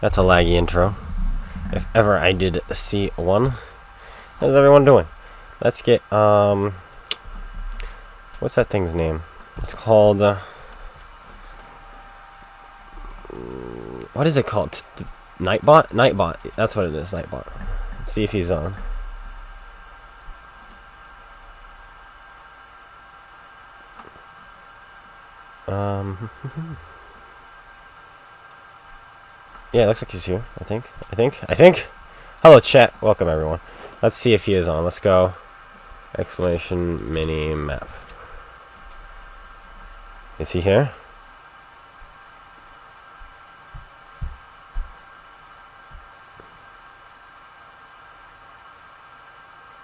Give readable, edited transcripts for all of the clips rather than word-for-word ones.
That's a laggy intro, if ever I did see one. How's everyone doing? Let's get, what's that thing's name? It's called, what is it called? Nightbot? Nightbot, that's what it is, Nightbot. Let's see if he's on. Yeah, it looks like he's here. I think. Hello, chat. Welcome, everyone. Let's see if he is on. Let's go. Exclamation mini map. Is he here?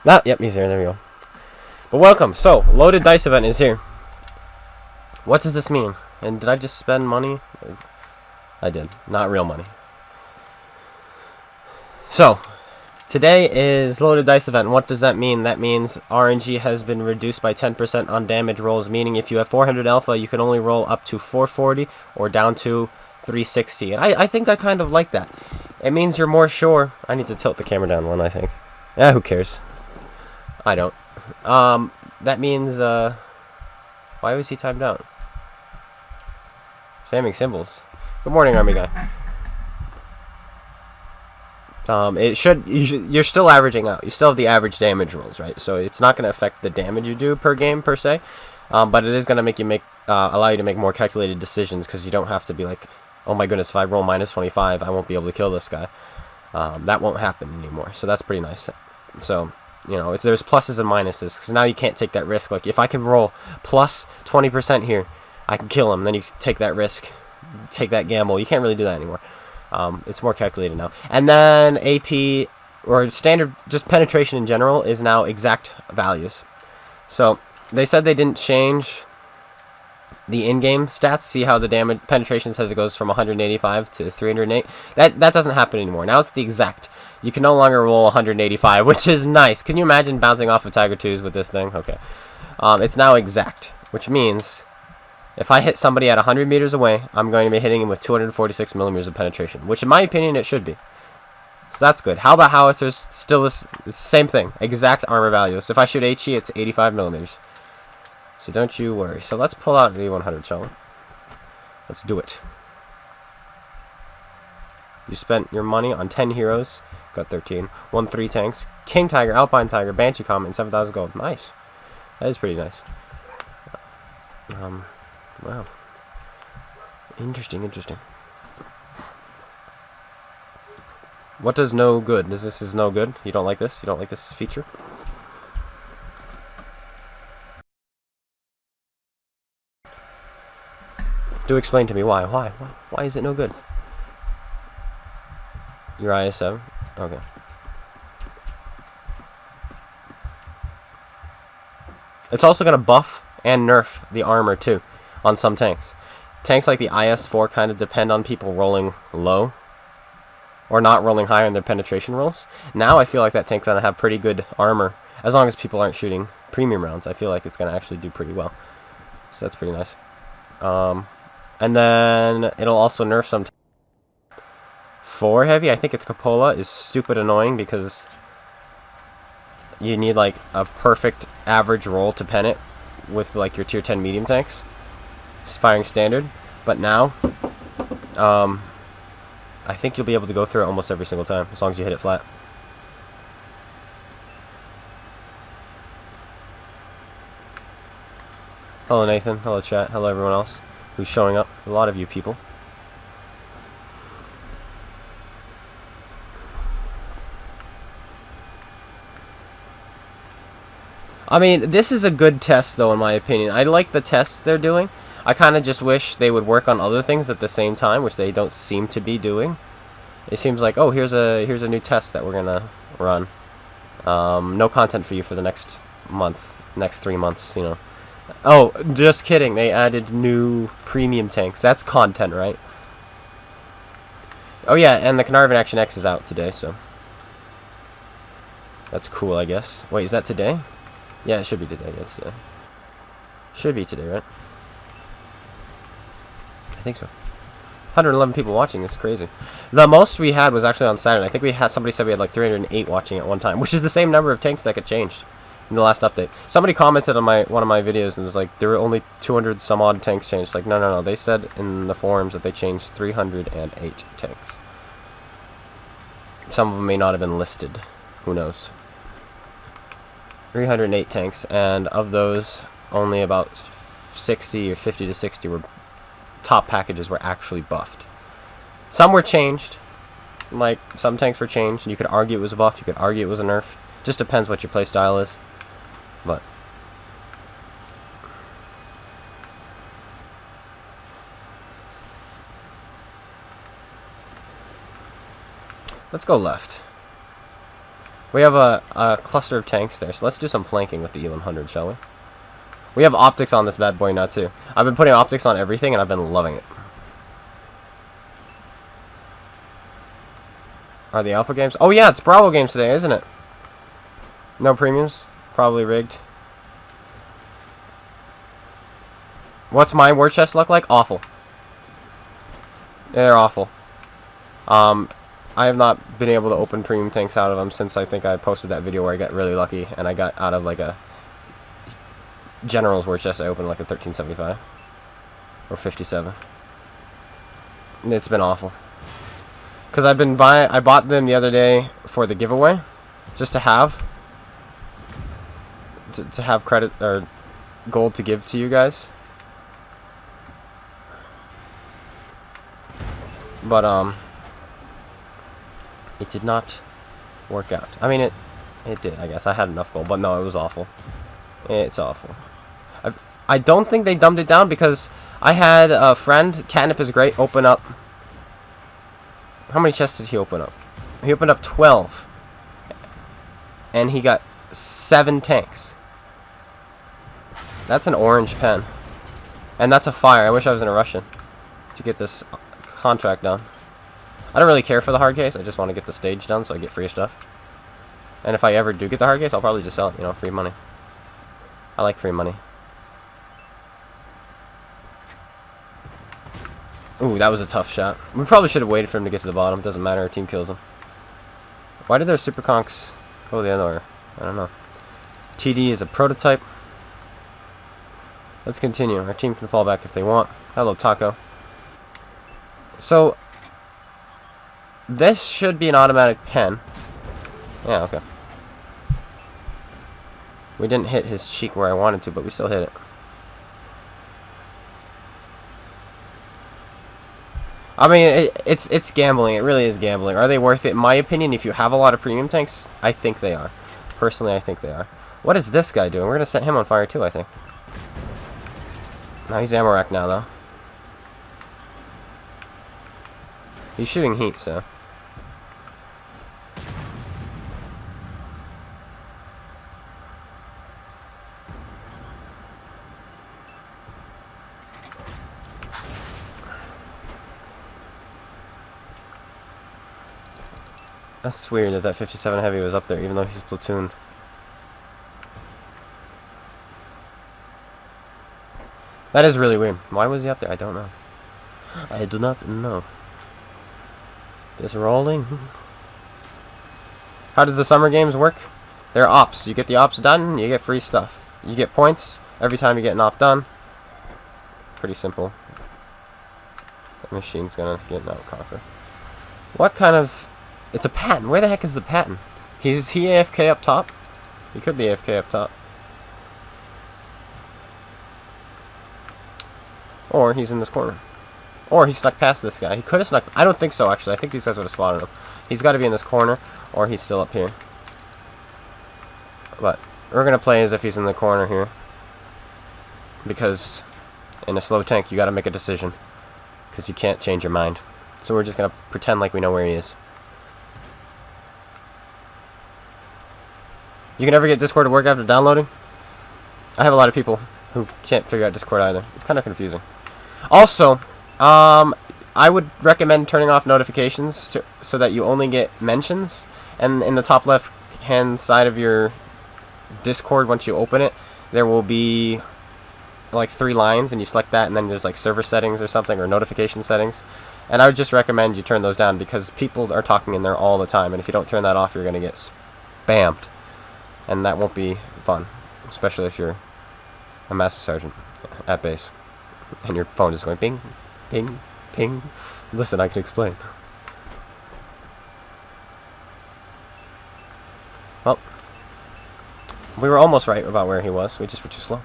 Ah, yep, he's here. There we go. But welcome. So, loaded dice event is here. What does this mean? And did I just spend money? I did. Not real money. So, today is loaded dice event. What does that mean? That means RNG has been reduced by 10% on damage rolls, meaning if you have 400 alpha, you can only roll up to 440 or down to 360. And I think I kind of like that. It means you're more sure. I need to tilt the camera down one, I think. Yeah, who cares? I don't. That means, why was he timed out? Spamming symbols. Good morning, army guy. You're still averaging out. You still have the average damage rolls, right? So it's not going to affect the damage you do per game, per se. But it is going to allow you to make more calculated decisions, because you don't have to be like, oh my goodness, if I roll minus 25, I won't be able to kill this guy. That won't happen anymore. So that's pretty nice. So, you know, there's pluses and minuses, because now you can't take that risk. Like, if I can roll plus 20% here, I can kill him. Then you take that risk, take that gamble. You can't really do that anymore. It's more calculated now. And then AP, or standard, just penetration in general, is now exact values. So, they said they didn't change the in-game stats. See how the damage penetration says it goes from 185 to 308? That doesn't happen anymore. Now it's the exact. You can no longer roll 185, which is nice. Can you imagine bouncing off of Tiger 2s with this thing? Okay. It's now exact, which means if I hit somebody at 100 meters away, I'm going to be hitting him with 246 millimeters of penetration, which in my opinion it should be. So that's good. How about howitzers? Still the same thing. Exact armor values. If I shoot HE, it's 85 millimeters. So don't you worry. So let's pull out the 100, shall we? Let's do it. You spent your money on 10 heroes. Got 13. Won 3 tanks. King Tiger, Alpine Tiger, Banshee Comet, and 7,000 gold. Nice. That is pretty nice. Wow. Interesting. What does no good? This is no good? You don't like this? You don't like this feature? Do explain to me why. Why is it no good? Your IS7? Okay. It's also going to buff and nerf the armor too on some tanks. Tanks like the IS4 kind of depend on people rolling low or not rolling high on their penetration rolls. Now I feel like that tank's going to have pretty good armor as long as people aren't shooting premium rounds. I feel like it's going to actually do pretty well. So that's pretty nice. And then it'll also nerf some 4 heavy. I think it's Coppola is stupid annoying because you need like a perfect average roll to pen it with like your tier 10 medium tanks. It's firing standard. But now, I think you'll be able to go through it almost every single time as long as you hit it flat. Hello Nathan, hello chat, hello everyone else who's showing up. A lot of you people. I mean, this is a good test, though, in my opinion. I like the tests they're doing. I kind of just wish they would work on other things at the same time, which they don't seem to be doing. It seems like, oh, here's a new test that we're gonna run. No content for you for the next month, next 3 months, you know. Oh, just kidding. They added new premium tanks. That's content, right? Oh yeah, and the Carnarvon Action X is out today, so that's cool, I guess. Wait, is that today? Yeah, it should be today. Yeah, it's today. Should be today, right? I think so. 111 people watching. It's crazy. The most we had was actually on Saturday. I think we had, somebody said we had like 308 watching at one time, which is the same number of tanks that got changed in the last update. Somebody commented on one of my videos and was like, there were only 200 some odd tanks changed. Like, no. They said in the forums that they changed 308 tanks. Some of them may not have been listed. Who knows? 308 tanks, and of those, only about 60 or 50 to 60 were top packages were actually buffed. Some were changed. Like, some tanks were changed, and you could argue it was a buff, you could argue it was a nerf. Just depends what your playstyle is. But let's go left. We have a cluster of tanks there, so let's do some flanking with the E100, shall we? We have optics on this bad boy now, too. I've been putting optics on everything, and I've been loving it. Are the alpha games? Oh, yeah, it's Bravo games today, isn't it? No premiums. Probably rigged. What's my war chest look like? Awful. They're awful. I have not been able to open premium tanks out of them since I think I posted that video where I got really lucky and I got out of like a General's war chest. I opened like a 1375 or 57. It's been awful. Cause I bought them the other day for the giveaway, just to have credit or gold to give to you guys. But it did not work out. I mean, it did, I guess. I had enough gold, but no, it was awful. It's awful. I don't think they dumbed it down because I had a friend, Catnip is great, open up. How many chests did he open up? He opened up 12. And he got 7 tanks. That's an orange pen. And that's a fire. I wish I was in a Russian to get this contract done. I don't really care for the hard case. I just want to get the stage done so I get free stuff. And if I ever do get the hard case, I'll probably just sell it, you know, free money. I like free money. Ooh, that was a tough shot. We probably should have waited for him to get to the bottom. Doesn't matter, our team kills him. Why did their super conks go the other way? I don't know. TD is a prototype. Let's continue. Our team can fall back if they want. Hello, Taco. So, this should be an automatic pen. Yeah, okay. We didn't hit his cheek where I wanted to, but we still hit it. I mean, it's gambling. It really is gambling. Are they worth it? In my opinion, if you have a lot of premium tanks, I think they are. Personally, I think they are. What is this guy doing? We're going to set him on fire too, I think. No, he's ammo rack now, though. He's shooting heat, so. That's weird that that 57 heavy was up there, even though he's platooned. That is really weird. Why was he up there? I don't know. I do not know. Just rolling. How does the summer games work? They're ops. You get the ops done, you get free stuff. You get points every time you get an op done. Pretty simple. The machine's gonna get an out conquer. What kind of... It's a pattern. Where the heck is the pattern? Is he AFK up top? He could be AFK up top. Or he's in this corner. Or he snuck past this guy. He could have snuck... I don't think so, actually. I think these guys would have spotted him. He's got to be in this corner, or he's still up here. But we're going to play as if he's in the corner here. Because in a slow tank, you got to make a decision. Because you can't change your mind. So we're just going to pretend like we know where he is. You can never get Discord to work after downloading? I have a lot of people who can't figure out Discord either. It's kind of confusing. Also, I would recommend turning off notifications so that you only get mentions. And in the top left hand side of your Discord, once you open it, there will be like 3 lines, and you select that, and then there's like server settings or something, or notification settings. And I would just recommend you turn those down because people are talking in there all the time, and if you don't turn that off, you're going to get spammed. And that won't be fun, especially if you're a Master Sergeant at base. And your phone is going ping, ping, ping. Listen, I can explain. Well, we were almost right about where he was. We just were too slow.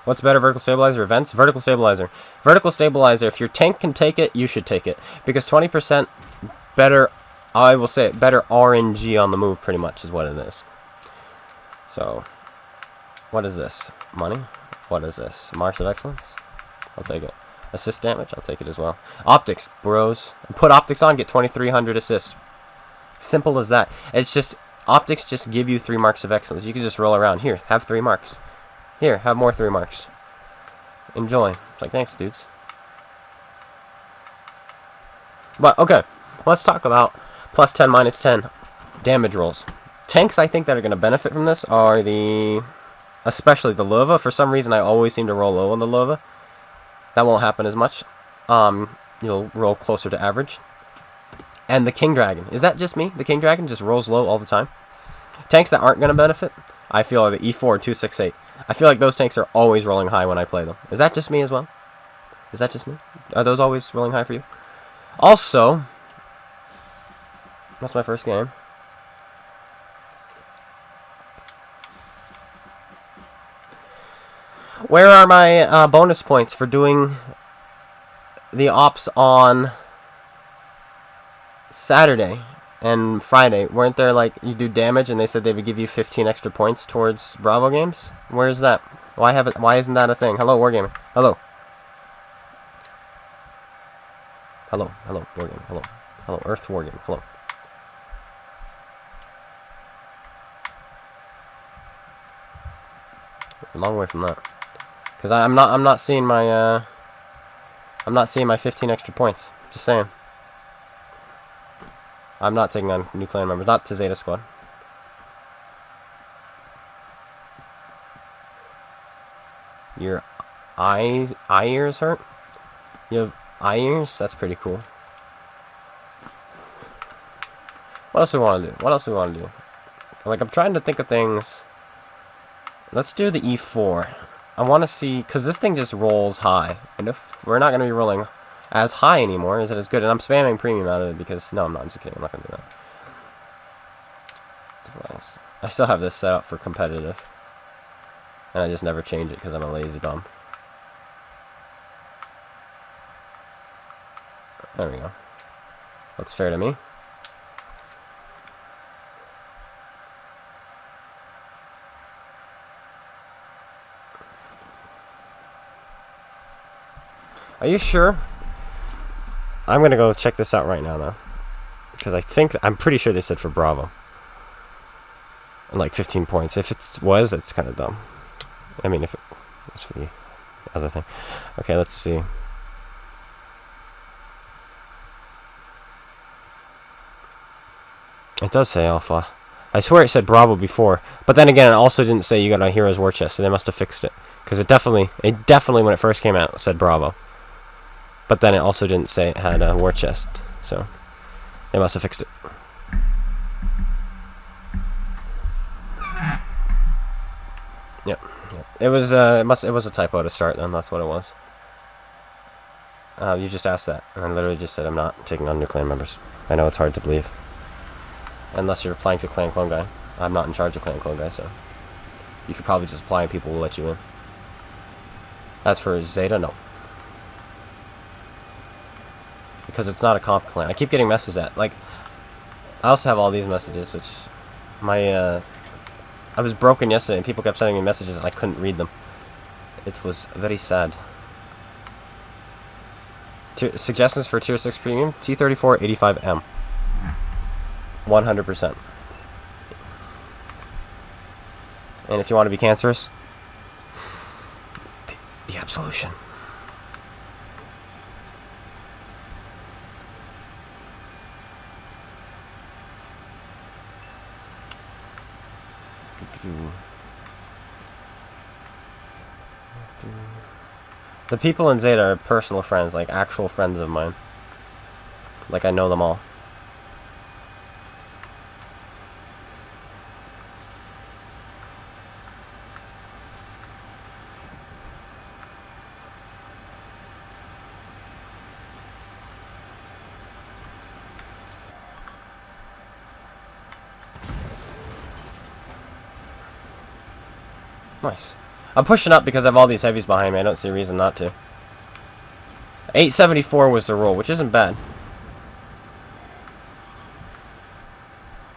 What's better, vertical stabilizer or vents? Vertical stabilizer. Vertical stabilizer, if your tank can take it, you should take it. Because 20% better, I will say it, better RNG on the move, pretty much, is what it is. So, what is this? Money? What is this? Marks of Excellence? I'll take it. Assist damage? I'll take it as well. Optics, bros. Put optics on, get 2300 assist. Simple as that. It's just, optics just give you 3 marks of excellence. You can just roll around. Here, have 3 marks. Here, have more 3 marks. Enjoy. It's like, thanks, dudes. But, okay. Let's talk about plus 10, minus 10 damage rolls. Tanks, I think, that are going to benefit from this are especially the Lova. For some reason, I always seem to roll low on the Lova. That won't happen as much. You'll roll closer to average. And the King Dragon. Is that just me? The King Dragon just rolls low all the time. Tanks that aren't going to benefit, I feel, are the E4 268. I feel like those tanks are always rolling high when I play them. Is that just me as well? Is that just me? Are those always rolling high for you? Also, that's my first game. Where are my bonus points for doing the ops on Saturday and Friday? Weren't there, like, you do damage and they said they would give you 15 extra points towards Bravo games? Where's that? Why isn't that a thing? Hello, Wargaming. Hello. Hello, Wargaming. Hello. Hello, Earth Wargaming. Hello. A long way from that. Because I'm not seeing my I'm not seeing my 15 extra points. Just saying. I'm not taking on new clan members. Not to Zeta Squad. Your eye ears hurt? You have eye ears? That's pretty cool. What else do we want to do? What else do we want to do? Like, I'm trying to think of things. Let's do the E4. I want to see, because this thing just rolls high. And if we're not going to be rolling as high anymore, is it as good? And I'm spamming premium out of it because, no, I'm not. I'm just kidding. I'm not going to do that. I still have this set up for competitive. And I just never change it because I'm a lazy bum. There we go. Looks fair to me. Are you sure? I'm gonna go check this out right now, though, because I'm pretty sure they said for Bravo, and like 15 points. If it was, it's kind of dumb. I mean, if it was for the other thing. Okay, let's see. It does say Alpha. I swear it said Bravo before, but then again, it also didn't say you got a Hero's War Chest, so they must have fixed it. Because it definitely, when it first came out, said Bravo. But then it also didn't say it had a War Chest, so they must have fixed it. Yep. It was it was a typo to start. Then that's what it was. You just asked that, and I literally just said I'm not taking on new clan members. I know it's hard to believe, unless you're applying to Clan Clone Guy. I'm not in charge of Clan Clone Guy, so you could probably just apply and people will let you in. As for Zeta, no. Because it's not a comp clan. I keep getting messages at, like, I also have all these messages, which I was broken yesterday and people kept sending me messages and I couldn't read them. It was very sad. Suggestions for Tier 6 Premium? T3485M. 100%. And if you want to be cancerous, the Absolution. The people in Zeta are personal friends, like actual friends of mine. Like I know them all. Nice. I'm pushing up because I have all these heavies behind me. I don't see a reason not to. 874 was the roll, which isn't bad.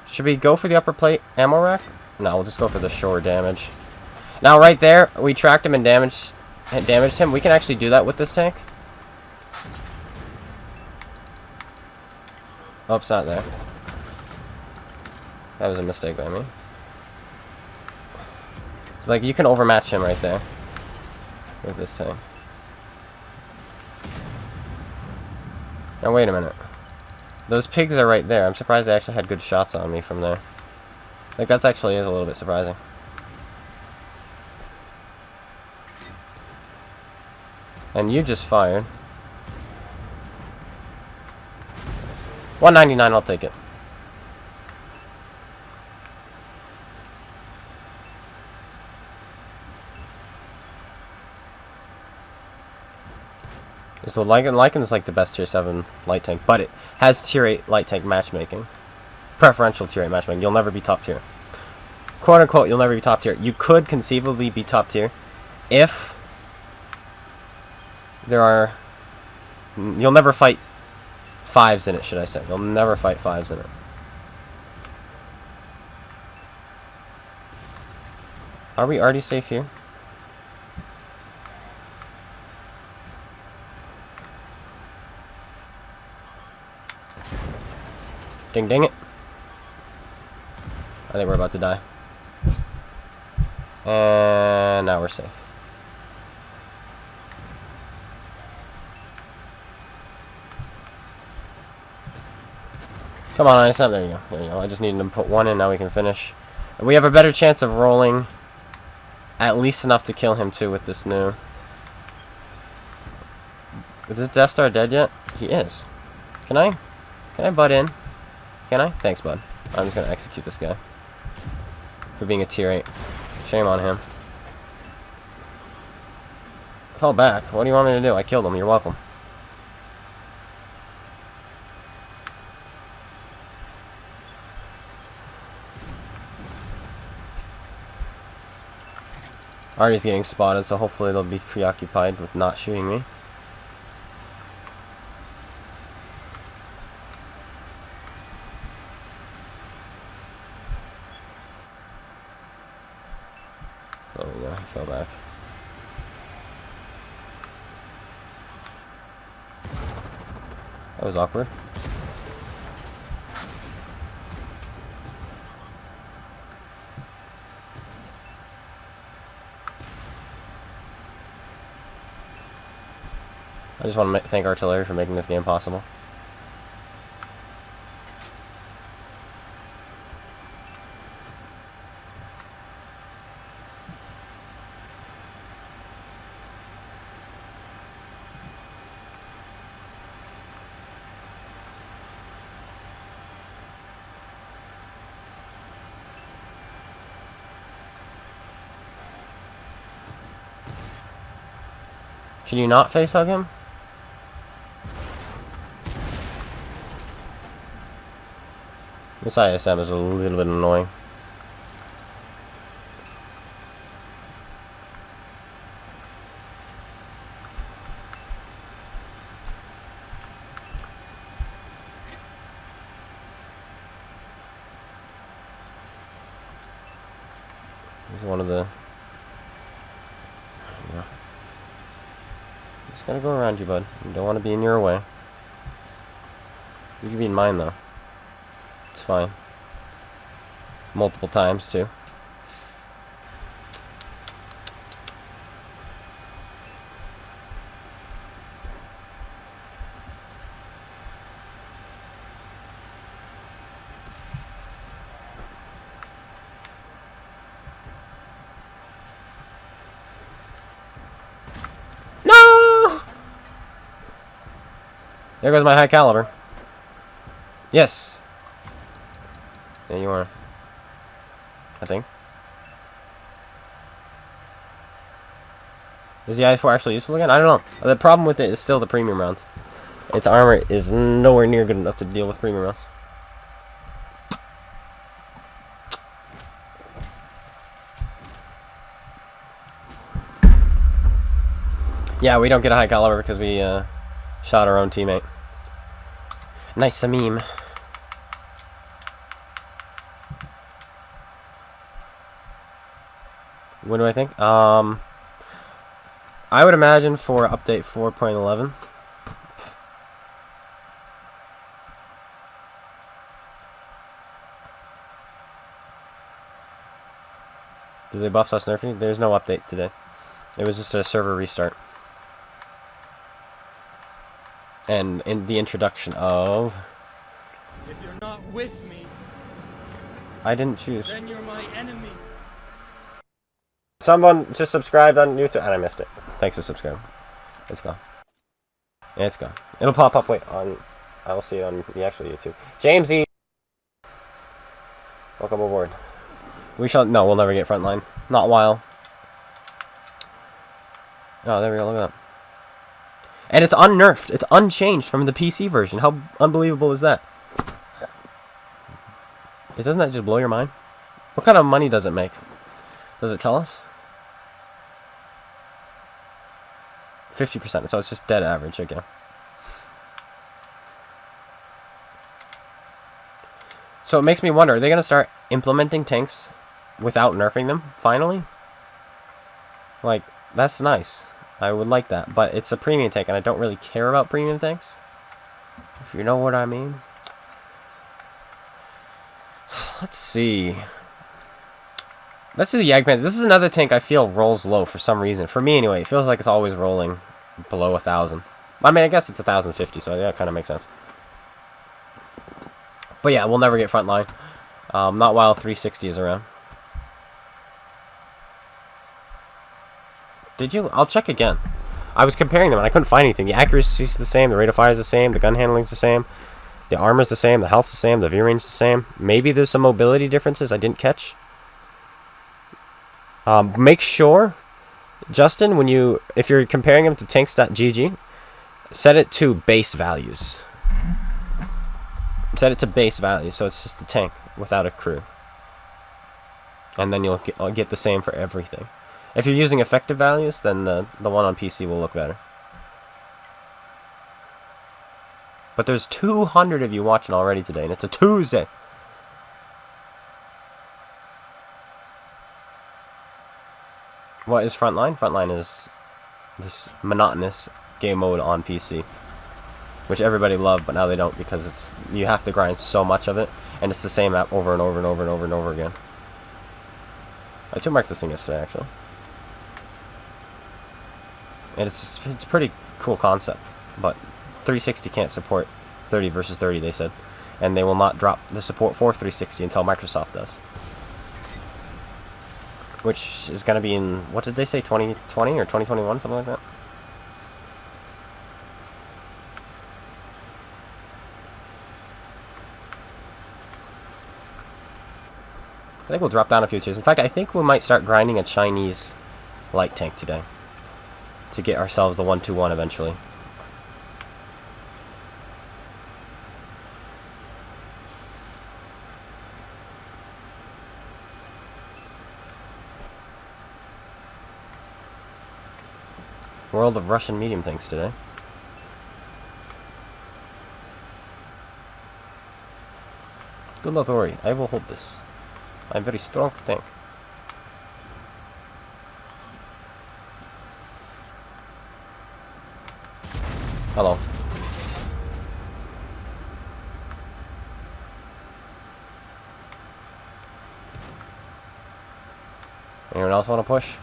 Should we go for the upper plate ammo rack? No, we'll just go for the shore damage. Now, right there, we tracked him and damaged him. We can actually do that with this tank. Oh, it's not there. That was a mistake by me. So, like, you can overmatch him right there with this tank. Now, wait a minute. Those pigs are right there. I'm surprised they actually had good shots on me from there. Like, that actually is a little bit surprising. And you just fired. 199, I'll take it. So Lycan is like the best tier 7 light tank, but it has tier 8 light tank matchmaking. Preferential tier 8 matchmaking. You'll never be top tier. Quote unquote, you'll never be top tier. You could conceivably be top tier if there are... You'll never fight 5s in it, should I say. You'll never fight 5s in it. Are we already safe here? Ding ding it. I think we're about to die. And now we're safe. Come on, Ice. There you go. There you go. I just needed to put one in. Now we can finish. And we have a better chance of rolling at least enough to kill him too with this new. Is this Death Star dead yet? He is. Can I butt in? Can I? Thanks, bud. I'm just gonna execute this guy for being a tier 8. Shame on him. Fall back. What do you want me to do? I killed him. You're welcome. Artie's getting spotted, so hopefully they'll be preoccupied with not shooting me. There we go, he fell back. That was awkward. I just want to thank Artillery for making this game possible. Can you not face hug him? This ISM is a little bit annoying. This is one of the... Yeah. Just gotta go around you, bud. You don't want to be in your way. You can be in mine, though. It's fine. Multiple times, too. No! There goes my high caliber. Yes. There you are. I think. Is the IS-4 actually useful again? I don't know. The problem with it is still the premium rounds. Its armor is nowhere near good enough to deal with premium rounds. Yeah, we don't get a high caliber because we shot our own teammate. Nice meme. What do I think? I would imagine for update 4.11. Did they buff us nerfing? There's no update today. It was just a server restart. And in the introduction of... If you're not with me, I didn't choose. then you're my enemy. Someone just subscribed on YouTube, and I missed it. Thanks for subscribing. It's gone. Yeah, it's gone. It'll pop up, wait, on... I will see it on the actual YouTube. James E. Welcome aboard. We shall... No, we'll never get frontline. Not while. Oh, there we go, look at that. And it's unnerfed. It's unchanged from the PC version. How unbelievable is that? Doesn't that just blow your mind? What kind of money does it make? Does it tell us? 50%, so it's just dead average, okay. So it makes me wonder, are they going to start implementing tanks without nerfing them, finally? Like, that's nice. I would like that, but it's a premium tank, and I don't really care about premium tanks. If you know what I mean. Let's see. Let's do the Jagdpanzer. This is another tank I feel rolls low for some reason. For me, anyway, it feels like it's always rolling below 1,000. I mean, I guess it's 1,050, so yeah, it kind of makes sense. But yeah, we'll never get frontline. Not while 360 is around. Did you? I'll check again. I was comparing them and I couldn't find anything. The accuracy is the same, the rate of fire is the same, the gun handling is the same, the armor is the same, the health is the same, the view range is the same. Maybe there's some mobility differences I didn't catch. Make sure, Justin, if you're comparing them to tanks.gg, set it to base values. Set it to base values, so it's just the tank without a crew. And then you'll get the same for everything. If you're using effective values, then the one on PC will look better. But there's 200 of you watching already today, and it's a Tuesday. What is Frontline? Frontline is this monotonous game mode on PC, which everybody loved, but now they don't because you have to grind so much of it, and it's the same map over and over and over and over and over again. I took mark this thing yesterday, actually. And it's a pretty cool concept, but 360 can't support 30 versus 30, they said. And they will not drop the support for 360 until Microsoft does. Which is going to be in, what did they say, 2020 or 2021, something like that? I think we'll drop down a few tiers. In fact, I think we might start grinding a Chinese light tank today to get ourselves the 121 eventually. World of Russian medium tanks today. Good not worry, I will hold this. I'm very strong tank. Hello. Anyone else want to push?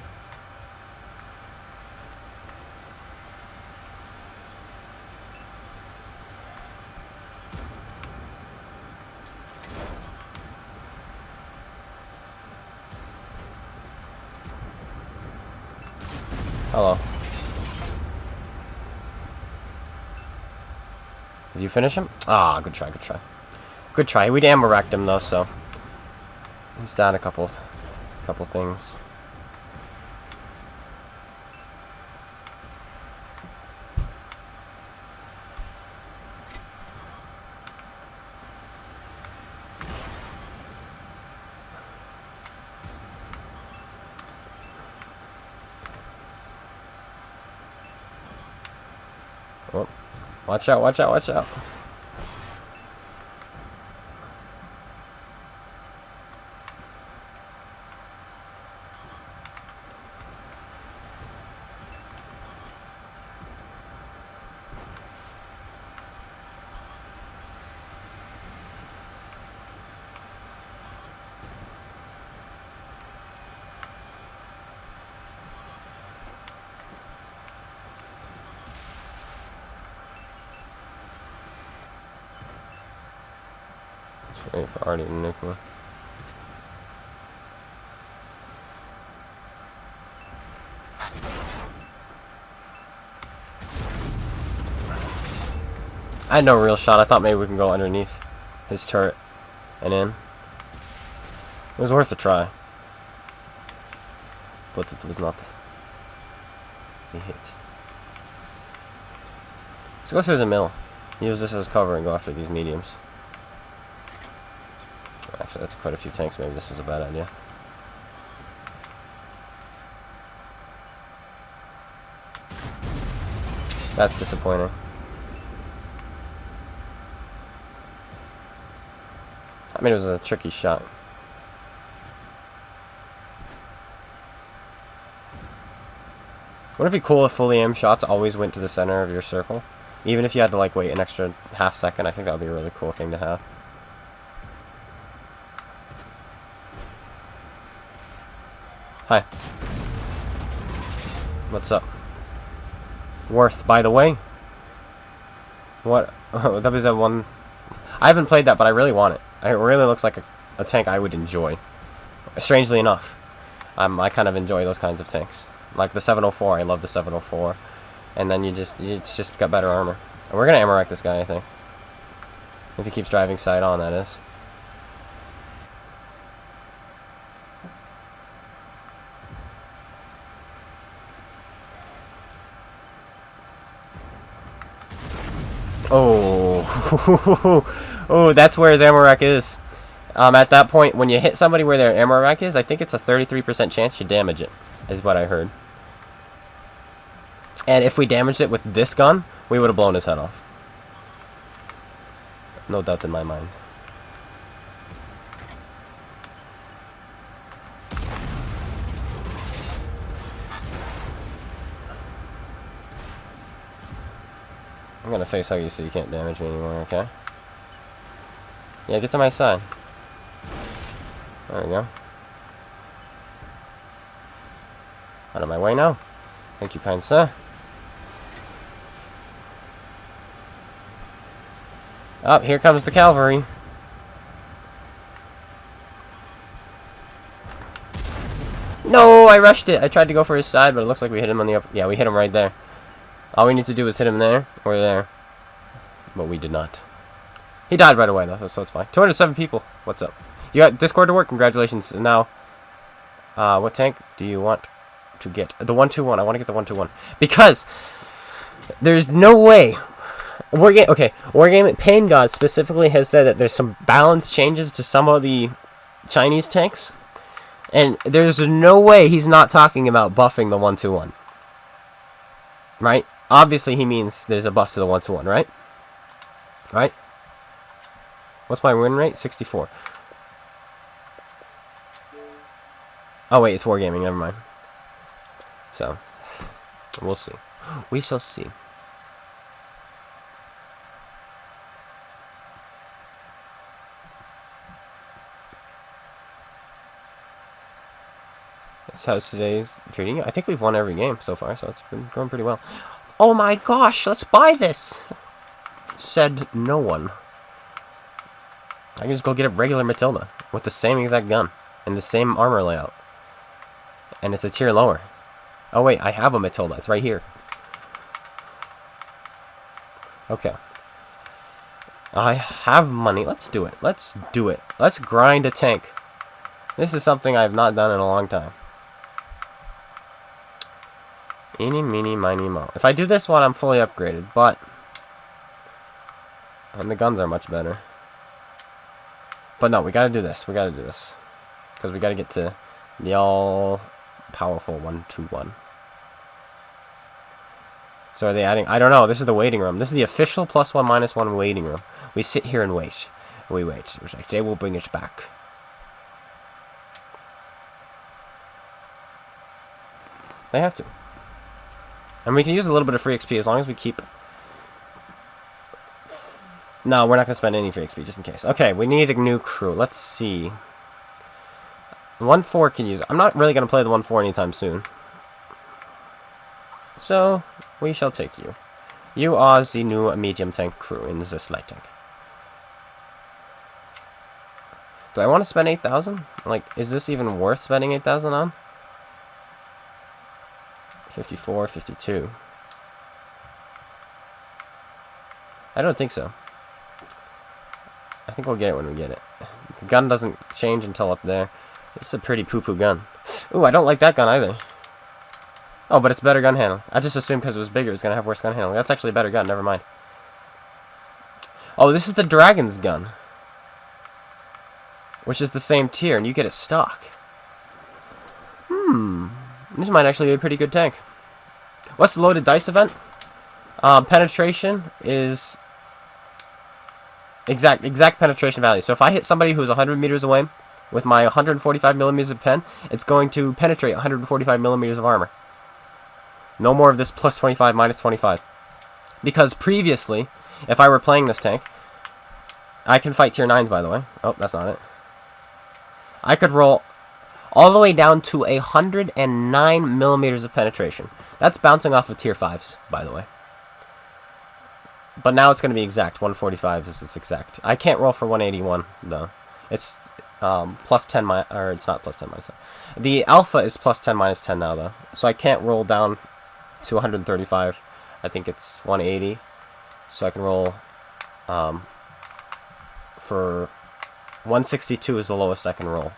Hello. Did you finish him? Ah, good try, good try. Good try. We ammo racked him though, so he's down a couple things. Oh, watch out, watch out, watch out. Just wait for Artie to nuke me. I had no real shot. I thought maybe we can go underneath his turret and in. It was worth a try. But it was not a hit. Let's go through the mill. Use this as cover and go after these mediums. Actually, that's quite a few tanks. Maybe this was a bad idea. That's disappointing. I mean, it was a tricky shot. Wouldn't it be cool if fully aimed shots always went to the center of your circle? Even if you had to like wait an extra half second, I think that would be a really cool thing to have. Hi. What's up? Worth, by the way. What? That was that one. I haven't played that, but I really want it. It really looks like a tank I would enjoy. Strangely enough, I kind of enjoy those kinds of tanks. Like the 704, I love the 704. And then it's just got better armor. And we're gonna ammo rack this guy, I think. If he keeps driving side on, that is. Oh, oh, that's where his ammo rack is. At that point, when you hit somebody where their ammo rack is, I think it's a 33% chance you damage it, is what I heard. And if we damaged it with this gun, we would have blown his head off. No doubt in my mind. I'm gonna face hug you so you can't damage me anymore, okay? Yeah, get to my side. There we go. Out of my way now. Thank you, kind sir. Up, here comes the cavalry. No, I rushed it. I tried to go for his side, but it looks like we hit him on the up. Yeah, we hit him right there. All we need to do is hit him there or there. But we did not. He died right away, though, so it's fine. 207 people. What's up? You got Discord to work? Congratulations. And now, what tank do you want to get? The 121. I want to get the 121. Because there's no way. Wargaming Pain God specifically has said that there's some balance changes to some of the Chinese tanks. And there's no way he's not talking about buffing the 121. Right? Obviously, he means there's a buff to the 121, right? Right? What's my win rate? 64. Oh, wait, it's Wargaming. Never mind. So, we'll see. We shall see. That's how today's treating. I think we've won every game so far, so it's been going pretty well. Oh my gosh, let's buy this! Said no one. I can just go get a regular Matilda with the same exact gun and the same armor layout. And it's a tier lower. Oh wait, I have a Matilda. It's right here. Okay. I have money. Let's do it. Let's do it. Let's grind a tank. This is something I have not done in a long time. Eeny, meeny, miny, mo. If I do this one, I'm fully upgraded, but... And the guns are much better. But no, we gotta do this. We gotta do this. Because we gotta get to the all-powerful 121. So are they adding... I don't know. This is the waiting room. This is the official +1, -1 waiting room. We sit here and wait. We wait. It's like, they will bring it back. They have to. And we can use a little bit of free XP as long as we keep... No, we're not going to spend any free XP, just in case. Okay, we need a new crew. Let's see. 1-4 can use... I'm not really going to play the 1-4 anytime soon. So, we shall take you. You are the new medium tank crew in this light tank. Do I want to spend 8,000? Like, is this even worth spending 8,000 on? 54, 52. I don't think so. I think we'll get it when we get it. The gun doesn't change until up there. This is a pretty poo-poo gun. Ooh, I don't like that gun either. Oh, but it's better gun handling. I just assumed because it was bigger it was going to have worse gun handling. That's actually a better gun, never mind. Oh, this is the Dragon's gun. Which is the same tier, and you get it stock. This might actually be a pretty good tank. What's the loaded dice event? Penetration is... Exact penetration value. So if I hit somebody who's 100 meters away with my 145 millimeters of pen, it's going to penetrate 145 millimeters of armor. No more of this +25, -25. Because previously, if I were playing this tank, I can fight tier 9s, by the way. Oh, that's not it. I could roll all the way down to 109 millimeters of penetration. That's bouncing off of tier 5s, by the way. But now it's going to be exact. 145 is its exact. I can't roll for 181, though. It's +10 or it's not +10 -10. The alpha is +10 -10 now, though. So I can't roll down to 135. I think it's 180. So I can roll for 162 is the lowest I can roll.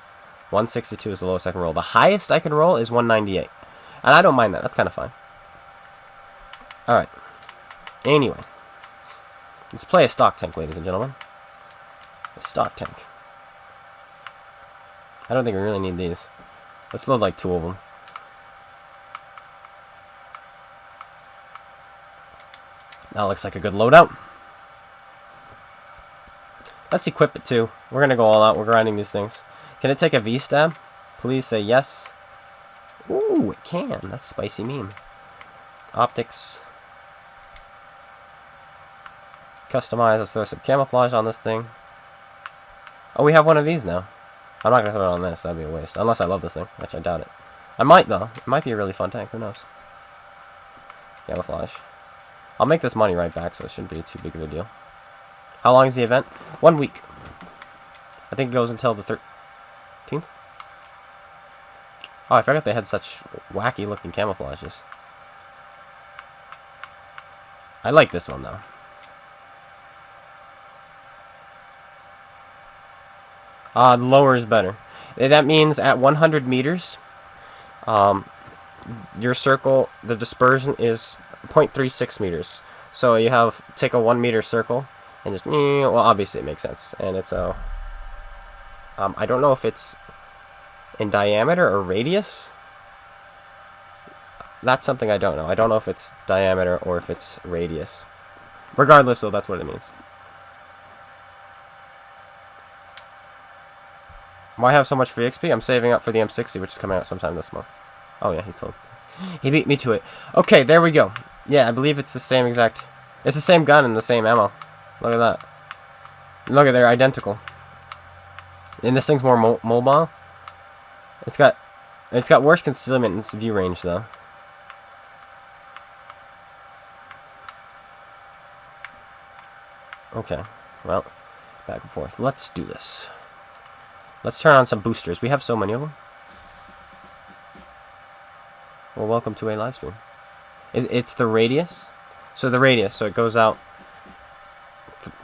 162 is the lowest I can roll. The highest I can roll is 198. And I don't mind that. That's kind of fine. Alright. Anyway. Let's play a stock tank, ladies and gentlemen. A stock tank. I don't think we really need these. Let's load like 2 of them. That looks like a good loadout. Let's equip it too. We're going to go all out. We're grinding these things. Can it take a V-stab? Please say yes. Ooh, it can. That's spicy mean. Optics. Customize. Let's throw some camouflage on this thing. Oh, we have one of these now. I'm not going to throw it on this. That'd be a waste. Unless I love this thing, which I doubt it. I might, though. It might be a really fun tank. Who knows? Camouflage. I'll make this money right back, so it shouldn't be too big of a deal. How long is the event? 1 week. I think it goes until the 13th. Oh, I forgot they had such wacky looking camouflages. I like this one, though. The lower is better. That means at 100 meters, your circle, the dispersion is 0.36 meters. So you take a 1 meter circle and just, well, obviously it makes sense. And it's a, I don't know if it's in diameter or radius. That's something I don't know. I don't know if it's diameter or if it's radius. Regardless, though, that's what it means. Why have so much free XP? I'm saving up for the M60, which is coming out sometime this month. Oh, yeah, he beat me to it. Okay, there we go. Yeah, I believe it's the same exact... It's the same gun and the same ammo. Look at that. Look at, they're identical. And this thing's more mobile. It's got worse concealment in its view range, though. Okay, well, back and forth. Let's do this. Let's turn on some boosters. We have so many of them. Well, welcome to a live stream. It's the radius. So the radius, so it goes out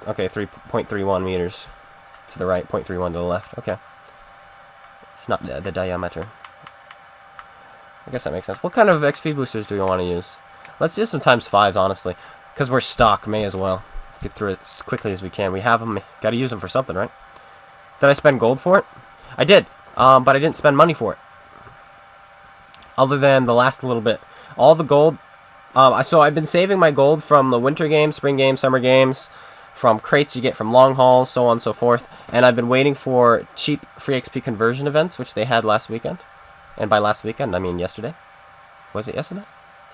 Okay, 3.31 meters to the right, 0.31 to the left. Okay. It's not the diameter. I guess that makes sense. What kind of XP boosters do we want to use? Let's do some ×5s, honestly. Because we're stock, may as well. Get through it as quickly as we can. We have them. Got to use them for something, right? Did I spend gold for it? I did. But I didn't spend money for it. Other than the last little bit. All the gold... so I've been saving my gold from the winter games, spring games, summer games, from crates you get from long hauls, so on and so forth. And I've been waiting for cheap free XP conversion events, which they had last weekend. And by last weekend, I mean yesterday. Was it yesterday?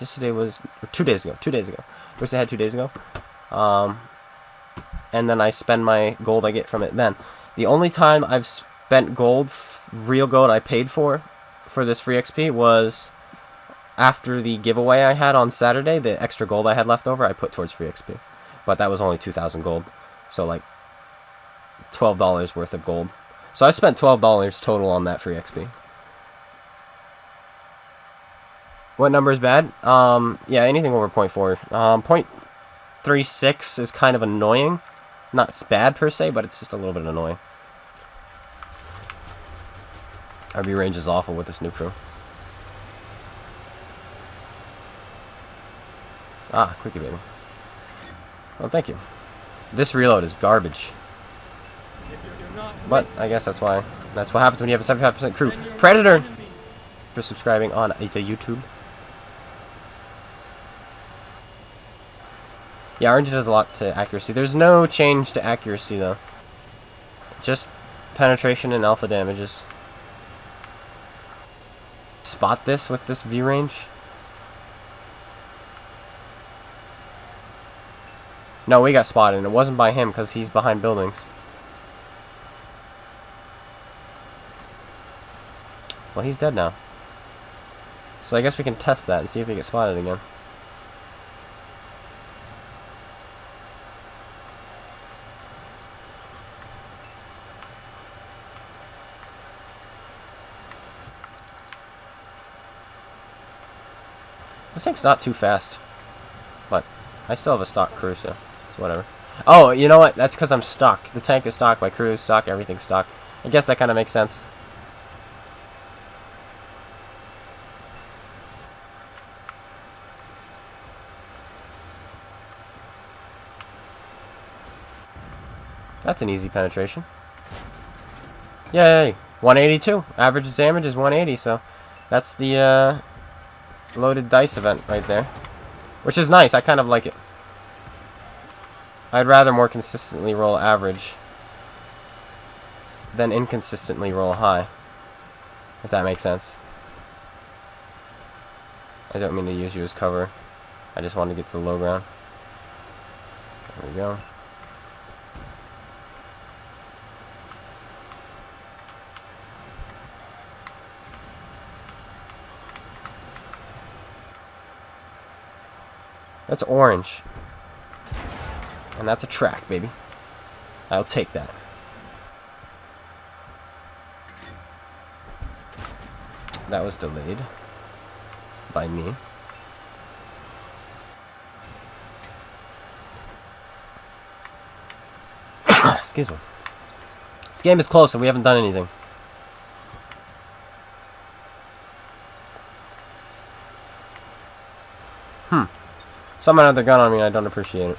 Yesterday was... Or 2 days ago. 2 days ago. Which they had 2 days ago. And then I spend my gold I get from it then. The only time I've spent gold, real gold I paid for this free XP was... After the giveaway I had on Saturday, the extra gold I had left over, I put towards free XP. But that was only 2,000 gold. So, like, $12 worth of gold. So I spent $12 total on that free XP. What number is bad? Yeah, anything over 0.4. 0.36 is kind of annoying. Not bad per se, but it's just a little bit annoying. RB range is awful with this new crew. Ah, quickie baby. Well, thank you. This reload is garbage. But I guess that's why. That's what happens when you have a 75% crew. Predator! For subscribing on the YouTube. Yeah, orange does a lot to accuracy. There's no change to accuracy, though. Just penetration and alpha damages. Spot this with this view range? No, we got spotted, and it wasn't by him, because he's behind buildings. Well, he's dead now. So I guess we can test that and see if we get spotted again. This tank's not too fast. But I still have a stock crew, so it's whatever. Oh, you know what? That's because I'm stock. The tank is stock, my crew is stock, everything's stock. I guess that kind of makes sense. That's an easy penetration. Yay! 182. Average damage is 180, so that's the loaded dice event right there. Which is nice. I kind of like it. I'd rather more consistently roll average than inconsistently roll high. If that makes sense. I don't mean to use you as cover. I just want to get to the low ground. There we go. That's orange. And that's a track, baby. I'll take that. That was delayed by me. Excuse me. This game is close and we haven't done anything. Someone had their gun on me and I don't appreciate it.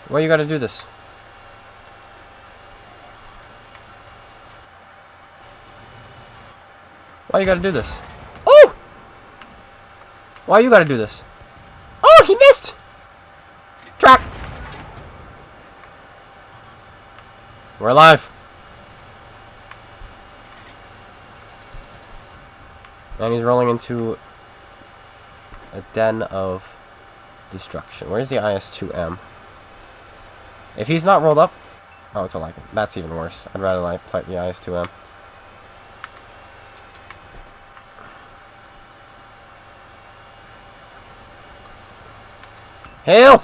Why you gotta do this? Why you gotta do this? Oh! Why you gotta do this? Oh, he missed! Track! We're alive. And he's rolling into a den of destruction. Where's the IS-2M? If he's not rolled up... Oh, it's a Lycan. That's even worse. I'd rather like fight the IS-2M. Help!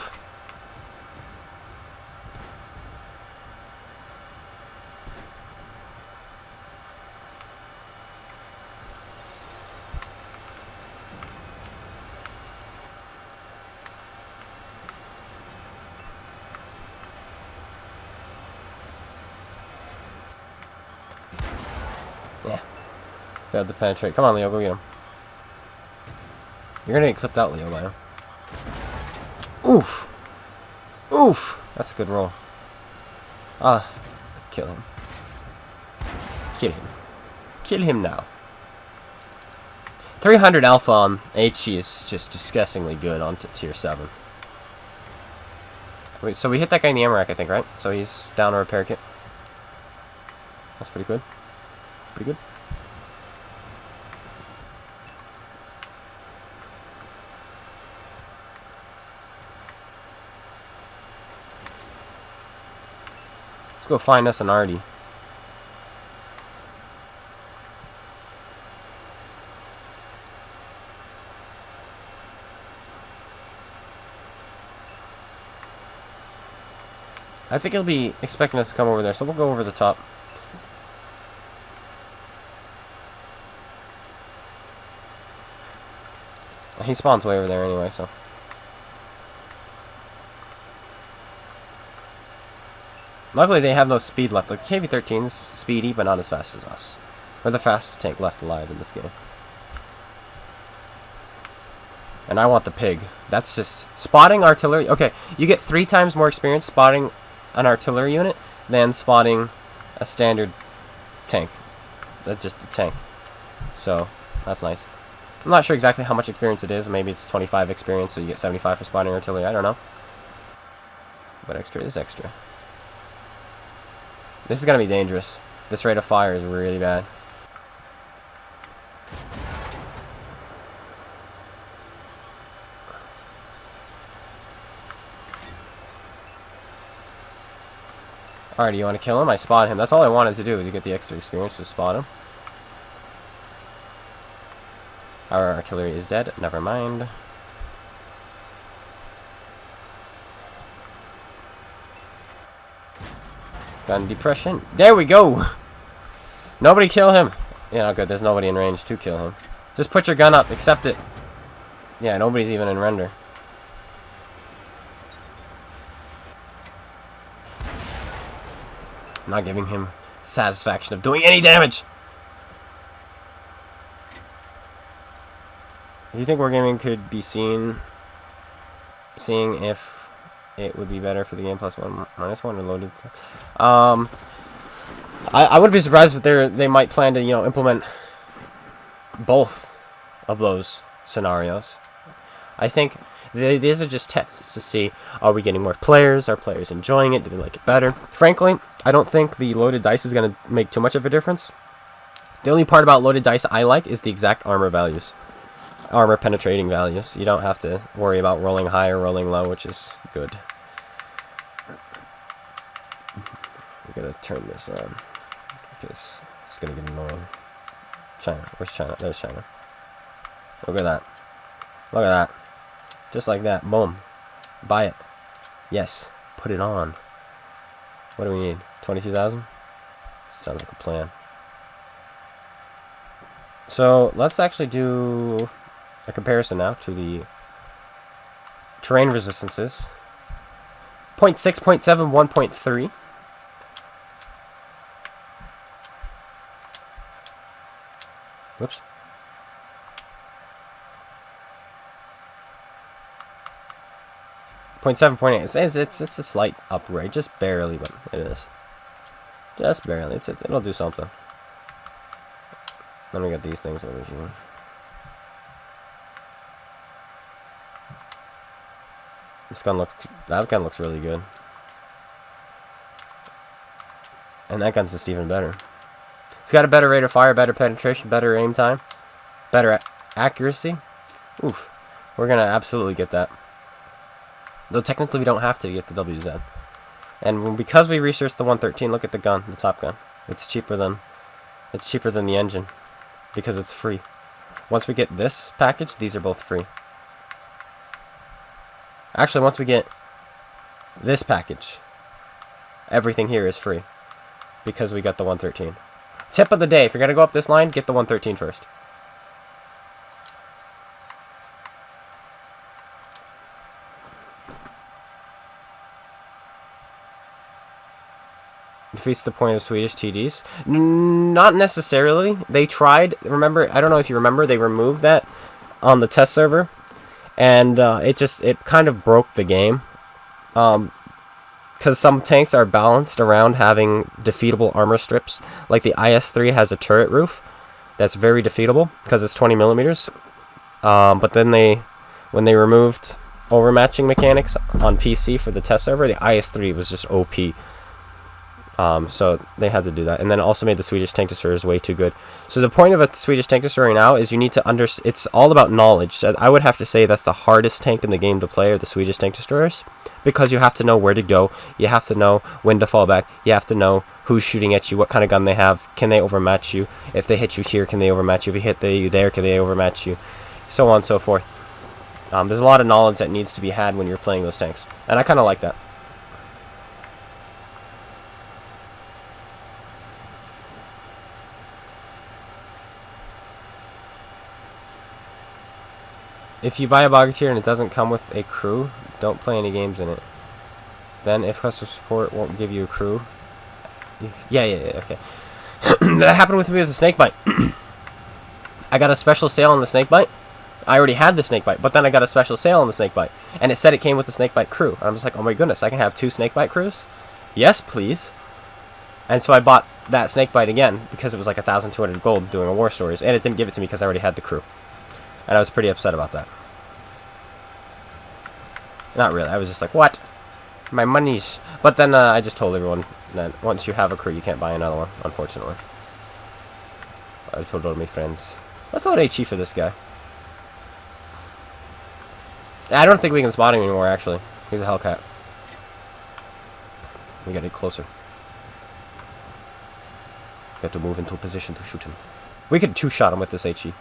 Failed to penetrate. Come on, Leo, go get him. You're gonna get clipped out, Leo, by him. Oof! Oof! That's a good roll. Ah, kill him. Kill him. Kill him now. 300 alpha on HE is just disgustingly good on tier 7. Wait, so we hit that guy in the ammo rack, I think, right? So he's down a repair kit. That's pretty good. Pretty good. Let's go find us an Artie. I think he'll be expecting us to come over there, so we'll go over the top. He spawns way over there anyway, so. Luckily, they have no speed left. Like, KV-13's speedy, but not as fast as us. We're the fastest tank left alive in this game. And I want the pig. That's just... Spotting artillery... Okay, you get 3 times more experience spotting an artillery unit than spotting a standard tank. That's just a tank. So, that's nice. I'm not sure exactly how much experience it is. Maybe it's 25 experience, so you get 75 for spotting artillery. I don't know. But extra is extra. This is going to be dangerous. This rate of fire is really bad. Alright, do you want to kill him? I spot him. That's all I wanted to do, is to get the extra experience to spot him. Our artillery is dead. Never mind. Gun depression. There we go! Nobody kill him! Yeah, good. There's nobody in range to kill him. Just put your gun up. Accept it. Yeah, nobody's even in render. I'm not giving him satisfaction of doing any damage! Do you think Wargaming could be seeing if it would be better for the game +1 -1 reloaded? I wouldn't be surprised if they might plan to, you know, implement both of those scenarios. I think these are just tests to see, are we getting more players? Are players enjoying it? Do they like it better? Frankly, I don't think the loaded dice is going to make too much of a difference. The only part about loaded dice I like is the exact armor values. Armor penetrating values. You don't have to worry about rolling high or rolling low, which is good. We're gonna turn this on because it's gonna get annoying. China, where's China? There's China. Look at that. Look at that. Just like that. Boom. Buy it. Yes. Put it on. What do we need? 22,000? Sounds like a plan. So let's actually do a comparison now to the terrain resistances. 0.6, 0.7, 1.3. Whoops. Point 7, 0.8. It's a slight upgrade, just barely, but it is. Just barely. It'll do something. Then we got these things over here. That gun looks really good. And that gun's just even better. It's got a better rate of fire, better penetration, better aim time, better accuracy. Oof. We're gonna absolutely get that. Though technically we don't have to get the WZ. And because we researched the 113, look at the gun, the top gun. It's cheaper than the engine. Because it's free. Once we get this package, these are both free. Actually, once we get this package, everything here is free. Because we got the 113. Tip of the day, if you're going to go up this line, get the 113 first. Defeats the point of Swedish TDs. Not necessarily. They tried. Remember, I don't know if you remember, they removed that on the test server, and it kind of broke the game. Because some tanks are balanced around having defeatable armor strips. Like the IS-3 has a turret roof that's very defeatable because it's 20 millimeters. But then when they removed overmatching mechanics on PC for the test server, the IS-3 was just OP. So they had to do that, and then it also made the Swedish tank destroyers way too good. So the point of a Swedish tank destroyer now is you need to it's all about knowledge. So I would have to say that's the hardest tank in the game to play, are the Swedish tank destroyers, because you have to know where to go, you have to know when to fall back, you have to know who's shooting at you, what kind of gun they have, can they overmatch you, if they hit you here, can they overmatch you, if you hit you there, can they overmatch you, so on and so forth. There's a lot of knowledge that needs to be had when you're playing those tanks, and I kind of like that. If you buy a Bogatyr and it doesn't come with a crew, don't play any games in it. Then, if customer support won't give you a crew... Yeah, okay. That happened with me with the snakebite. I got a special sale on the snakebite. I already had the snakebite, but then I got a special sale on the snakebite. And it said it came with the snakebite crew. I'm just like, oh my goodness, I can have 2 snakebite crews? Yes, please. And so I bought that snakebite again, because it was like 1,200 gold doing a war stories, and it didn't give it to me because I already had the crew. And I was pretty upset about that. Not really. I was just like, what? My money's... But then I just told everyone that once you have a crew, you can't buy another one, unfortunately. I told all my friends. Let's load HE for this guy. I don't think we can spot him anymore, actually. He's a Hellcat. We gotta get closer. We have to move into a position to shoot him. We could 2-shot him with this HE.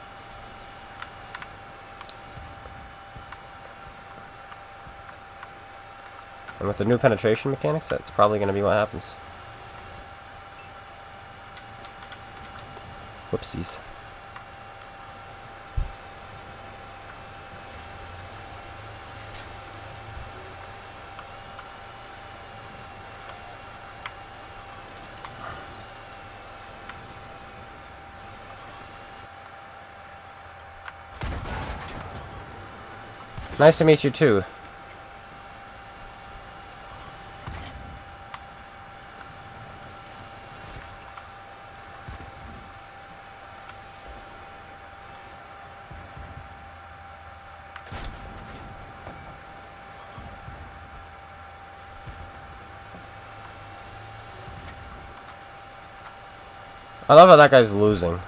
And with the new penetration mechanics, that's probably going to be what happens. Whoopsies. Nice to meet you too. I love how that guy's losing.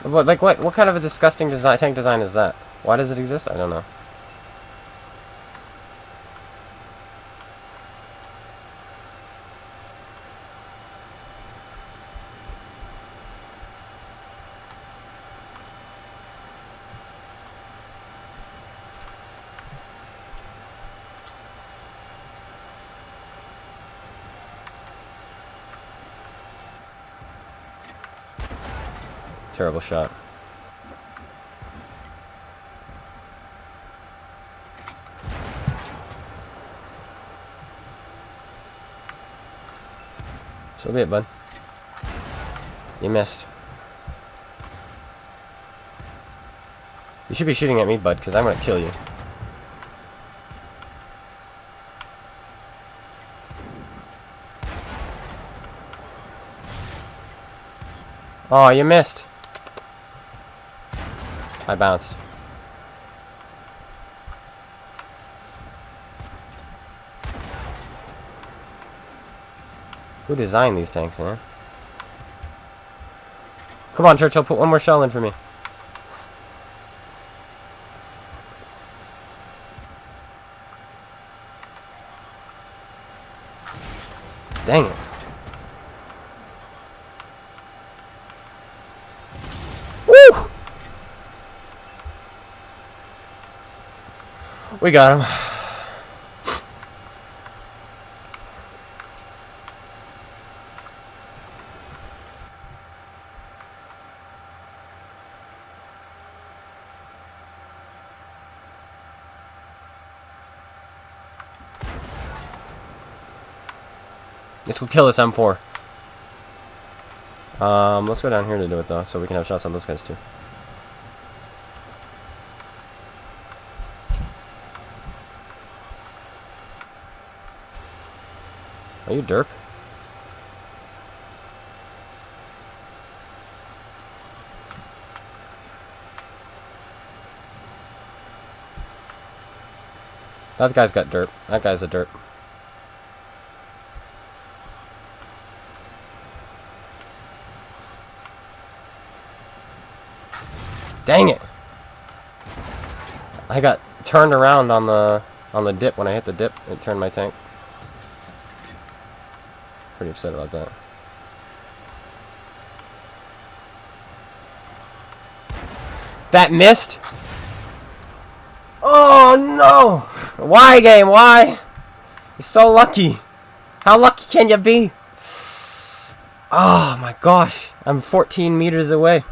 What kind of a disgusting tank design is that? Why does it exist? I don't know. Terrible shot. So be it, bud. You missed. You should be shooting at me, bud, because I'm gonna kill you. Oh, you missed. I bounced. Who designed these tanks, man? Come on, Churchill, put one more shell in for me. Dang it. Woo! We got him. Let's go kill this M4. Let's go down here to do it though, so we can have shots on those guys too. Are you derp? That guy's got derp. That guy's a derp. Dang it! I got turned around on the dip. When I hit the dip, it turned my tank. Pretty upset about that. That missed? Oh no! Why, game? Why? You're so lucky. How lucky can you be? Oh my gosh. I'm 14 meters away.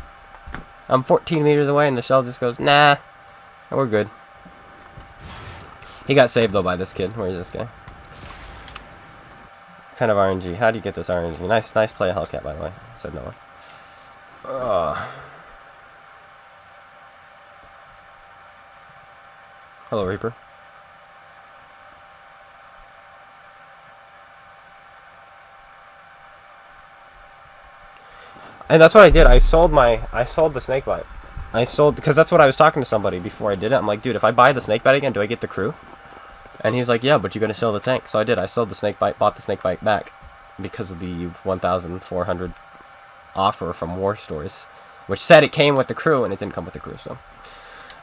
I'm 14 meters away and the shell just goes, nah. We're good. He got saved though by this kid. Where is this guy? Kind of RNG. How do you get this RNG? Nice play, Hellcat, by the way. Said no one. Hello, Reaper. And that's what I did. I sold the snake bite. Because that's what I was talking to somebody before I did it. I'm like, dude, if I buy the snake bite again, do I get the crew? And he's like, yeah, but you're going to sell the tank. So I did. I sold the snake bite, bought the snake bite back because of the 1,400 offer from War Stores, which said it came with the crew, and it didn't come with the crew. So,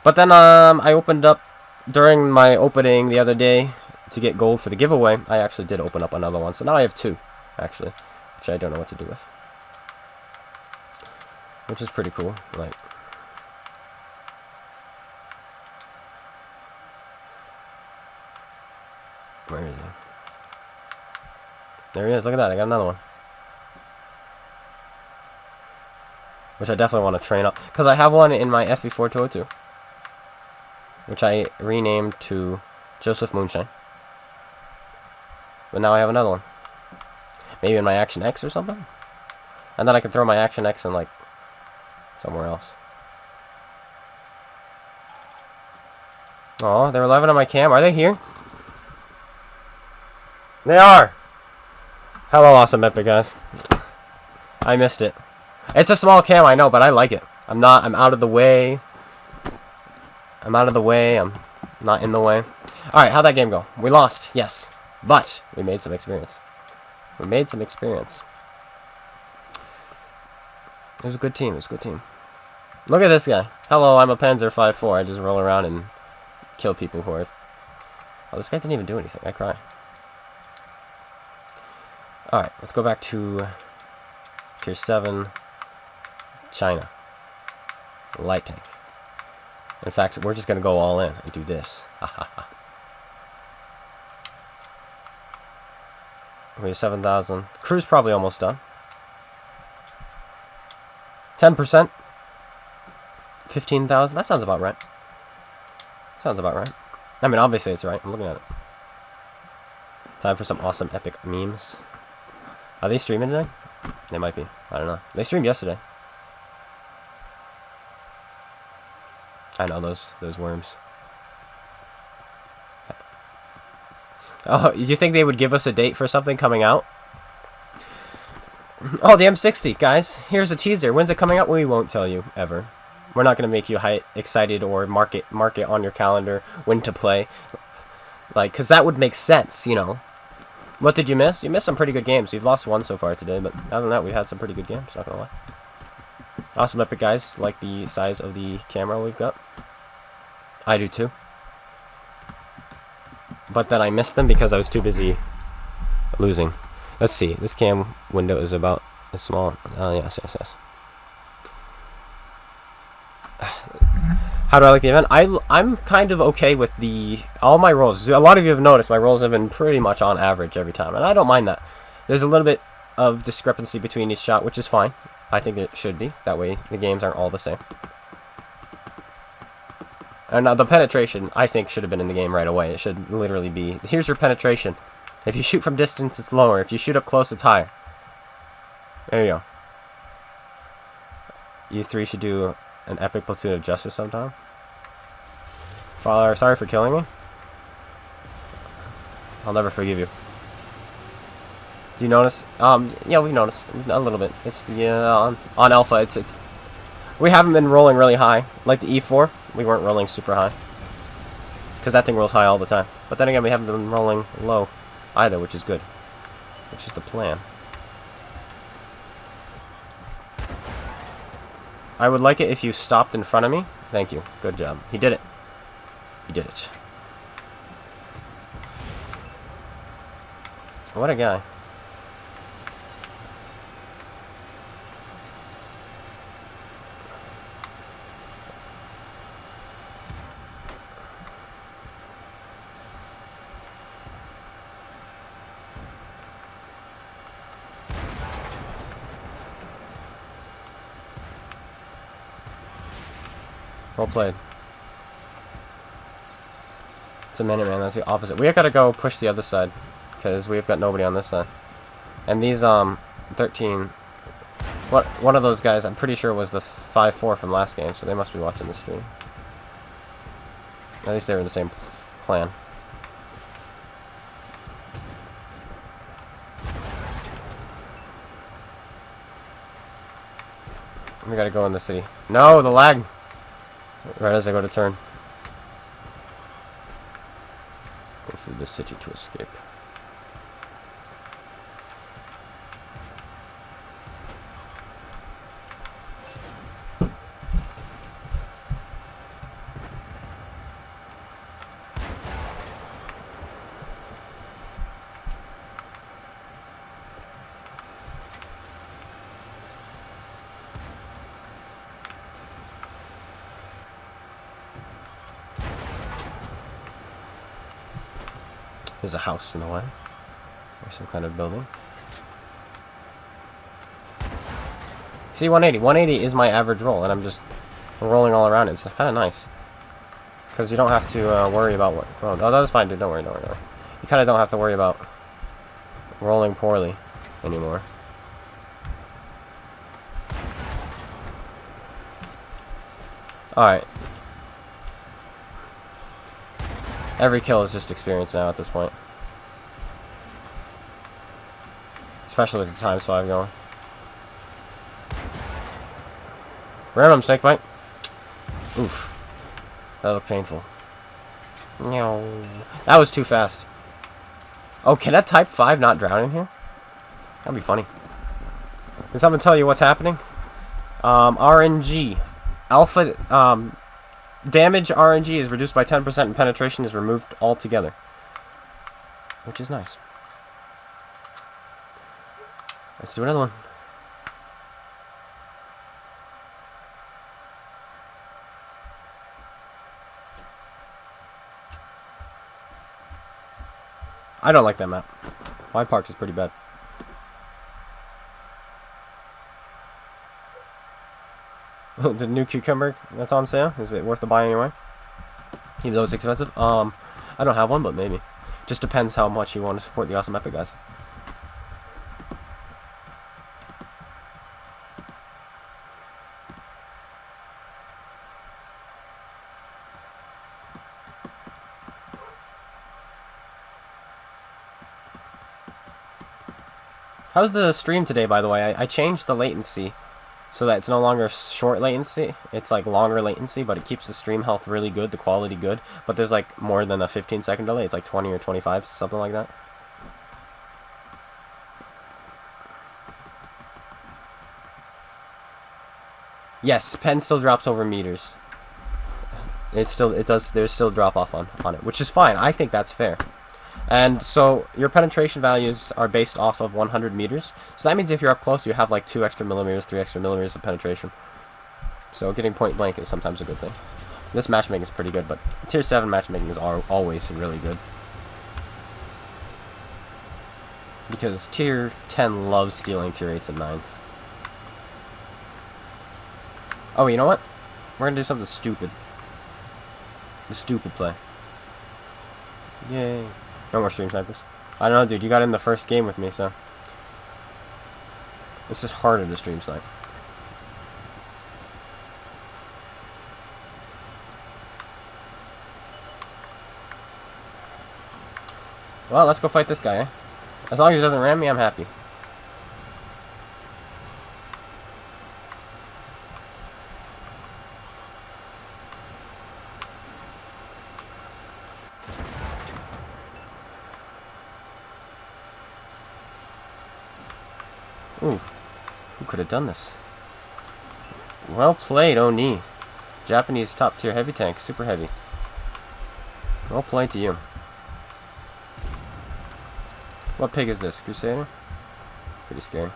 but then I opened up during my opening the other day to get gold for the giveaway. I actually did open up another one, so now I have 2 actually, which I don't know what to do with, which is pretty cool. Like, where is he? There he is. Look at that. I got another one. Which I definitely want to train up. Because I have one in my FV4202. Which I renamed to Joseph Moonshine. But now I have another one. Maybe in my Action X or something? And then I can throw my Action X in, like, somewhere else. Oh, they're 11 on my cam. Are they here? They are! Hello, awesome epic, guys. I missed it. It's a small cam, I know, but I like it. I'm out of the way. I'm out of the way. I'm not in the way. Alright, how'd that game go? We lost, yes. But we made some experience. We made some experience. It was a good team. It was a good team. Look at this guy. Hello, I'm a Panzer 5.4. I just roll around and kill people who are... Oh, this guy didn't even do anything. I cry. Alright, let's go back to Tier 7, China. Light tank. In fact, we're just going to go all in and do this. Ha ha ha. We have 7,000. Crew's probably almost done. 10%. 15,000. That sounds about right. Sounds about right. I mean, obviously it's right. I'm looking at it. Time for some awesome epic memes. Are they streaming today? They might be. I don't know. They streamed yesterday. I know those worms. Oh, you think they would give us a date for something coming out? Oh, the M60, guys. Here's a teaser. When's it coming out? We won't tell you, ever. We're not going to make you excited or mark it on your calendar when to play. Like, because that would make sense, you know. What did you miss? You missed some pretty good games. You've lost one so far today, but other than that, we've had some pretty good games, not going to lie. Awesome epic, guys. Like the size of the camera we've got. I do too. But then I missed them because I was too busy losing. Let's see. This cam window is about as small. Yes. How do I like the event? I'm kind of okay with all my rolls. A lot of you have noticed my rolls have been pretty much on average every time, and I don't mind that. There's a little bit of discrepancy between each shot, which is fine. I think it should be. That way the games aren't all the same. And the penetration, I think, should have been in the game right away. It should literally be, here's your penetration. If you shoot from distance, it's lower. If you shoot up close, it's higher. There you go. You three should do an epic platoon of justice sometime. Father, sorry for killing me. I'll never forgive you. Do you notice? Yeah, we noticed a little bit. It's the on alpha. It's we haven't been rolling really high, like the E4. We weren't rolling super high because that thing rolls high all the time. But then again, we haven't been rolling low either, which is good. Which is the plan. I would like it if you stopped in front of me. Thank you. Good job. He did it. He did it. What a guy. Well played. It's a minute, man. That's the opposite. We have got to go push the other side because we've got nobody on this side. And these 13. One of those guys, I'm pretty sure was the 5-4 from last game, so they must be watching the stream. At least they were in the same clan. We gotta go in the city. No, the lag! Right as I go to turn. Go through the city to escape. There's a house in the way. Or some kind of building. See, 180. 180 is my average roll, and I'm just rolling all around it. It's kind of nice. Because you don't have to worry about what... Oh, no, that's fine, dude. Don't worry, don't worry, don't worry. You kind of don't have to worry about rolling poorly anymore. Alright. Every kill is just experience now at this point. Especially with the ×5 going. Random snake bite. Oof. That looked painful. No. That was too fast. Oh, can a ×5 not drown in here? That'd be funny. Can someone tell you what's happening? RNG. Alpha, damage RNG is reduced by 10% and penetration is removed altogether. Which is nice. Let's do another one. I don't like that map. My park is pretty bad. The new cucumber that's on sale, is it worth the buy anyway? Even though it's expensive? I don't have one, but maybe. Just depends how much you want to support the awesome epic guys. How's the stream today, by the way? I changed the latency so that it's no longer short latency. It's like longer latency, but it keeps the stream health really good, the quality good. But there's like more than a 15-second delay. It's like 20 or 25, something like that. Yes, pen still drops over meters. There's still drop off on it, which is fine. I think that's fair. And so your penetration values are based off of 100 meters. So that means if you're up close, you have like 2 extra millimeters, 3 extra millimeters of penetration. So getting point blank is sometimes a good thing. This matchmaking is pretty good, but tier 7 matchmaking is always really good. Because tier 10 loves stealing tier 8s and 9s. Oh, you know what? We're gonna do something stupid. The stupid play. Yay. No more stream snipers. I don't know, dude. You got in the first game with me, so it's just harder to stream snipe. Well, let's go fight this guy, eh? As long as he doesn't ram me, I'm happy. Ooh, who could have done this? Well played, Oni. Japanese top tier heavy tank, super heavy. Well played to you. What pig is this? Crusader? Pretty scary.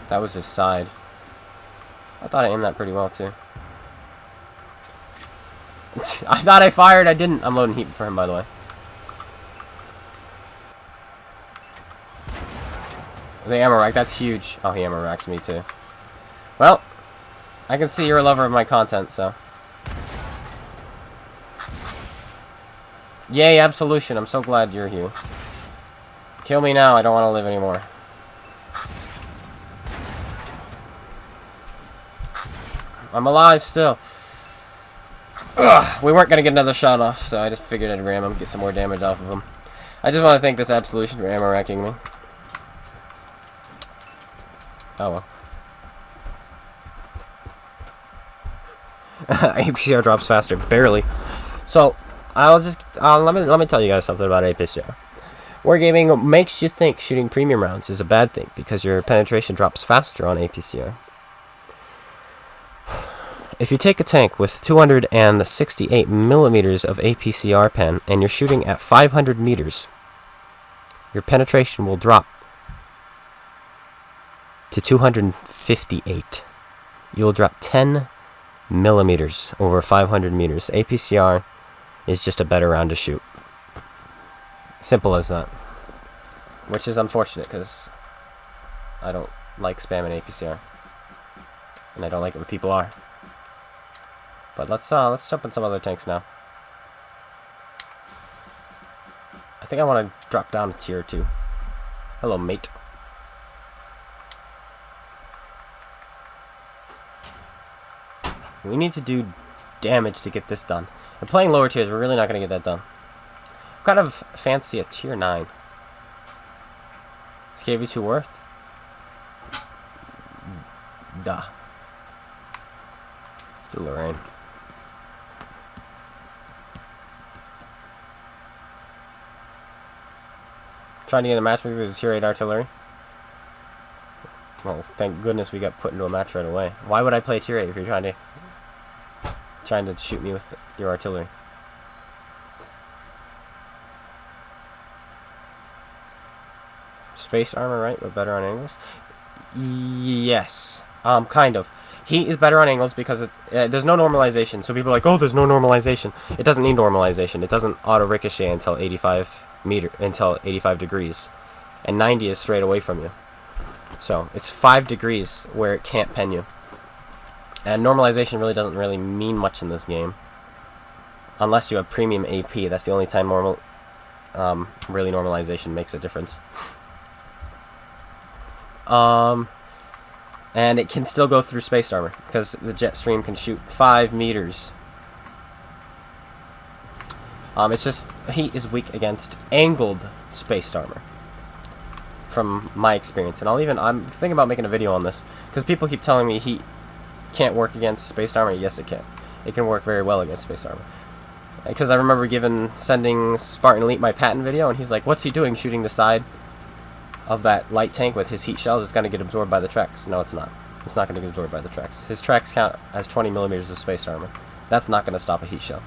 That was his side. I thought I aimed that pretty well too. I thought I fired, I didn't. I'm loading heat for him, by the way. The ammo rack, that's huge. Oh, he ammo racks me too. Well, I can see you're a lover of my content, so. Yay, absolution. I'm so glad you're here. Kill me now, I don't want to live anymore. I'm alive still. Ugh, we weren't going to get another shot off, so I just figured I'd ram him, get some more damage off of him. I just want to thank this absolution for ammo racking me. Oh well. APCR drops faster, barely. So, let me tell you guys something about APCR. Wargaming makes you think shooting premium rounds is a bad thing because your penetration drops faster on APCR. If you take a tank with 268 millimeters of APCR pen and you're shooting at 500 meters, your penetration will drop to 258. You will drop 10 millimeters over 500 meters. APCR is just a better round to shoot. Simple as that. Which is unfortunate because I don't like spamming APCR. And I don't like it when people are. But let's jump in some other tanks now. I think I want to drop down to tier 2. Hello, mate. We need to do damage to get this done. And playing lower tiers, we're really not going to get that done. Kind of fancy a tier 9. Is KV2 worth? Duh. Let's do Lorraine. Trying to get a match with tier 8 artillery. Well, thank goodness we got put into a match right away. Why would I play tier 8 if you're trying to shoot me with your artillery? Space armor, right? But better on angles? Yes. Kind of. Heat is better on angles because there's no normalization. So people are like, oh, there's no normalization. It doesn't need normalization. It doesn't auto ricochet until 85 degrees. And 90 is straight away from you. So it's 5 degrees where it can't pen you. And normalization really doesn't really mean much in this game. Unless you have premium AP. That's the only time really normalization makes a difference. And it can still go through space armor because the jet stream can shoot 5 meters. It's just heat is weak against angled space armor, from my experience. And I'm thinking about making a video on this because people keep telling me heat can't work against space armor. Yes, it can. It can work very well against space armor. Because I remember sending Spartan Elite my patent video, and he's like, "What's he doing? Shooting the side of that light tank with his heat shells? It's going to get absorbed by the tracks." No, it's not. It's not going to get absorbed by the tracks. His tracks count as 20 millimeters of space armor. That's not going to stop a heat shell.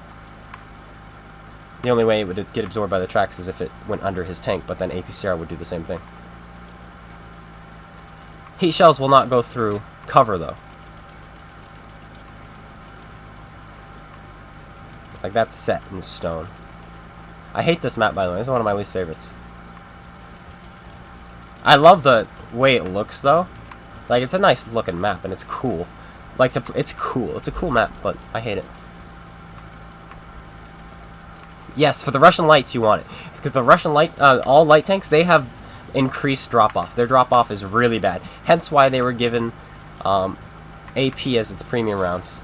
The only way it would get absorbed by the tracks is if it went under his tank, but then APCR would do the same thing. Heat shells will not go through cover, though. Like, that's set in stone. I hate this map, by the way. This is one of my least favorites. I love the way it looks, though. Like, it's a nice looking map, and it's cool. Like, it's cool. It's a cool map, but I hate it. Yes, for the Russian lights you want it. Because the Russian light, all light tanks, they have increased drop-off. Their drop-off is really bad. Hence why they were given AP as its premium rounds.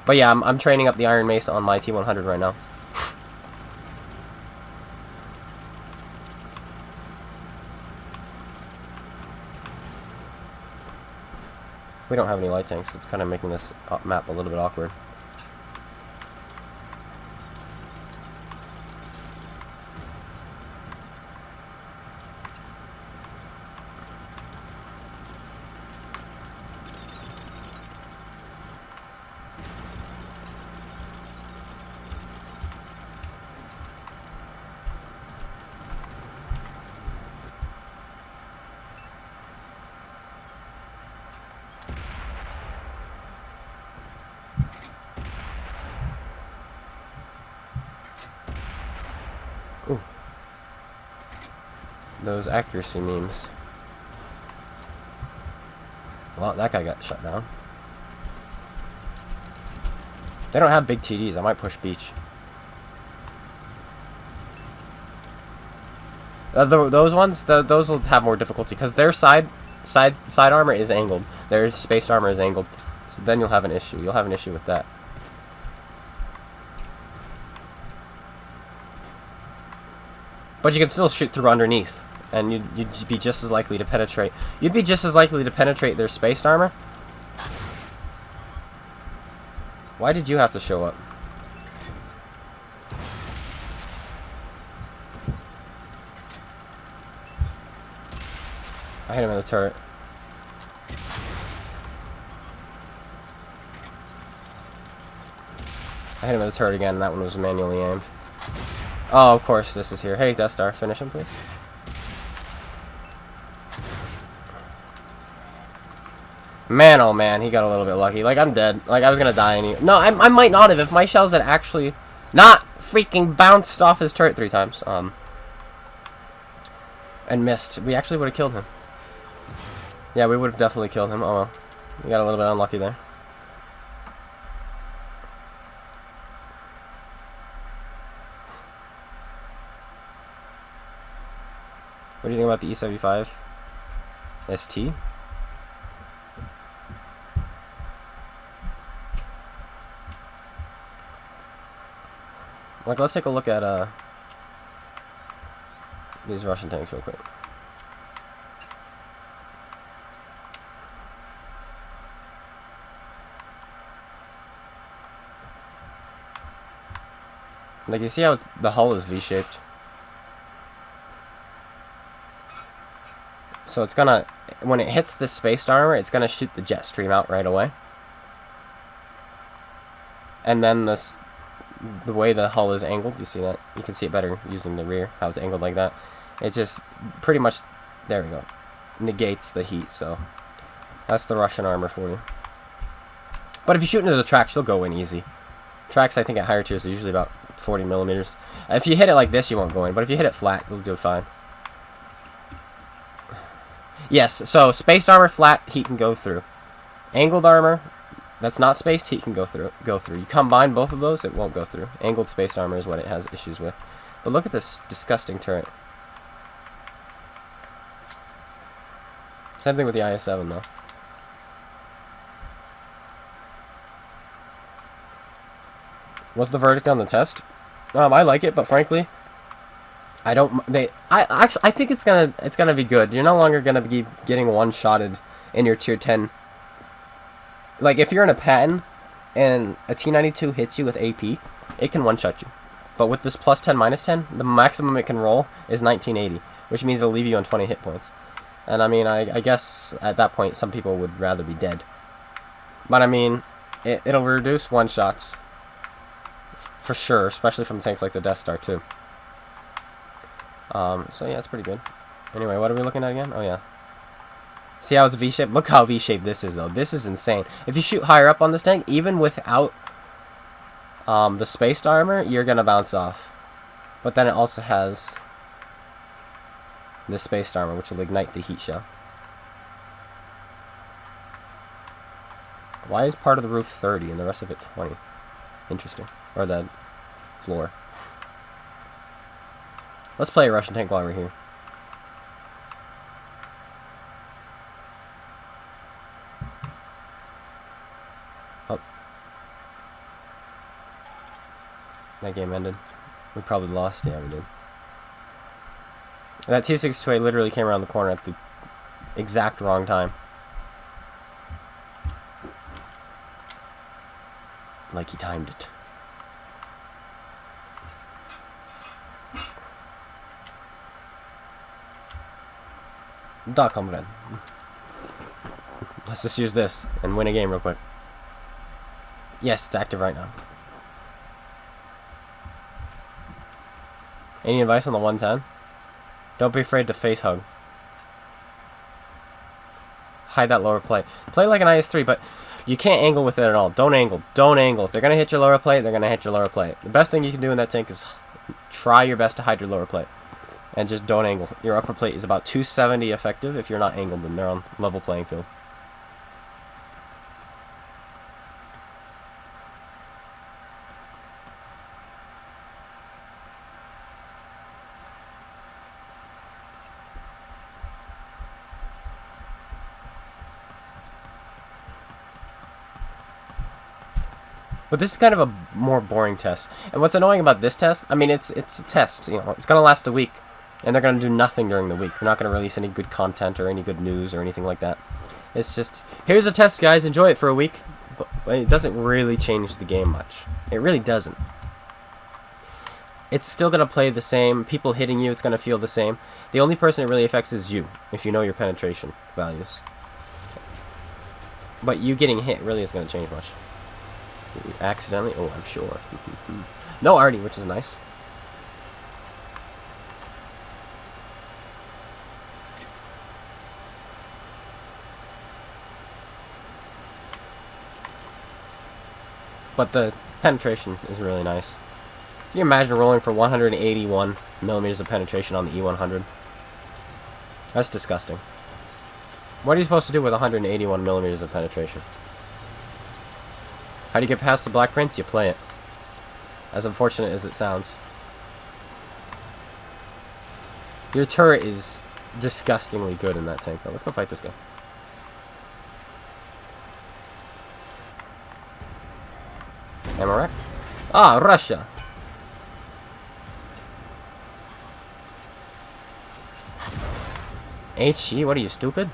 But yeah, I'm training up the Iron Mace on my T100 right now. We don't have any light tanks, so it's kind of making this map a little bit awkward. Ooh. Those accuracy memes. Well, that guy got shut down. They don't have big TDs. I might push beach. Those ones, those will have more difficulty because their side armor is angled. Their space armor is angled. So then you'll have an issue. You'll have an issue with that. But you can still shoot through underneath, and you'd be just as likely to penetrate. You'd be just as likely to penetrate their space armor. Why did you have to show up? I hit him in the turret. I hit him in the turret again, and that one was manually aimed. Oh, of course, this is here. Hey, Death Star, finish him, please. Man, oh man, he got a little bit lucky. Like, I'm dead. Like, I was gonna die any... No, I might not have if my shells had actually not freaking bounced off his turret 3 times. And missed. We actually would have killed him. Yeah, we would have definitely killed him. Oh well. We got a little bit unlucky there. What do you think about the E75 ST? Like, let's take a look at these Russian tanks real quick. Like, you see how the hull is V-shaped? So it's gonna, when it hits the space armor, it's gonna shoot the jet stream out right away. And then the way the hull is angled, you see that? You can see it better using the rear, how it's angled like that. It just pretty much, there we go, negates the heat, so that's the Russian armor for you. But if you shoot into the tracks, you'll go in easy. Tracks, I think, at higher tiers are usually about 40 millimeters. If you hit it like this, you won't go in, but if you hit it flat, you'll do fine. Yes, so spaced armor flat, heat can go through. Angled armor, that's not spaced, heat can go through. You combine both of those, it won't go through. Angled spaced armor is what it has issues with. But look at this disgusting turret. Same thing with the IS-7 though. What's the verdict on the test? I like it, but frankly, I don't. I think it's gonna be good. You're no longer gonna be getting one-shotted in your tier 10. Like, if you're in a Patton and a T92 hits you with AP, it can one-shot you. But with this plus 10, minus 10, the maximum it can roll is 1980, which means it'll leave you on 20 hit points. And I mean, I guess at that point, some people would rather be dead. But I mean, it'll reduce one-shots for sure, especially from tanks like the Death Star too. So yeah, it's pretty good. Anyway, what are we looking at again? Oh yeah. See how it's V-shaped? Look how V-shaped this is though. This is insane. If you shoot higher up on this tank, even without the spaced armor, you're gonna bounce off. But then it also has the spaced armor, which will ignite the heat shell. Why is part of the roof 30 and the rest of it 20? Interesting. or the floor. Let's play a Russian tank while we're here. Oh. That game ended. We probably lost. Yeah, we did. And that T-62A literally came around the corner at the exact wrong time. Like he timed it. Da, comrade. Let's just use this and win a game real quick. Yes, it's active right now. Any advice on the 110? Don't be afraid to face hug. Hide that lower plate. Play like an IS-3, but you can't angle with it at all. Don't angle. Don't angle. If they're going to hit your lower plate, they're going to hit your lower plate. The best thing you can do in that tank is try your best to hide your lower plate. And just don't angle. Your upper plate is about 270 effective if you're not angled and they're on level playing field. But this is kind of a more boring test. And what's annoying about this test, I mean, it's a test. You know, it's going to last a week. And they're going to do nothing during the week. They're not going to release any good content or any good news or anything like that. It's just, here's a test, guys. Enjoy it for a week. But it doesn't really change the game much. It really doesn't. It's still going to play the same. People hitting you, it's going to feel the same. The only person it really affects is you, if you know your penetration values. But you getting hit really isn't going to change much. Accidentally? Oh, I'm sure. No arty, which is nice. But the penetration is really nice. Can you imagine rolling for 181 millimeters of penetration on the E100? That's disgusting. What are you supposed to do with 181 millimeters of penetration? How do you get past the Black Prince? You play it. As unfortunate as it sounds. Your turret is disgustingly good in that tank, though. Let's go fight this guy. Ammo rack? Ah, Russia! HG, what are you, stupid?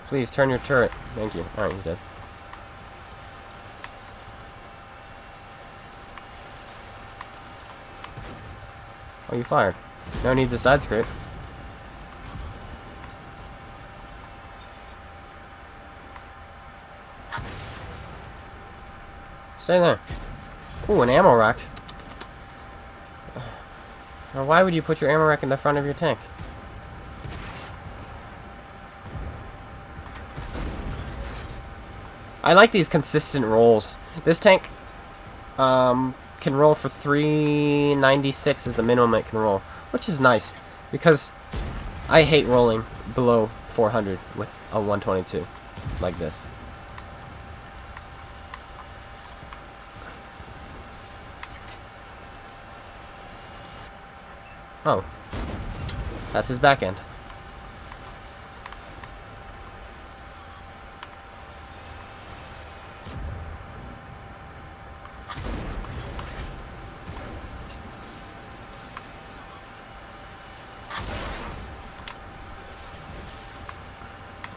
Please, turn your turret. Thank you. Alright, he's dead. Oh, you fired. No need to side scrape. Stay there. Ooh, an ammo rack. Now, why would you put your ammo rack in the front of your tank? I like these consistent rolls. This tank can roll for 396 is the minimum it can roll, which is nice because I hate rolling below 400 with a 122 like this. Oh, that's his back end.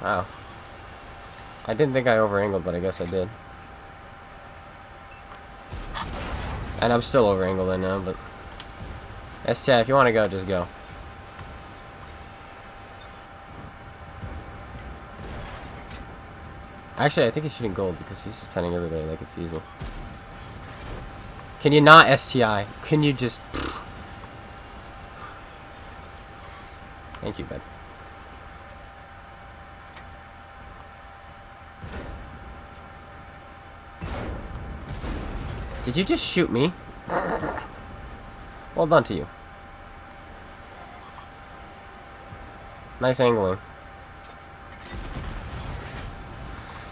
Wow. I didn't think I over-angled, but I guess I did. And I'm still over-angled right now, but... STI, if you want to go, just go. Actually, I think he's shooting gold because he's just penning everybody like it's easy. Can you not STI? Can you just... Thank you, bud. Did you just shoot me? Well done to you. Nice angling.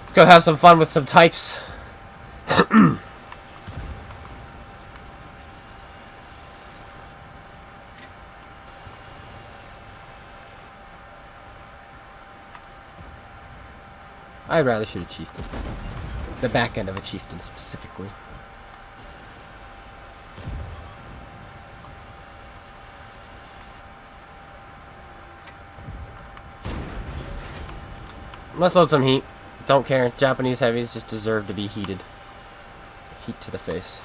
It's go have some fun with some types. I'd rather shoot a chieftain. The back end of a chieftain specifically. Let's load some heat. Don't care. Japanese heavies just deserve to be heated. Heat to the face.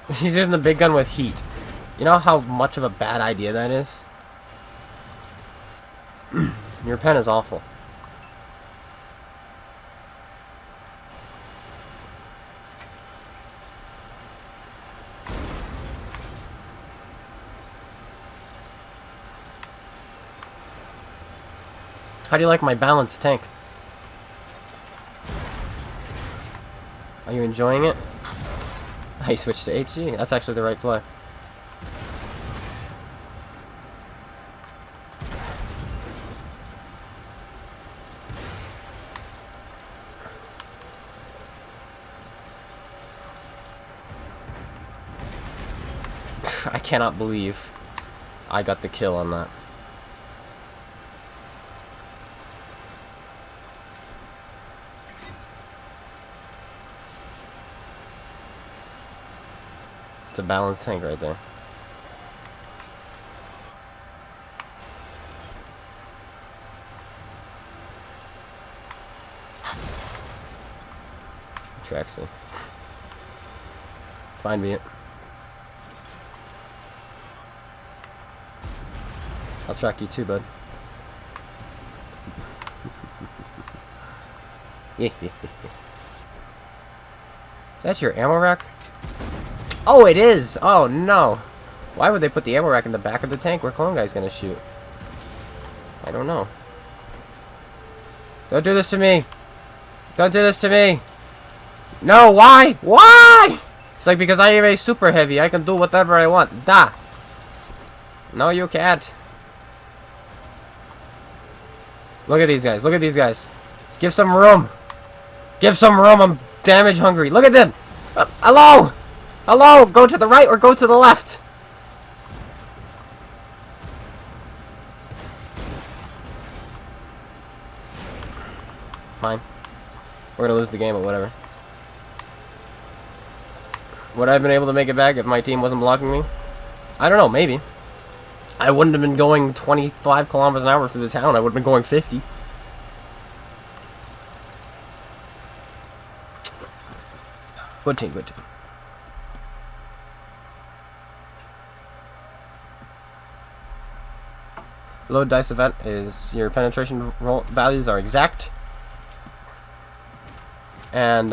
He's using the big gun with heat. You know how much of a bad idea that is? Your pen is awful. How do you like my balanced tank? Are you enjoying it? I switched to HG. That's actually the right play. I cannot believe I got the kill on that. It's a balanced tank right there. Tracks me. Fine be it. I'll track you too, bud. Is that your ammo rack? Oh, it is! Oh, no. Why would they put the ammo rack in the back of the tank where Clone Guy's gonna shoot? I don't know. Don't do this to me! Don't do this to me! No, why? Why? It's like, because I am a super heavy, I can do whatever I want. Da! No, you can't. Look at these guys. Look at these guys. Give some room. Give some room. I'm damage hungry. Look at them. Hello! Hello! Go to the right or go to the left. Fine. We're gonna lose the game or whatever. Would I have been able to make it back if my team wasn't blocking me? I don't know. Maybe. I wouldn't have been going 25 kilometers an hour through the town. I would have been going 50. Good team, good team. Low dice event is your penetration roll values are exact. And,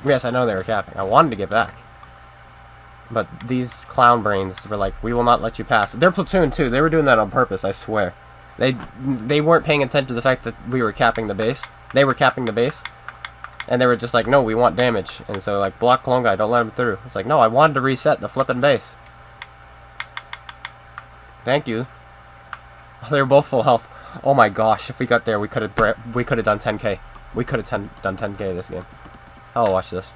yes, I know they were capping. I wanted to get back. But these clown brains were like, we will not let you pass. Their platoon, too. They were doing that on purpose, I swear. They weren't paying attention to the fact that we were capping the base. They were capping the base. And they were just like, no, we want damage. And so, like, block Clone Guy, don't let him through. It's like, no, I wanted to reset the flipping base. Thank you. They were both full health. Oh my gosh, if we got there, we could have done 10k. We could have done 10k this game. I'll watch this.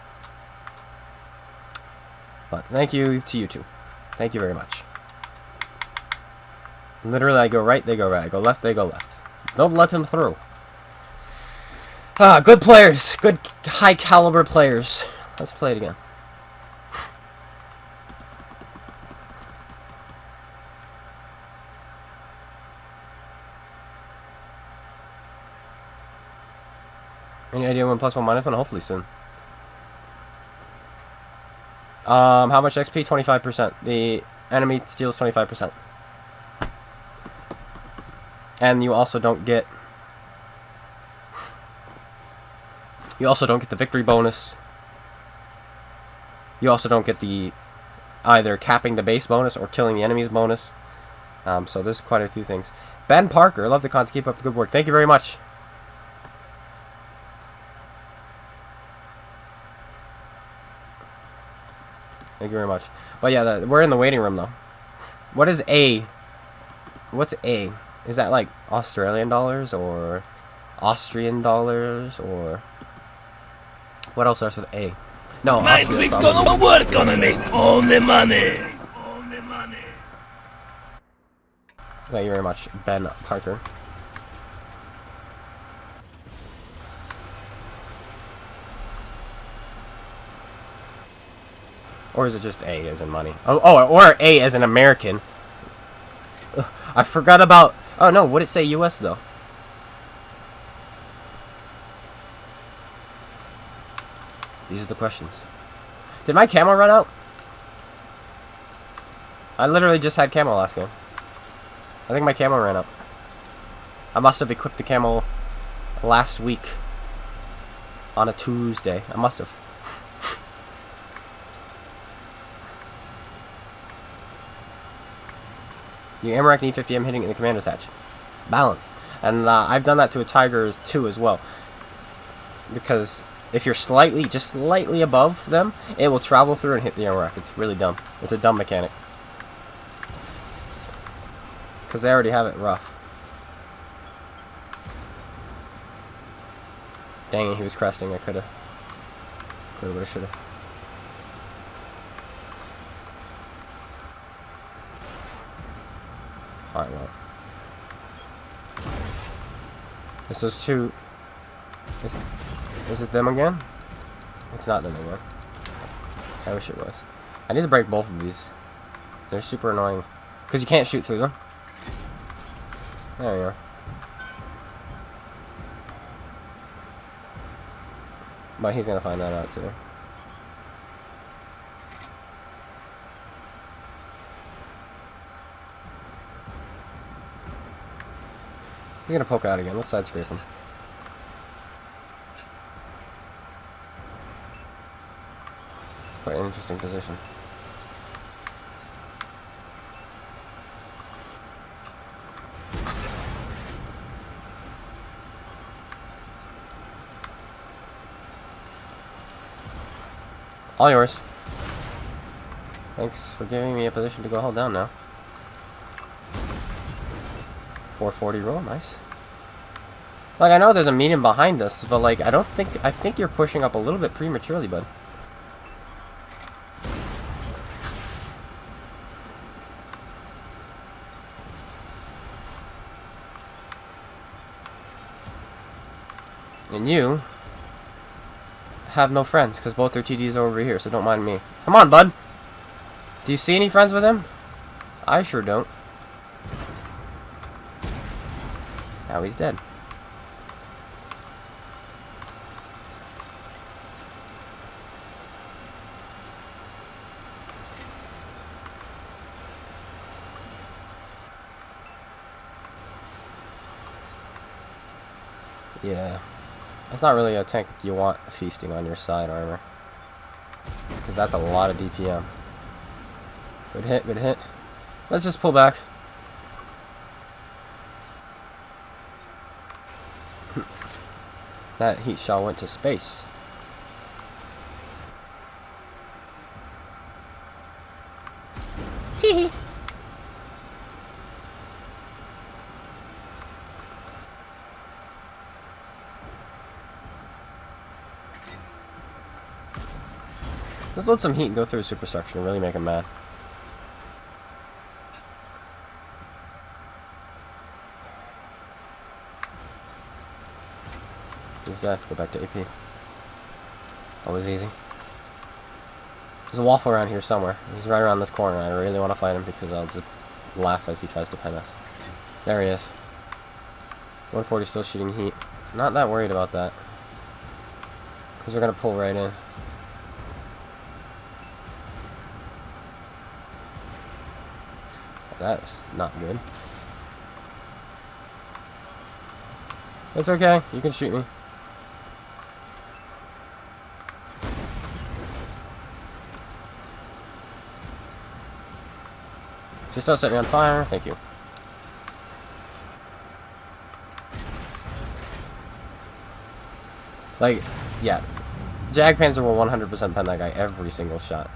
But thank you to you two. Thank you very much. Literally, I go right, they go right. I go left, they go left. Don't let him through. Ah, good players. Good high caliber players. Let's play it again. Any idea when +1 -1? Hopefully soon. How much XP? 25%. The enemy steals 25%. And you also don't get... You also don't get the victory bonus. You also don't get the either capping the base bonus or killing the enemy's bonus. So there's quite a few things. Ben Parker, love the content. Keep up the good work. Thank you very much. Thank you very much. But yeah, we're in the waiting room though. What is A? What's A? Is that like Australian dollars or Austrian dollars or what else starts with A? No, My Austrian, trick's probably. gonna work, gonna make all the money. Thank you very much, Ben Parker. Or is it just A as in money? Oh, or A as in American. Ugh, I forgot about... Oh, no, would it say US, though? These are the questions. Did my camo run out? I literally just had camo last game. I think my camo ran out. I must have equipped the camo last week. On a Tuesday. I must have. You ammo rack need 50 M hitting in the commander's hatch. Balance. And I've done that to a Tiger 2 as well. Because if you're just slightly above them, it will travel through and hit the ammo rack. It's really dumb. It's a dumb mechanic. Because they already have it rough. Dang it, he was cresting. I coulda, woulda, shoulda. Alright, well. This is two. Is it them again? It's not them again. I wish it was. I need to break both of these. They're super annoying. Because you can't shoot through them. There you are. But he's gonna find that out too. He's gonna poke out again. Let's side scrape him. It's quite an interesting position. All yours. Thanks for giving me a position to go hold down now. 440 roll, nice. Like, I know there's a medium behind us, but like, I think you're pushing up a little bit prematurely, bud. And you have no friends, because both their TDs are over here, so don't mind me. Come on, bud! Do you see any friends with him? I sure don't. Now he's dead. Yeah. It's not really a tank you want feasting on your side armor. Because that's a lot of DPM. Good hit, good hit. Let's just pull back. That heat shell went to space. Tee-hee. Let's let some heat go through superstructure and really make him mad. He's dead. Go back to AP. Always easy. There's a waffle around here somewhere. He's right around this corner. I really want to fight him because I'll just laugh as he tries to pen us. There he is. 140 still shooting heat. Not that worried about that. Because we're going to pull right in. That's not good. It's okay. You can shoot me. Just don't set me on fire. Thank you. Like, yeah. Jag Panzer will 100% pen that guy every single shot.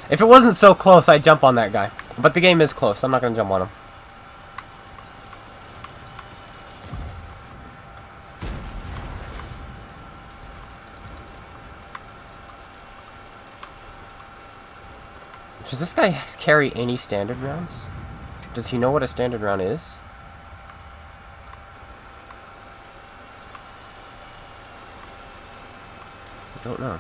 If it wasn't so close, I'd jump on that guy. But the game is close. I'm not going to jump on him. Does this guy carry any standard rounds? Does he know what a standard round is? I don't know.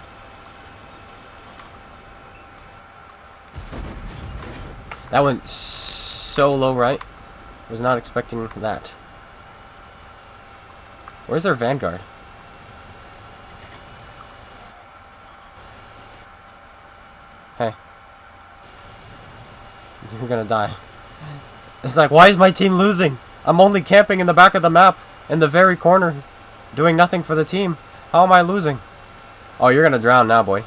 That went so low, right? Was not expecting that. Where's their vanguard? Hey. You're gonna die. It's like, why is my team losing? I'm only camping in the back of the map, in the very corner, doing nothing for the team. How am I losing? Oh, you're gonna drown now, boy.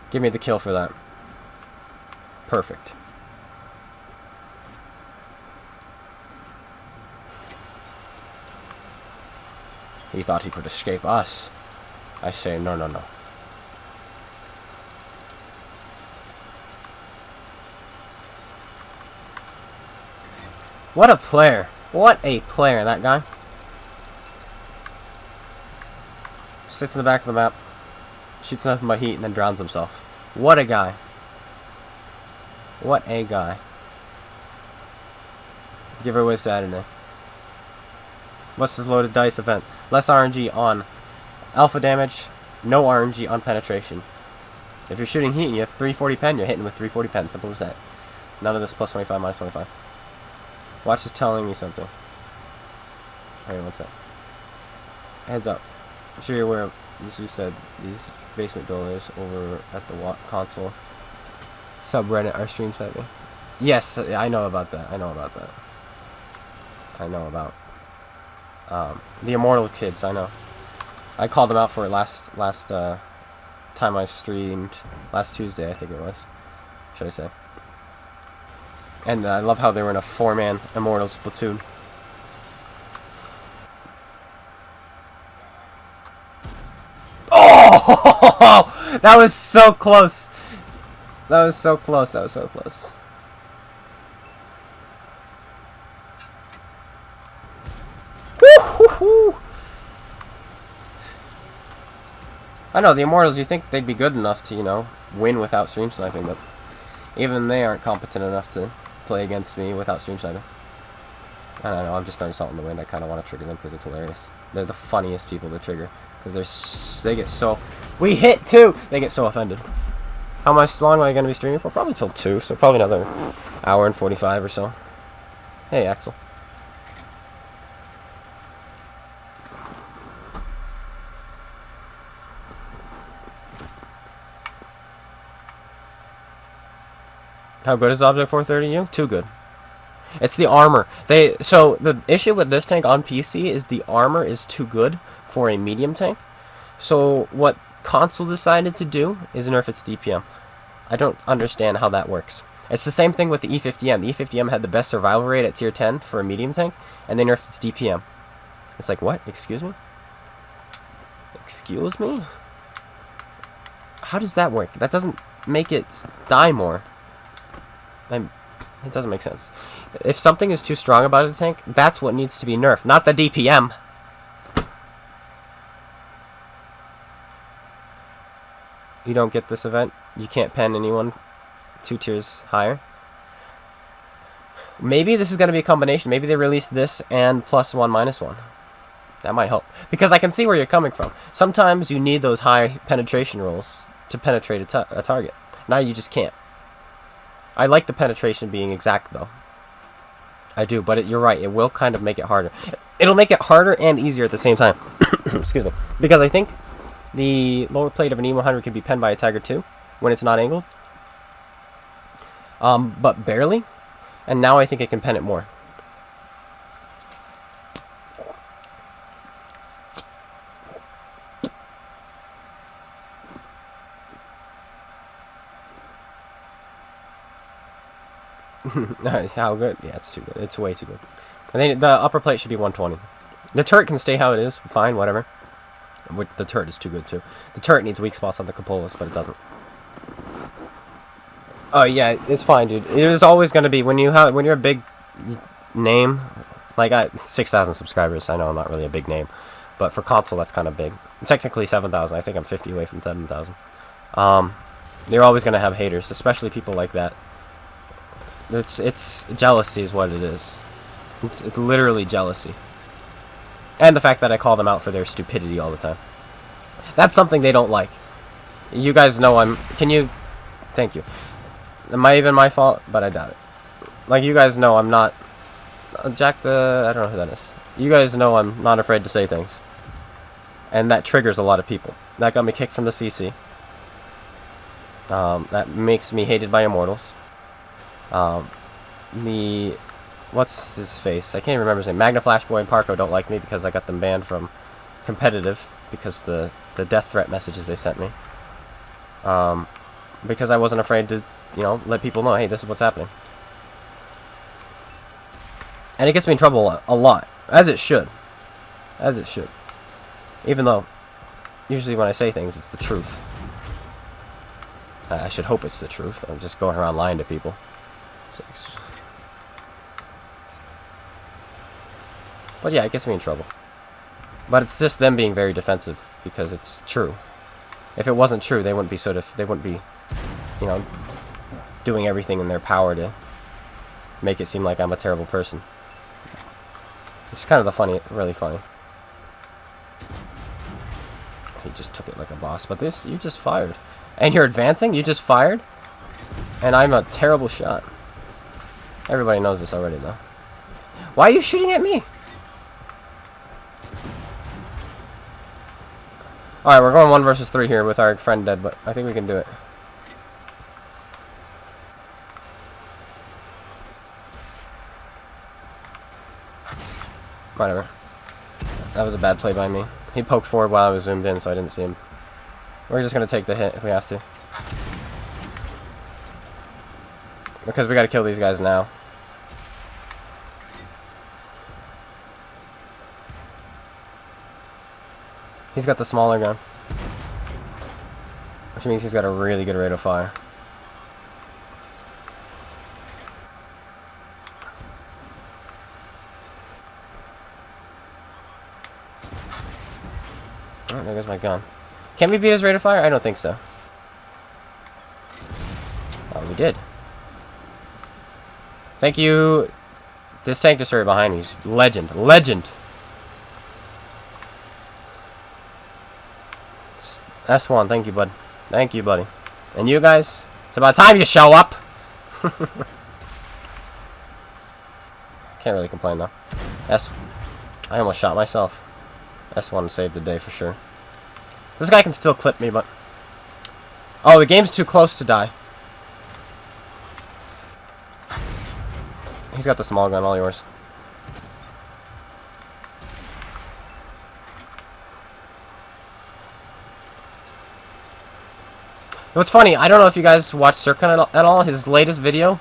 Give me the kill for that. Perfect. He thought he could escape us. I say, no, no, no. What a player. What a player, that guy. Sits in the back of the map, shoots nothing but heat, and then drowns himself. What a guy. What a guy. Give her away Saturday. What's this loaded dice event? Less RNG on alpha damage, no RNG on penetration. If you're shooting heat and you have 340 pen, you're hitting with 340 pen. Simple as that. None of this plus 25, minus 25. Watch is telling me something. Hey, what's that? Heads up. I'm sure you're aware of, as you said, these basement doors over at the console subreddit are stream sniping. Yes, I know about that. I know about that. I know about the Immortal kids. I know. I called them out for it last time I streamed last Tuesday. I think it was. Should I say? And I love how they were in a 4-man Immortals platoon. Oh! That was so close. That was so close. That was so close. Woo-hoo-hoo! I know, the Immortals, you think they'd be good enough to, you know, win without stream sniping, but even they aren't competent enough to play against me without stream sniping. I don't know, I'm just throwing salt in the wind. I kind of want to trigger them because it's hilarious. They're the funniest people to trigger because they get so... We hit 2! They get so offended. How much long am I going to be streaming for? Probably till 2, so probably another hour and 45 or so. Hey, Axel. How good is Object 430U? Too good. It's the armor. So the issue with this tank on PC is the armor is too good for a medium tank. So what console decided to do is nerf its DPM. I don't understand how that works. It's the same thing with the E50M. The E50M had the best survival rate at tier 10 for a medium tank, and they nerfed its DPM. It's like, what? Excuse me? Excuse me? How does that work? That doesn't make it die more. It doesn't make sense. If something is too strong about a tank, that's what needs to be nerfed, not the DPM. You don't get this event. You can't pen anyone 2 tiers higher. Maybe this is going to be a combination. Maybe they release this and +1, -1. That might help. Because I can see where you're coming from. Sometimes you need those high penetration rolls to penetrate a target. Now you just can't. I like the penetration being exact, though. I do, but you're right. It will kind of make it harder. It'll make it harder and easier at the same time. Excuse me. Because I think the lower plate of an E100 can be penned by a Tiger 2 when it's not angled. But barely. And now I think it can pen it more. How good? Yeah, it's too good. It's way too good. I think the upper plate should be 120. The turret can stay how it is, fine, whatever. The turret is too good too. The turret needs weak spots on the cupolas, but it doesn't. Oh yeah, it's fine, dude. It is always going to be when you're a big name, like 6,000 subscribers. I know I'm not really a big name, but for console that's kind of big. Technically 7,000. I think I'm 50 away from 7,000. You're always going to have haters, especially people like that. It's jealousy is what it is. It's literally jealousy. And the fact that I call them out for their stupidity all the time. That's something they don't like. You guys know Thank you. It might have been my fault, but I doubt it. Like, you guys know I'm not... I don't know who that is. You guys know I'm not afraid to say things. And that triggers a lot of people. That got me kicked from the CC. That makes me hated by Immortals. What's his face? I can't even remember his name. Magna Flash Boy and Parko don't like me because I got them banned from competitive because the death threat messages they sent me. Because I wasn't afraid to, let people know, hey, this is what's happening. And it gets me in trouble a lot. As it should. As it should. Even though, usually when I say things, it's the truth. I should hope it's the truth. I'm just going around lying to people. But yeah, it gets me in trouble. But it's just them being very defensive because it's true. If it wasn't true, they wouldn't be they wouldn't be, doing everything in their power to make it seem like I'm a terrible person. It's kind of really funny. He just took it like a boss. But this, you just fired. And you're advancing? You just fired? And I'm a terrible shot. Everybody knows this already, though. Why are you shooting at me? Alright, we're going 1 versus 3 here with our friend dead, but I think we can do it. Whatever. That was a bad play by me. He poked forward while I was zoomed in, so I didn't see him. We're just going to take the hit if we have to. Because we got to kill these guys now. He's got the smaller gun. Which means he's got a really good rate of fire. Oh, there goes my gun. Can we beat his rate of fire? I don't think so. Oh, we did. Thank you. This tank destroyer behind me is legend. Legend! S1, thank you, bud. Thank you, buddy. And you guys, it's about time you show up! Can't really complain, though. I almost shot myself. S1 saved the day for sure. This guy can still clip me, but... Oh, the game's too close to die. He's got the small gun, all yours. What's funny, I don't know if you guys watched Sirkun at all. His latest video...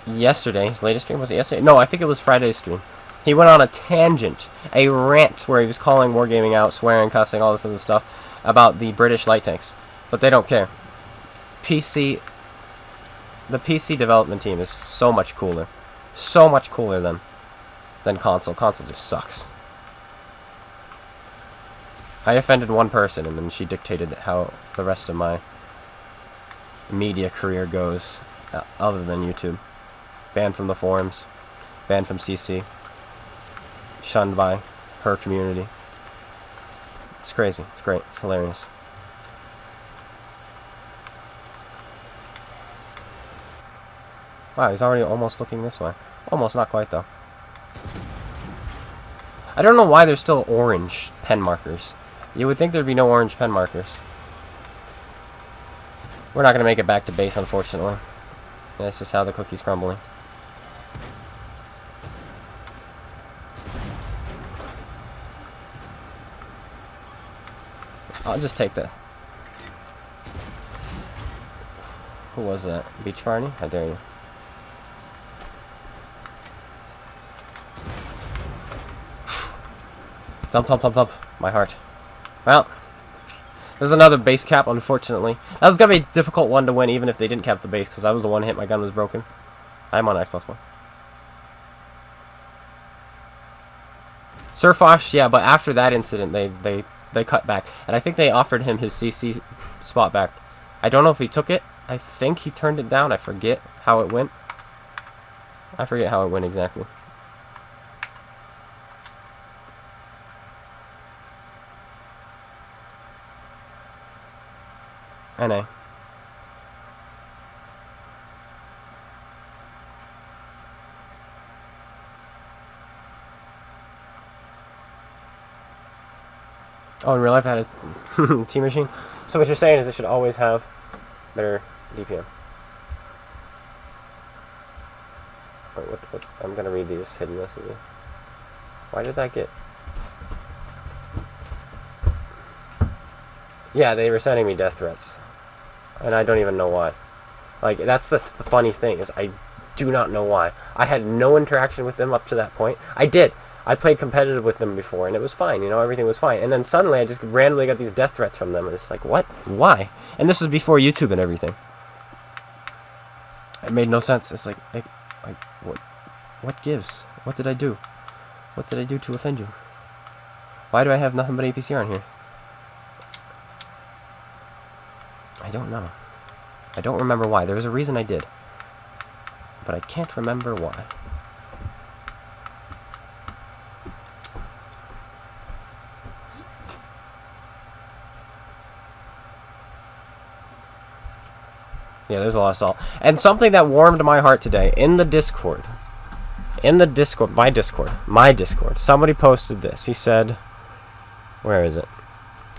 Yesterday. His latest stream? Was it yesterday? No, I think it was Friday's stream. He went on a tangent, a rant, where he was calling Wargaming out, swearing, cussing, all this other stuff, about the British light tanks. But they don't care. The PC development team is so much cooler. So much cooler than console. Console just sucks. I offended one person, and then she dictated how the rest of my media career goes, other than YouTube. Banned from the forums. Banned from CC. Shunned by her community. It's crazy. It's great. It's hilarious. Wow, he's already almost looking this way. Almost, not quite, though. I don't know why there's still orange pen markers. You would think there'd be no orange pen markers. We're not going to make it back to base, unfortunately. That's just how the cookie's crumbling. I'll just take that. Who was that? Beach Party? How dare you. Thump, thump, thump, thump. My heart. Well, there's another base cap, unfortunately. That was going to be a difficult one to win, even if they didn't cap the base, because I was the one hit, my gun was broken. I'm on Xbox One. Surfosh, yeah, but after that incident, they cut back. And I think they offered him his CC spot back. I don't know if he took it. I think he turned it down. I forget how it went. I forget how it went exactly. NA. Oh, in real life I had a T machine. So what you're saying is it should always have better DPM. Wait, what? I'm gonna read these hidden messages. Why did that get? Yeah, they were sending me death threats, and I don't even know why. Like, that's the funny thing, is I do not know why. I had no interaction with them up to that point. I did. I played competitive with them before, and it was fine, you know, everything was fine. And then suddenly I just randomly got these death threats from them, and it's like, what? Why? And this was before YouTube and everything. It made no sense. It's like what gives? What did I do? What did I do to offend you? Why do I have nothing but APCR on here? I don't know. I don't remember why. There was a reason I did. But I can't remember why. Yeah, there's a lot of salt. And something that warmed my heart today, in the Discord, my Discord, somebody posted this. He said, where is it?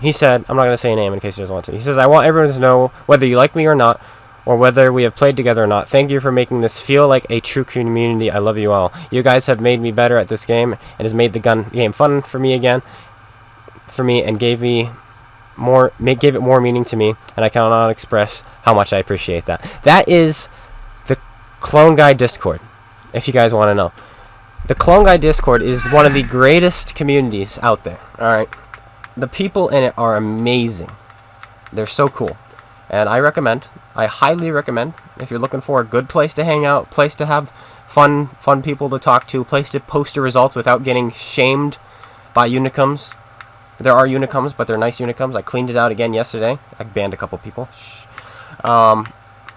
He said, I'm not going to say a name in case he doesn't want to. He says, I want everyone to know whether you like me or not, or whether we have played together or not. Thank you for making this feel like a true community. I love you all. You guys have made me better at this game, and has made the game fun for me again, and gave it more meaning to me, and I cannot express how much I appreciate that. That is the Clone Guy Discord, if you guys want to know. The Clone Guy Discord is one of the greatest communities out there. Alright. The people in it are amazing. They're so cool. And I highly recommend, if you're looking for a good place to hang out, place to have fun people to talk to, place to post your results without getting shamed by Unicums. There are Unicums, but they're nice Unicums. I cleaned it out again yesterday. I banned a couple people. Shh.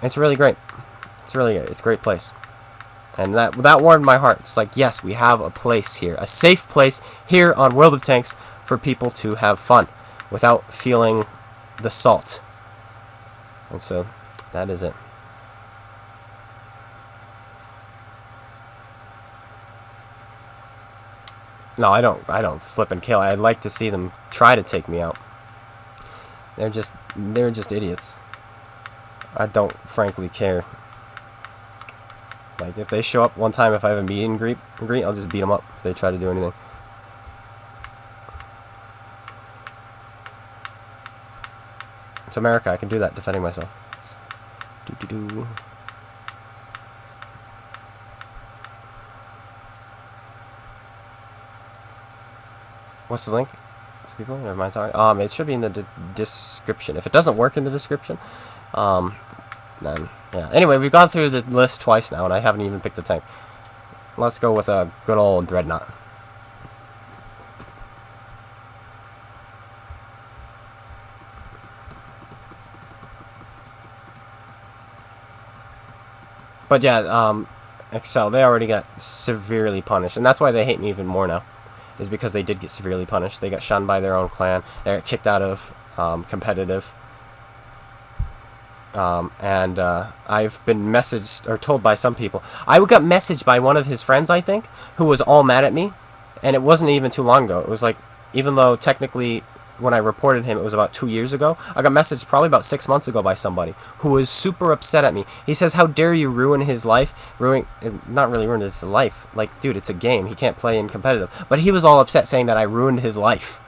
It's really great. It's really good. It's a great place. And that warmed my heart. It's like, yes, we have a place here. A safe place here on World of Tanks for people to have fun without feeling the salt. And so, that is it. No, I don't flip and kill. I'd like to see them try to take me out. They're just idiots. I don't frankly care. Like, if they show up one time, if I have a meet and greet, I'll just beat them up if they try to do anything. It's America. I can do that, defending myself. Do. What's the link? People, never mind. Sorry. It should be in the description. If it doesn't work in the description, then yeah. Anyway, we've gone through the list twice now, and I haven't even picked a tank. Let's go with a good old Dreadnought. But yeah, Excel, they already got severely punished, and that's why they hate me even more now, is because they did get severely punished. They got shunned by their own clan. They got kicked out of competitive. And I've been messaged or told by some people. I got messaged by one of his friends, I think, who was all mad at me, and it wasn't even too long ago. It was like, even though technically when I reported him it was about 2 years ago, I got messaged probably about 6 months ago by somebody who was super upset at me. He says, how dare you ruin his life, not really ruin his life, like, dude, it's a game, he can't play in competitive, but he was all upset saying that I ruined his life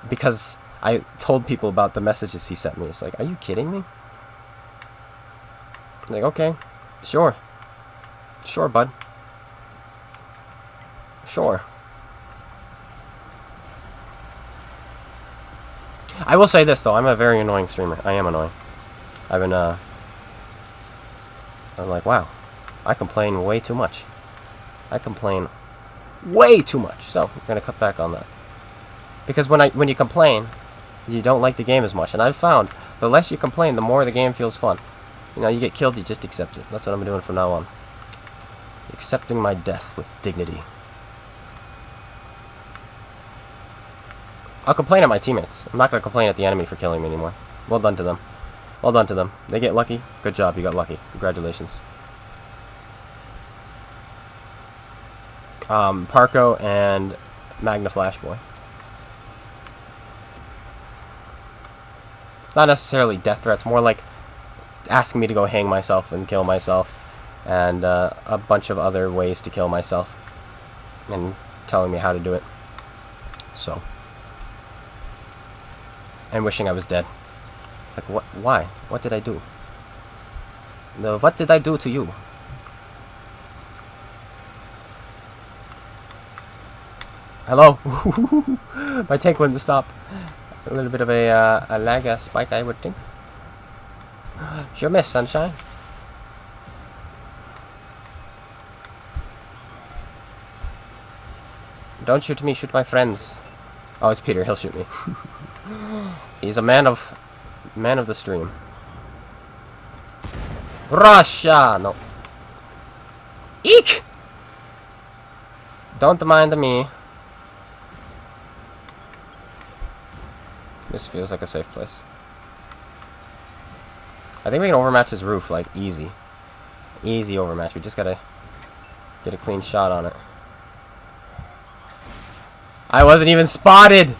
because I told people about the messages he sent me. It's like, are you kidding me? Like, okay, sure, bud, sure. I will say this though, I'm a very annoying streamer. I am annoying. I've been I'm like, wow, I complain way too much. I complain way too much. So we're gonna cut back on that. Because when you complain, you don't like the game as much. And I've found the less you complain, the more the game feels fun. You know, you get killed, you just accept it. That's what I'm doing from now on. Accepting my death with dignity. I'll complain at my teammates. I'm not going to complain at the enemy for killing me anymore. Well done to them. Well done to them. They get lucky. Good job, you got lucky. Congratulations. Parko and Magna Flashboy. Not necessarily death threats, more like asking me to go hang myself and kill myself. And a bunch of other ways to kill myself. And telling me how to do it. So. And wishing I was dead. It's like, what? Why? What did I do? No, what did I do to you? Hello? My tank wouldn't stop. A little bit of a lag spike, I would think. Sure miss, sunshine. Don't shoot me, shoot my friends. Oh, it's Peter. He'll shoot me. He's a man of the stream. Russia! No. Eek! Don't mind me. This feels like a safe place. I think we can overmatch his roof, like, easy. Easy overmatch. We just gotta get a clean shot on it. I wasn't even spotted!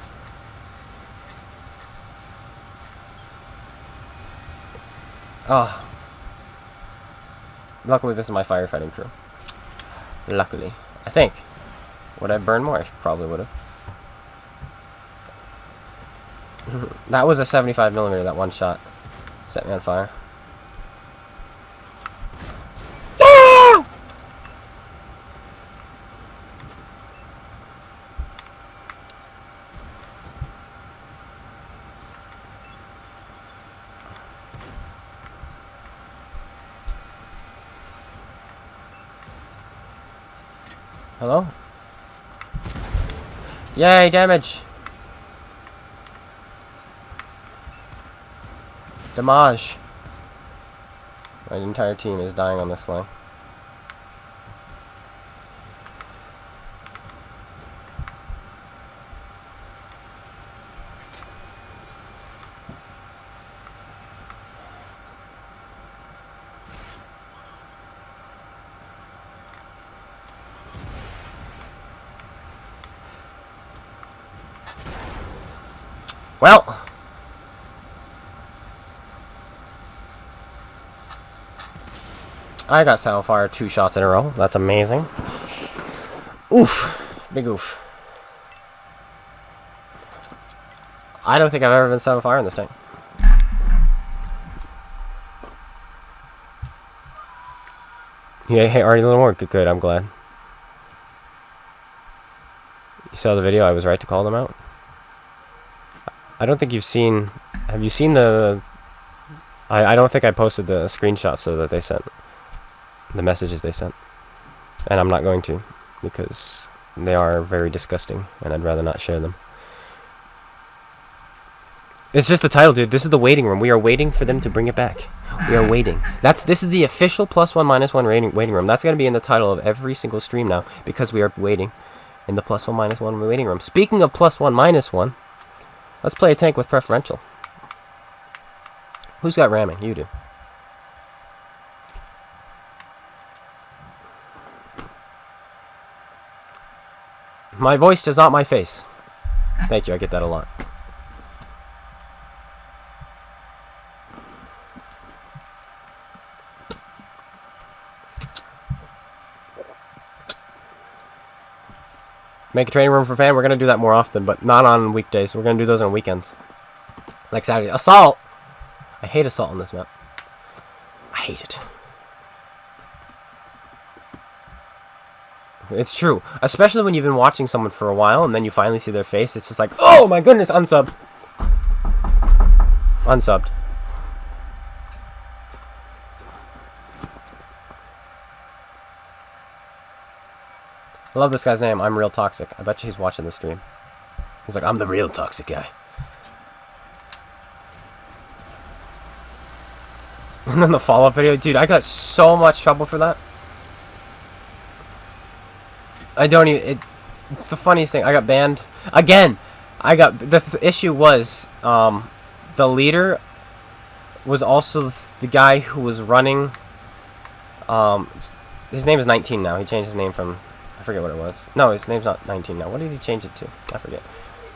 Oh. Luckily, this is my firefighting crew. Luckily. I think. Would I burn more? I probably would have. That was a 75mm, that one shot. Set me on fire. Hello? Yay, damage! Damage! My entire team is dying on this line. Well, I got set on fire 2 shots in a row. That's amazing. Oof. Big oof. I don't think I've ever been set on fire in this tank. Yeah, hey, already a little more. Good, good. I'm glad. You saw the video. I was right to call them out. I don't think you've seen... Have you seen the... I don't think I posted the screenshots so that they sent. The messages they sent. And I'm not going to. Because they are very disgusting. And I'd rather not share them. It's just the title, dude. This is the waiting room. We are waiting for them to bring it back. We are waiting. This is the official +1-1 waiting room. That's going to be in the title of every single stream now. Because we are waiting in the +1-1 waiting room. Speaking of +1-1... Let's play a tank with preferential. Who's got ramming? You do. My voice does not my face. Thank you, I get that a lot. Make a training room for fan. We're going to do that more often, but not on weekdays. We're going to do those on weekends. Like Saturday. Assault! I hate assault on this map. I hate it. It's true. Especially when you've been watching someone for a while and then you finally see their face. It's just like, oh my goodness, unsub. Unsubbed. I love this guy's name. I'm Real Toxic. I bet you he's watching the stream. He's like, I'm the real toxic guy. And then the follow-up video. Dude, I got so much trouble for that. I don't even... It's the funniest thing. I got banned. Again! The issue was... the leader was also the guy who was running... his name is 19 now. He changed his name from... I forget what it was. No, his name's not 19 now. What did he change it to? I forget.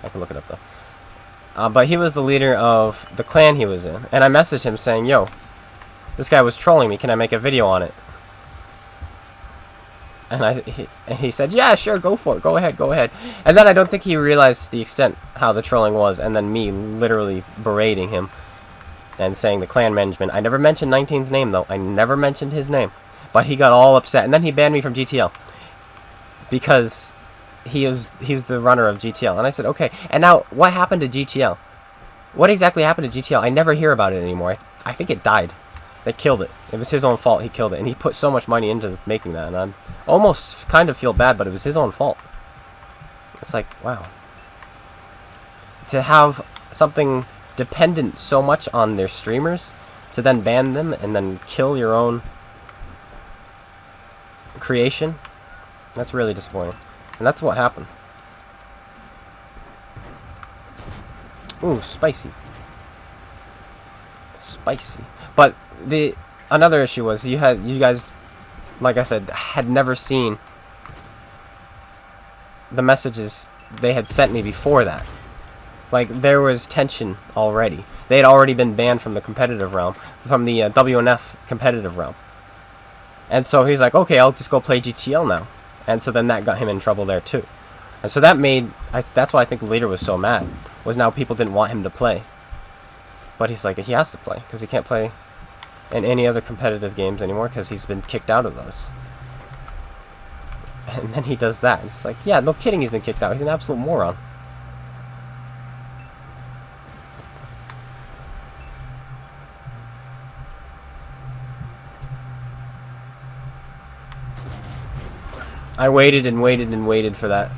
I can look it up, though. But he was the leader of the clan he was in. And I messaged him saying, yo, this guy was trolling me. Can I make a video on it? And he said, yeah, sure, go for it. Go ahead, go ahead. And then I don't think he realized the extent how the trolling was. And then me literally berating him and saying the clan management. I never mentioned 19's name, though. I never mentioned his name. But he got all upset. And then he banned me from GTL. Because he was the runner of GTL. And I said, okay. And now, what happened to GTL? What exactly happened to GTL? I never hear about it anymore. I think it died. They killed it. It was his own fault. He killed it. And he put so much money into making that. And I almost kind of feel bad, but it was his own fault. It's like, wow. To have something dependent so much on their streamers, to then ban them and then kill your own creation, that's really disappointing. And that's what happened. Ooh, spicy. Spicy. But another issue was you guys, like I said, had never seen the messages they had sent me before that. Like, there was tension already. They had already been banned from the competitive realm, from the WNF competitive realm. And so he's like, okay, I'll just go play GTL now. And so then that got him in trouble there too. And so that made... that's why I think the leader was so mad. Was now people didn't want him to play. But he's like, he has to play. Because he can't play in any other competitive games anymore. Because he's been kicked out of those. And then he does that. It's like, yeah, no kidding he's been kicked out. He's an absolute moron. I waited and waited and waited for that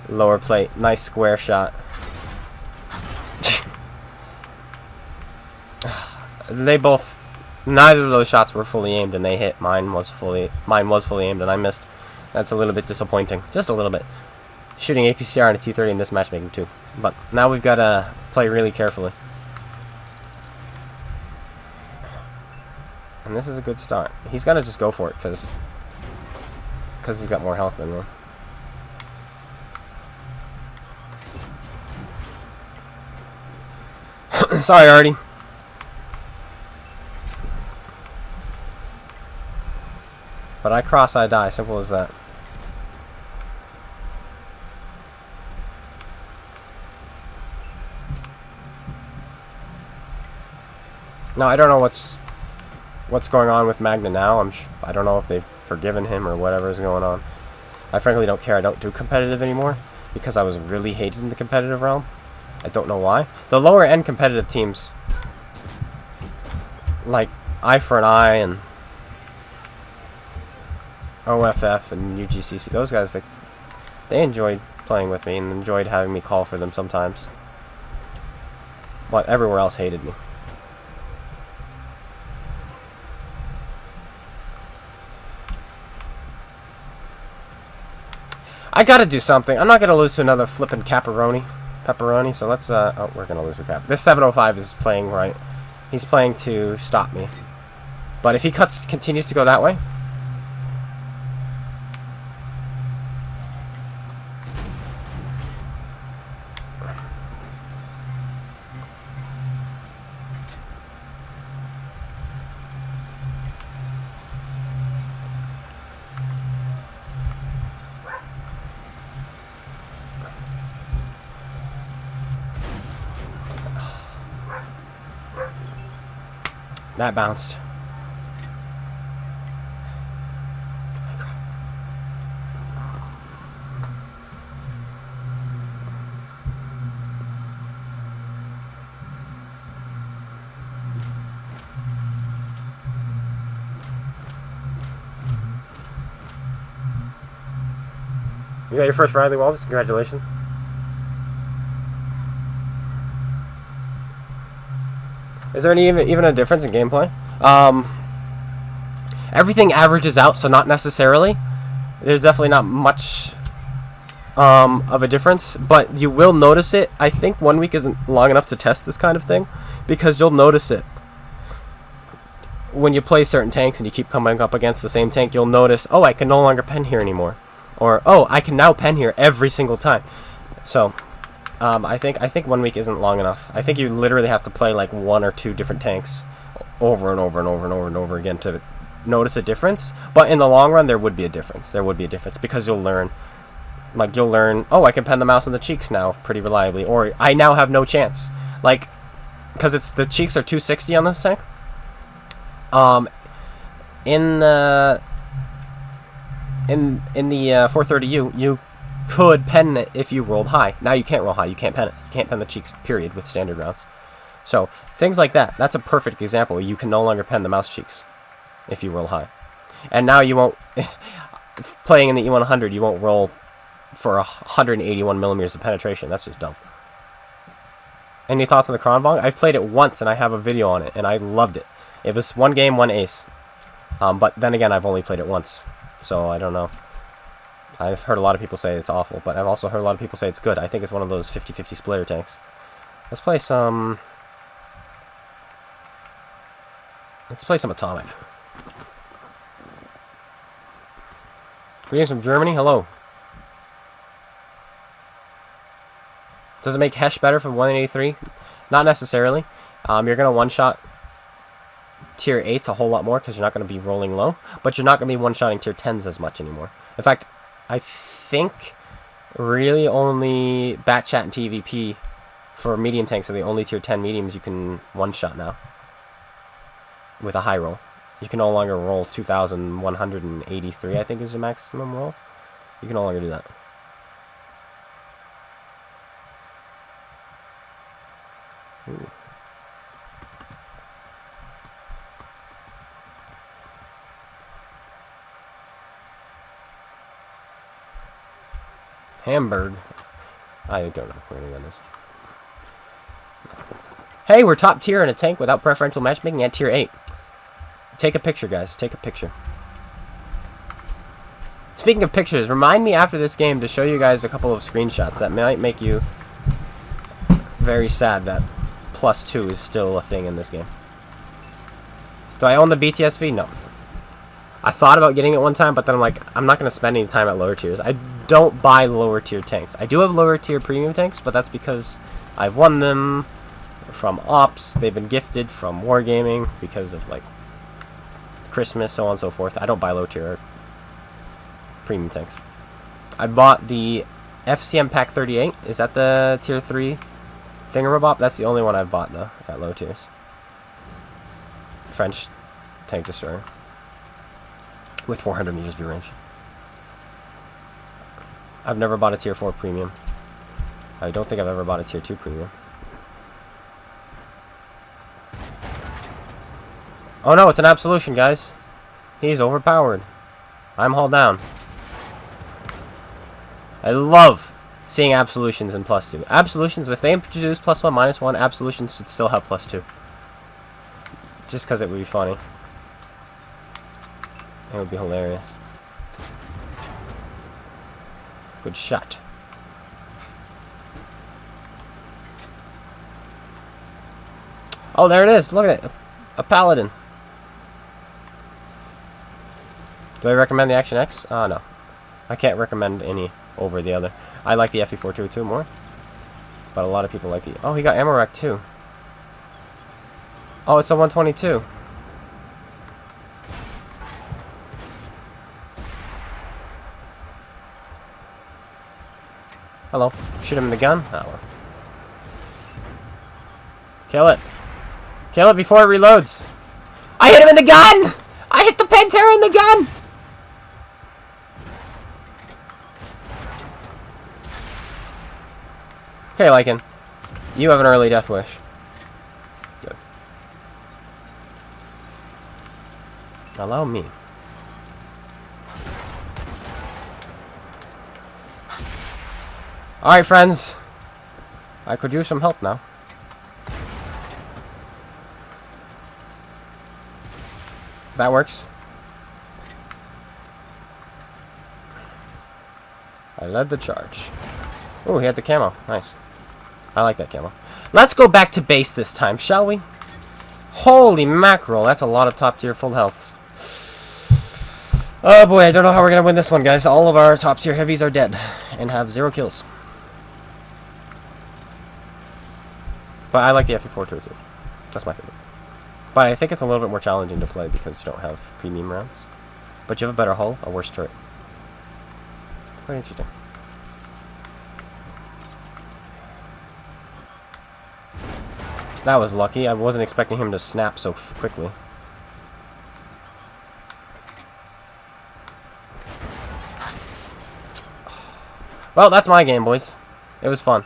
lower plate. Nice square shot. They both... Neither of those shots were fully aimed and they hit. Mine was fully aimed and I missed. That's a little bit disappointing. Just a little bit. Shooting APCR and a T30 in this matchmaking too. But now we've got to play really carefully. And this is a good start. He's got to just go for it because he's got more health than me. Sorry, Artie. But I cross, I die. Simple as that. Now, I don't know what's going on with Magna now. I don't know if they've forgiven him or whatever is going on. I frankly don't care. I don't do competitive anymore because I was really hated in the competitive realm. I don't know why. The lower end competitive teams, like Eye for an Eye and OFF and UGCC, those guys, they enjoyed playing with me and enjoyed having me call for them sometimes. But everywhere else hated me. I gotta do something. I'm not gonna lose to another flippin' pepperoni, so let's, oh, we're gonna lose to Cap. This 705 is playing right. He's playing to stop me. But if he continues to go that way... That bounced. You got your first Riley Walters. Congratulations. Is there any even a difference in gameplay? Everything averages out, so not necessarily. There's definitely not much of a difference, but you will notice it. I think 1 week isn't long enough to test this kind of thing, because you'll notice it when you play certain tanks and you keep coming up against the same tank. You'll notice, oh, I can no longer pen here anymore, or oh, I can now pen here every single time. So I think 1 week isn't long enough. I think you literally have to play like 1 or 2 different tanks over and over and over and over and over again to notice a difference. But in the long run, there would be a difference. There would be a difference, because you'll learn. Like, you'll learn, oh, I can pen the mouse on the cheeks now pretty reliably, or I now have no chance. Like, because it's the cheeks are 260 on this tank. In the 430U, you could pen it if you rolled high. Now you can't roll high. You can't pen it. You can't pen the cheeks, period, with standard rounds. So things like that. That's a perfect example. You can no longer pen the mouse cheeks if you roll high. And now you won't. Playing in the E100, you won't roll for 181 millimeters of penetration. That's just dumb. Any thoughts on the Kronvong? I've played it once and I have a video on it, and I loved it. It was 1 game, 1 ace. But then again, I've only played it once, so I don't know. I've heard a lot of people say it's awful, but I've also heard a lot of people say it's good. I think it's one of those 50-50 splitter tanks. Let's play some Atomic. Greetings from Germany. Hello. Does it make Hesh better from 183? Not necessarily. You're going to one-shot tier 8s a whole lot more, because you're not going to be rolling low, but you're not going to be one-shotting tier 10s as much anymore. In fact, I think really only Batchat and TVP for medium tanks are the only tier 10 mediums you can one-shot now with a high roll. You can no longer roll 2,183, I think is the maximum roll. You can no longer do that. Ooh. Hamburg. I don't know where anyone is. Hey, we're top tier in a tank without preferential matchmaking at tier 8. Take a picture, guys. Take a picture. Speaking of pictures, remind me after this game to show you guys a couple of screenshots that might make you very sad that +2 is still a thing in this game. Do I own the BTSV? No. I thought about getting it one time, but then I'm like, I'm not going to spend any time at lower tiers. I don't buy lower tier tanks. I do have lower tier premium tanks, but that's because I've won them from Ops. They've been gifted from Wargaming because of, like, Christmas, so on and so forth. I don't buy low tier premium tanks. I bought the FCM Pack 38. Is that the tier 3 thingamabop? That's the only one I've bought, though, at low tiers. French tank destroyer with 400 meters view range. I've never bought a tier 4 premium. I don't think I've ever bought a tier 2 premium. Oh no, it's an absolution, guys. He's overpowered. I'm hauled down. I love seeing absolutions in +2. Absolutions, if they introduce +1, -1, absolutions should still have +2. Just because it would be funny. It would be hilarious. Good shot. Oh, there it is. Look at it. A paladin. Do I recommend the Action X? No. I can't recommend any over the other. I like the FE422 more. But a lot of people like the... Oh, he got ammo rack too. Oh, it's a 122. Hello. Shoot him in the gun? Oh, well. Kill it. Kill it before it reloads. I hit him in the gun! I hit the Pantera in the gun! Okay, Lycan. You have an early death wish. Good. Allow me. Alright, friends. I could use some help now. That works. I led the charge. Ooh, he had the camo. Nice. I like that camo. Let's go back to base this time, shall we? Holy mackerel, that's a lot of top tier full healths. Oh boy, I don't know how we're gonna win this one, guys. All of our top tier heavies are dead and have 0 kills. But I like the FE422. That's my favorite. But I think it's a little bit more challenging to play because you don't have premium rounds. But you have a better hull, a worse turret. It's quite interesting. That was lucky. I wasn't expecting him to snap so quickly. Well, that's my game, boys. It was fun.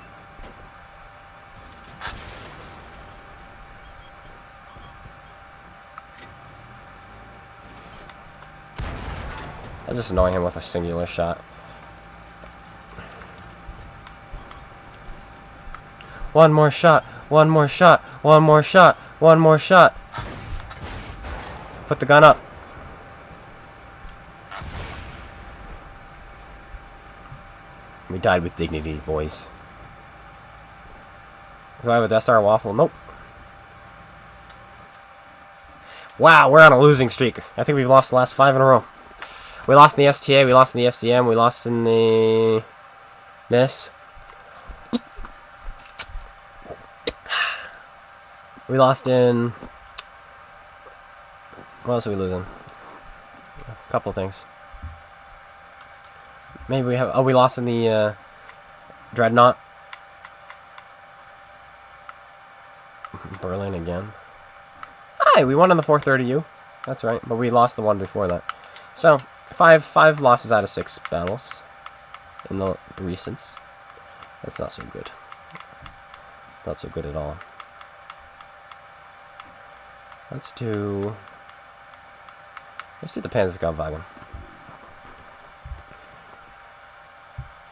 I'm just annoying him with a singular shot. One more shot. One more shot. One more shot. One more shot. Put the gun up. We died with dignity, boys. Do I have a Death Star waffle? Nope. Wow, we're on a losing streak. I think we've lost the last 5 in a row. We lost in the STA, we lost in the FCM, we lost in the... this. We lost in... what else are we losing? A couple things. Maybe we have... oh, we lost in the Dreadnought. Berlin again. Hi, we won on the 430U. That's right, but we lost the one before that. So, five losses out of 6 battles in the recents. That's not so good. Not so good at all. Let's do the Panzerkampfwagen.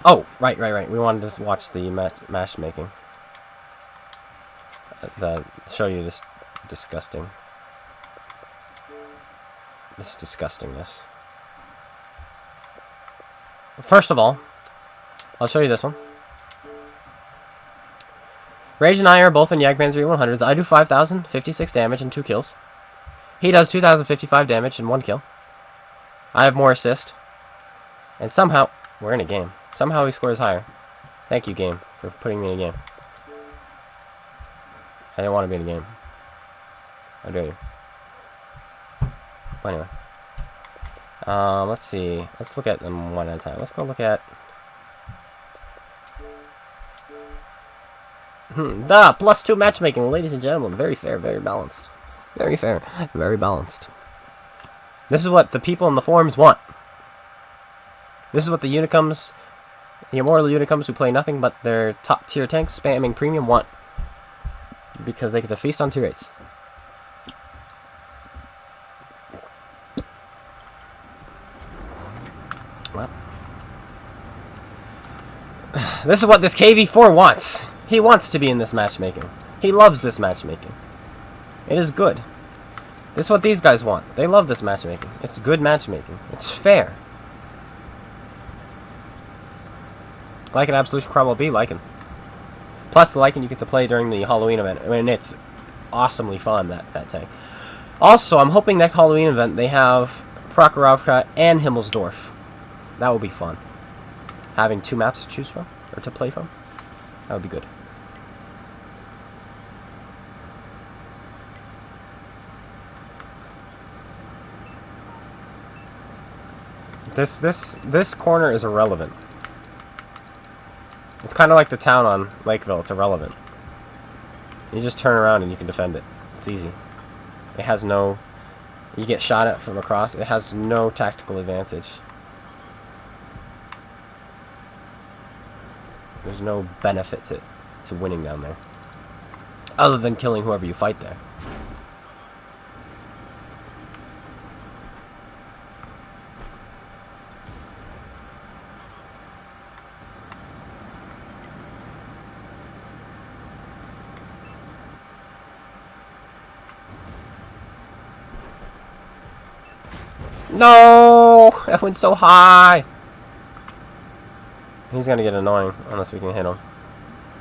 Oh, right. We wanted to watch the matchmaking. Show you this disgusting. This disgustingness. First of all, I'll show you this one. Rage and I are both in Jagdpanzer E100s. I do 5,056 damage and 2 kills. He does 2,055 damage and 1 kill. I have more assist. And somehow, we're in a game. Somehow he scores higher. Thank you, game, for putting me in a game. I didn't want to be in a game. How dare you. But anyway. Let's see. Let's look at them one at a time. Let's go look at... +2 matchmaking, ladies and gentlemen. Very fair, very balanced. Very fair, very balanced. This is what the people in the forums want. This is what the Unicums, the immortal Unicums who play nothing but their top tier tanks spamming premium want. Because they get to feast on tier 8s. Well. This is what this KV4 wants. He wants to be in this matchmaking. He loves this matchmaking. It is good. This is what these guys want. They love this matchmaking. It's good matchmaking. It's fair. Lycan Absolution Crab will be Lycan. Plus the Lycan you get to play during the Halloween event. I mean, it's awesomely fun, that tank. Also, I'm hoping next Halloween event they have Prokhorovka and Himmelsdorf. That will be fun. Having 2 maps to choose from, or to play from. That would be good. This corner is irrelevant. It's kind of like the town on Lakeville. It's irrelevant. You just turn around and you can defend it. It's easy. It has no... you get shot at from across. It has no tactical advantage. There's no benefit to winning down there. Other than killing whoever you fight there. No! That went so high! He's gonna get annoying unless we can hit him.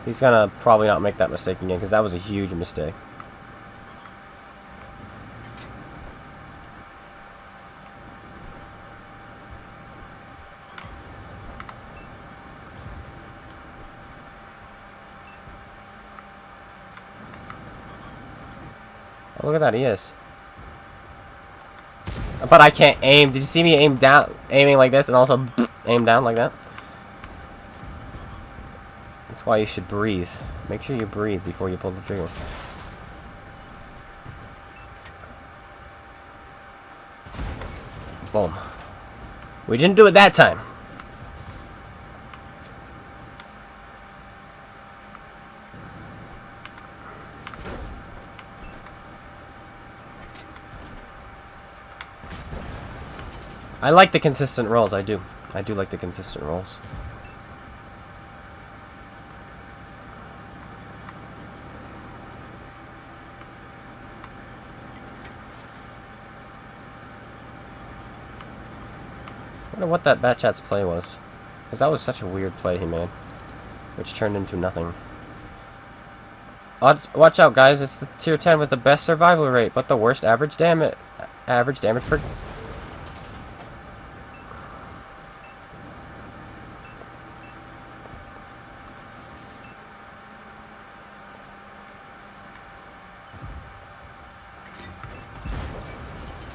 He's gonna probably not make that mistake again because that was a huge mistake. Oh, look at that, he is. But I can't aim. Did you see me aim down, aiming like this and also aim down like that? That's why you should breathe. Make sure you breathe before you pull the trigger. Boom. We didn't do it that time. I like the consistent rolls, I do. I do like the consistent rolls. I wonder what that Batchat's play was. Because that was such a weird play he made. Which turned into nothing. Watch out, guys. It's the tier 10 with the best survival rate, but the worst average damage per...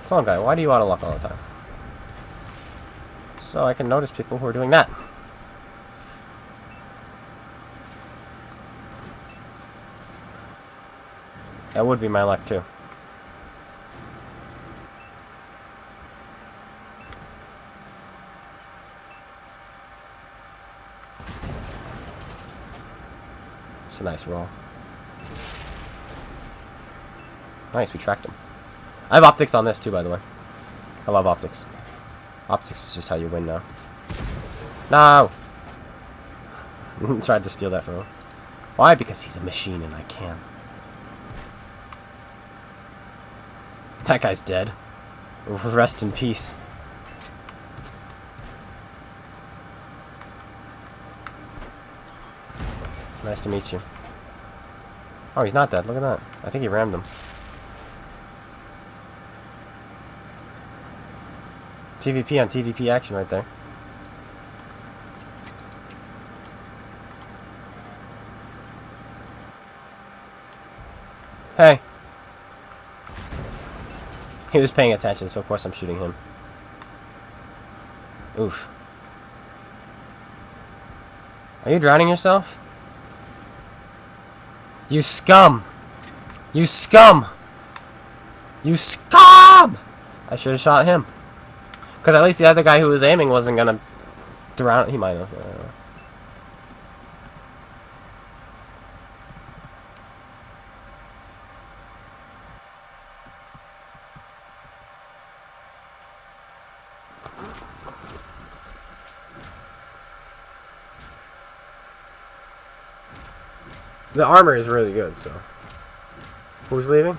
Come on, guy. Why do you auto-lock all the time? So I can notice people who are doing that. That would be my luck, too. It's a nice roll. Nice, we tracked him. I have optics on this too, by the way. I love optics. Optics is just how you win now. No! Tried to steal that from him. Why? Because he's a machine and I can. That guy's dead. Rest in peace. Nice to meet you. Oh, he's not dead. Look at that. I think he rammed him. TVP on TVP action right there. Hey. He was paying attention, so of course I'm shooting him. Oof. Are you drowning yourself? You scum! You scum! You scum! I should have shot him. Because at least the other guy who was aiming wasn't gonna drown. He might have. I don't know. The armor is really good, so. Who's leaving?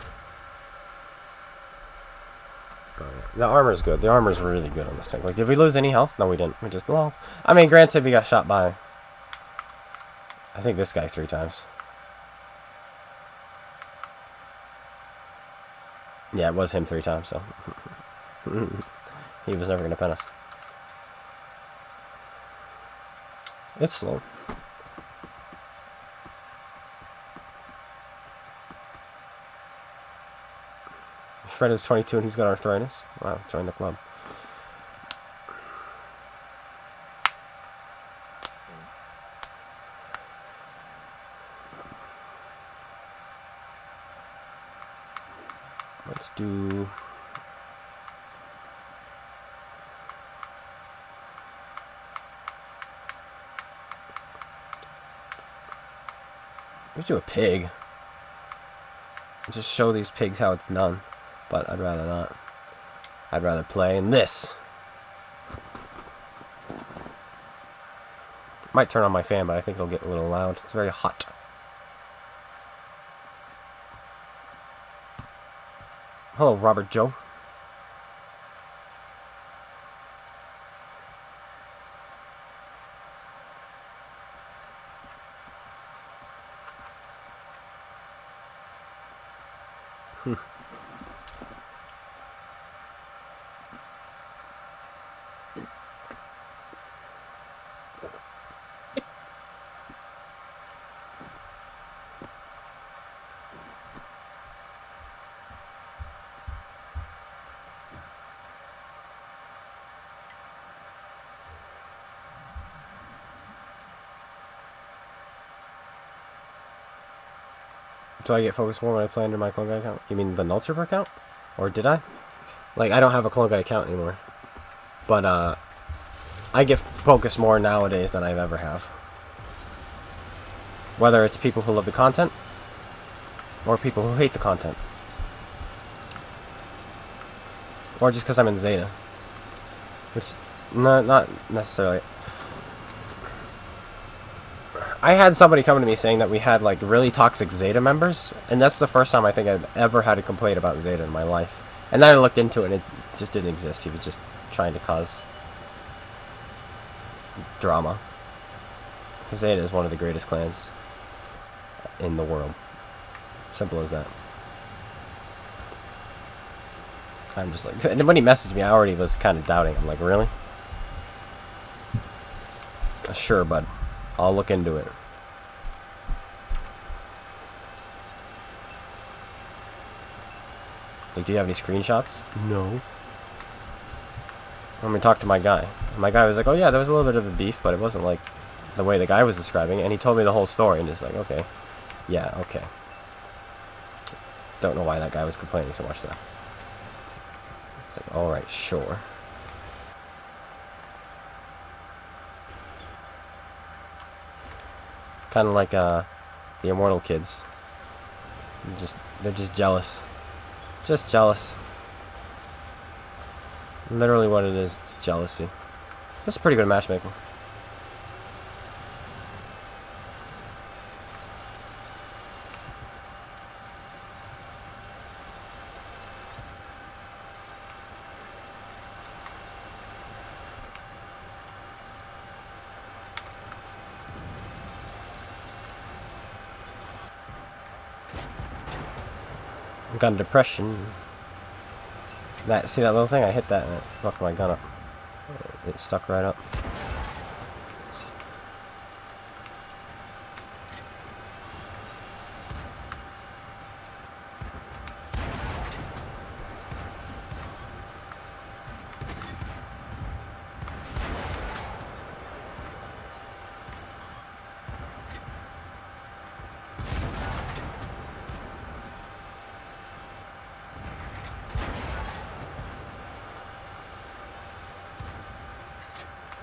The armor is good. The armor is really good on this tank. Like, did we lose any health? No, we didn't. We just, well, I mean, granted, we got shot by, I think this guy 3 times. Yeah, it was him 3 times, so. He was never going to pen us. It's slow. Fred is 22 and he's got arthritis. Wow, join the club. Let's do... Let's do a pig. Just show these pigs how it's done. But I'd rather not. I'd rather play in this. Might turn on my fan, but I think it'll get a little loud. It's very hot. Hello, Robert Joe. Do I get focus more when I play under my clone guy account? You mean the null trooper account? Or did I? Like, I don't have a clone guy account anymore. But, I get focused more nowadays than I've ever have. Whether it's people who love the content, or people who hate the content. Or just because I'm in Zeta. Which, not necessarily. I had somebody come to me saying that we had, like, really toxic Zeta members, and that's the first time I think I've ever had a complaint about Zeta in my life. And then I looked into it, and it just didn't exist. He was just trying to cause drama. Because Zeta is one of the greatest clans in the world. Simple as that. I'm just like... And when he messaged me, I already was kind of doubting. I'm like, really? Sure, bud. I'll look into it. Like, do you have any screenshots? No. Let me talk to my guy. And my guy was like, oh yeah, there was a little bit of a beef, but it wasn't like the way the guy was describing it. And he told me the whole story, and just like, okay. Yeah, okay. Don't know why that guy was complaining so much, though. It's like, alright, sure. Kind of like the Immortal kids. They're just jealous. Just jealous. Literally what it is. It's jealousy. That's pretty good matchmaking. I got a depression. See that little thing? I hit that and it fucked my gun up. It stuck right up.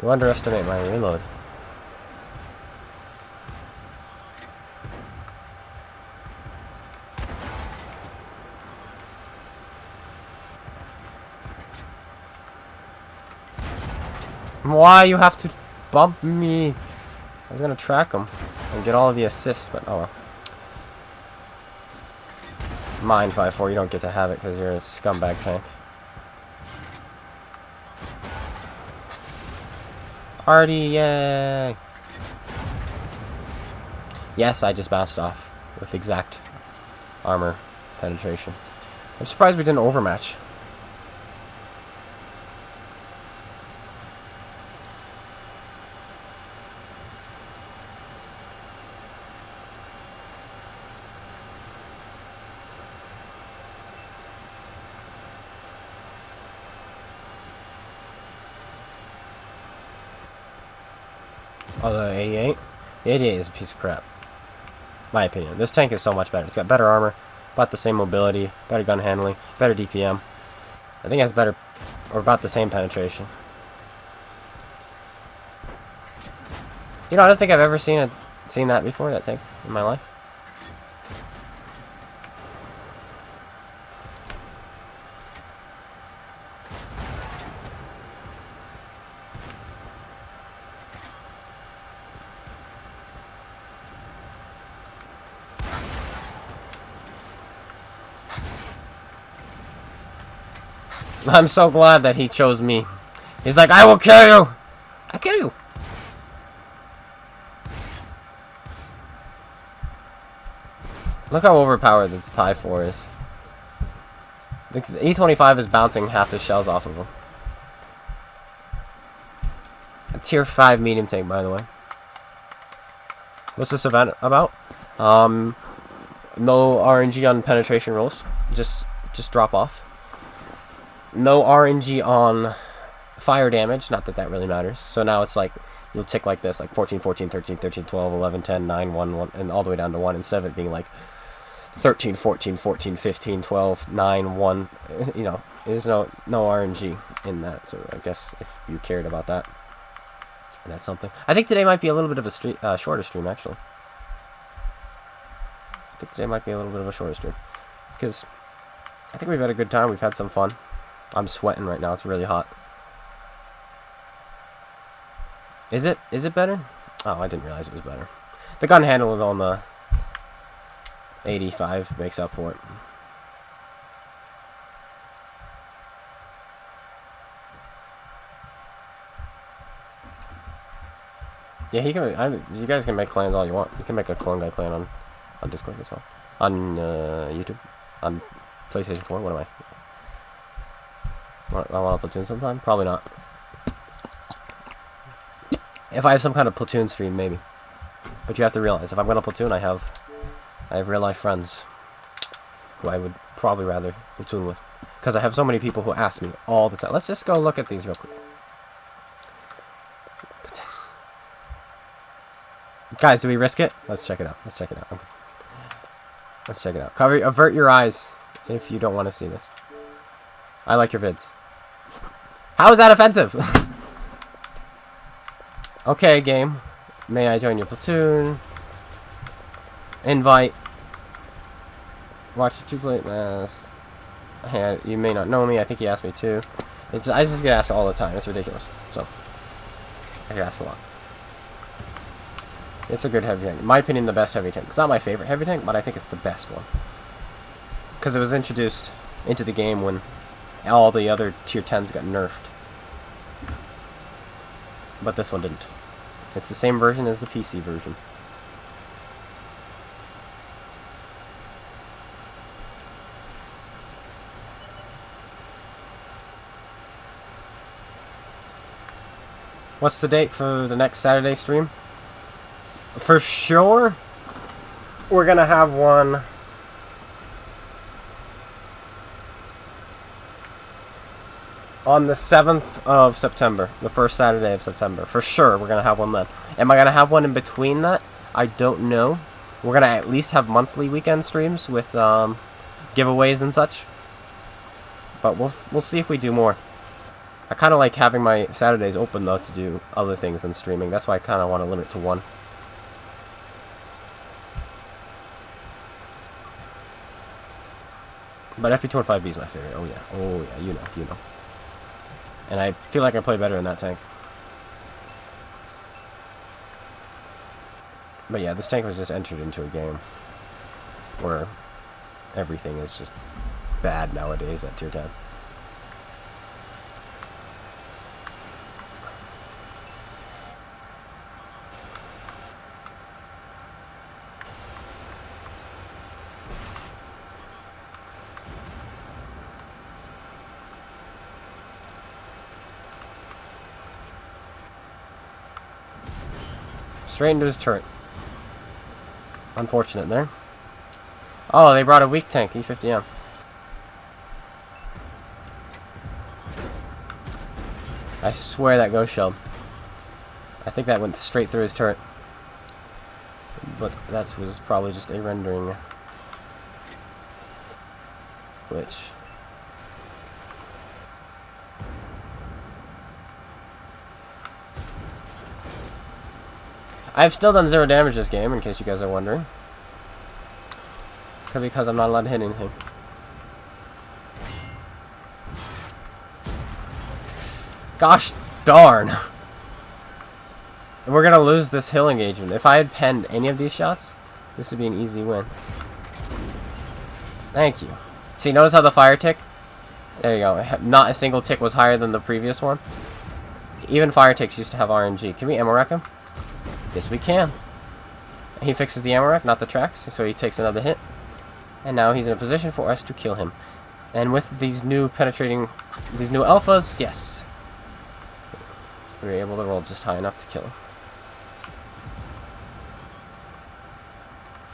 You underestimate my reload. Why you have to bump me? I was gonna track him and get all of the assists, but oh well. Mine 5-4, you don't get to have it because you're a scumbag tank. Artie, yay! Yes, I just bounced off with exact armor penetration. I'm surprised we didn't overmatch. Oh, the 88? The 88 is a piece of crap. My opinion. This tank is so much better. It's got better armor, about the same mobility, better gun handling, better DPM. I think it has better, or about the same penetration. You know, I don't think I've ever seen that before, that tank, in my life. I'm so glad that he chose me. He's like, I will kill you! I'll kill you! Look how overpowered the Pi 4 is. The E25 is bouncing half his shells off of him. A tier 5 medium tank, by the way. What's this event about? No RNG on penetration rolls. Just drop off. No RNG on fire damage. Not that that really matters. So now it's like, you'll tick like this, like 14, 14, 13, 13, 12, 11, 10, 9, 1, 1, and all the way down to 1, instead of it being like 13, 14, 14, 15, 12, 9, 1. You know, there's no RNG in that. So I guess if you cared about that, that's something. I think today might be a little bit of a shorter stream, actually. I think today might be a little bit of a shorter stream. Because I think we've had a good time. We've had some fun. I'm sweating right now. It's really hot. Is it better? Oh, I didn't realize it was better. The gun handle on the 85 makes up for it. Yeah, you guys can make clans all you want. You can make a clone guy clan on Discord as well. On YouTube. On PlayStation 4. What am I? I want a platoon sometime? Probably not. If I have some kind of platoon stream, maybe. But you have to realize, if I'm going to platoon, I have real life friends who I would probably rather platoon with. Because I have so many people who ask me all the time. Let's just go look at these real quick. Guys, do we risk it? Let's check it out. Let's check it out. Okay. Let's check it out. Avert your eyes if you don't want to see this. I like your vids. How is that offensive? Okay, game. May I join your platoon? Invite. Watch the 2-plate mass. Hey, you may not know me. I think he asked me too. I just get asked all the time. It's ridiculous. So, I get asked a lot. It's a good heavy tank. In my opinion, the best heavy tank. It's not my favorite heavy tank, but I think it's the best one. Because it was introduced into the game when all the other tier 10s got nerfed. But this one didn't. It's the same version as the PC version. What's the date for the next Saturday stream? For sure, we're gonna have one on the 7th of September, the first Saturday of September. For sure, we're gonna have one then. Am I gonna have one in between that? I don't know. We're gonna at least have monthly weekend streams with giveaways and such. But we'll see if we do more. I kind of like having my Saturdays open though to do other things than streaming. That's why I kind of want to limit it to one. But FE25B is my favorite. Oh yeah, you know. And I feel like I play better in that tank. But yeah, this tank was just entered into a game where everything is just bad nowadays at tier 10. Straight into his turret. Unfortunate there. Oh, they brought a weak tank, E50M. I swear that ghost shelled. I think that went straight through his turret. But that was probably just a rendering glitch. I've still done 0 damage this game, in case you guys are wondering. Because I'm not allowed to hit anything. Gosh darn. We're gonna lose this hill engagement. If I had penned any of these shots, this would be an easy win. Thank you. See, notice how the fire tick? There you go. Not a single tick was higher than the previous one. Even fire ticks used to have RNG. Can we ammo wreck him? Yes, we can. He fixes the ammo rack, not the tracks, so he takes another hit. And now he's in a position for us to kill him. And with these new alphas, yes, we were able to roll just high enough to kill.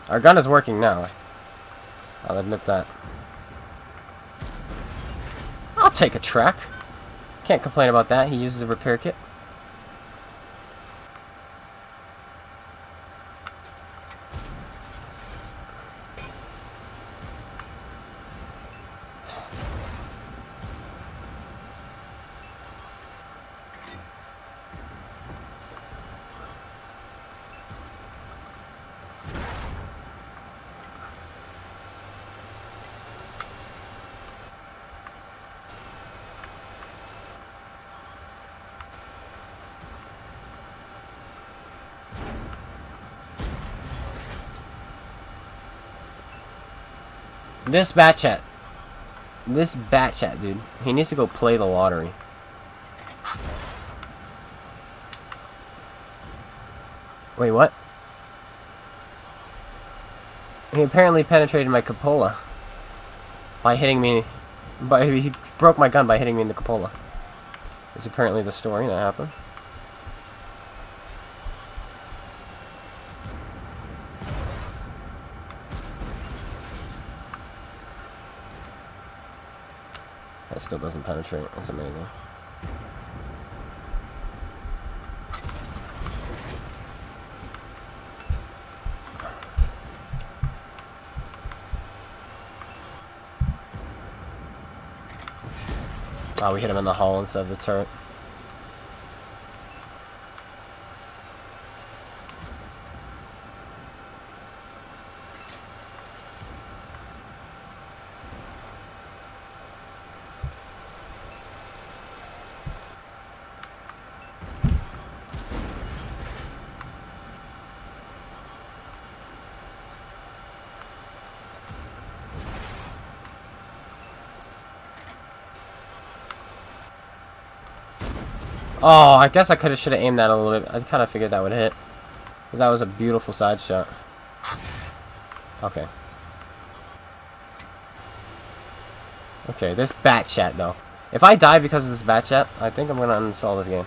Our gun is working now. I'll admit that. I'll take a track. Can't complain about that. He uses a repair kit. This Batchat, dude, he needs to go play the lottery. Wait, what? He apparently penetrated my cupola by hitting me. He broke my gun by hitting me in the cupola. It's apparently the story that happened. It still doesn't penetrate. That's amazing. Oh, we hit him in the hull instead of the turret. Oh, I guess I should have aimed that a little bit. I kind of figured that would hit. Because that was a beautiful side shot. Okay. Okay, this Batchat, though. If I die because of this Batchat, I think I'm going to uninstall this game.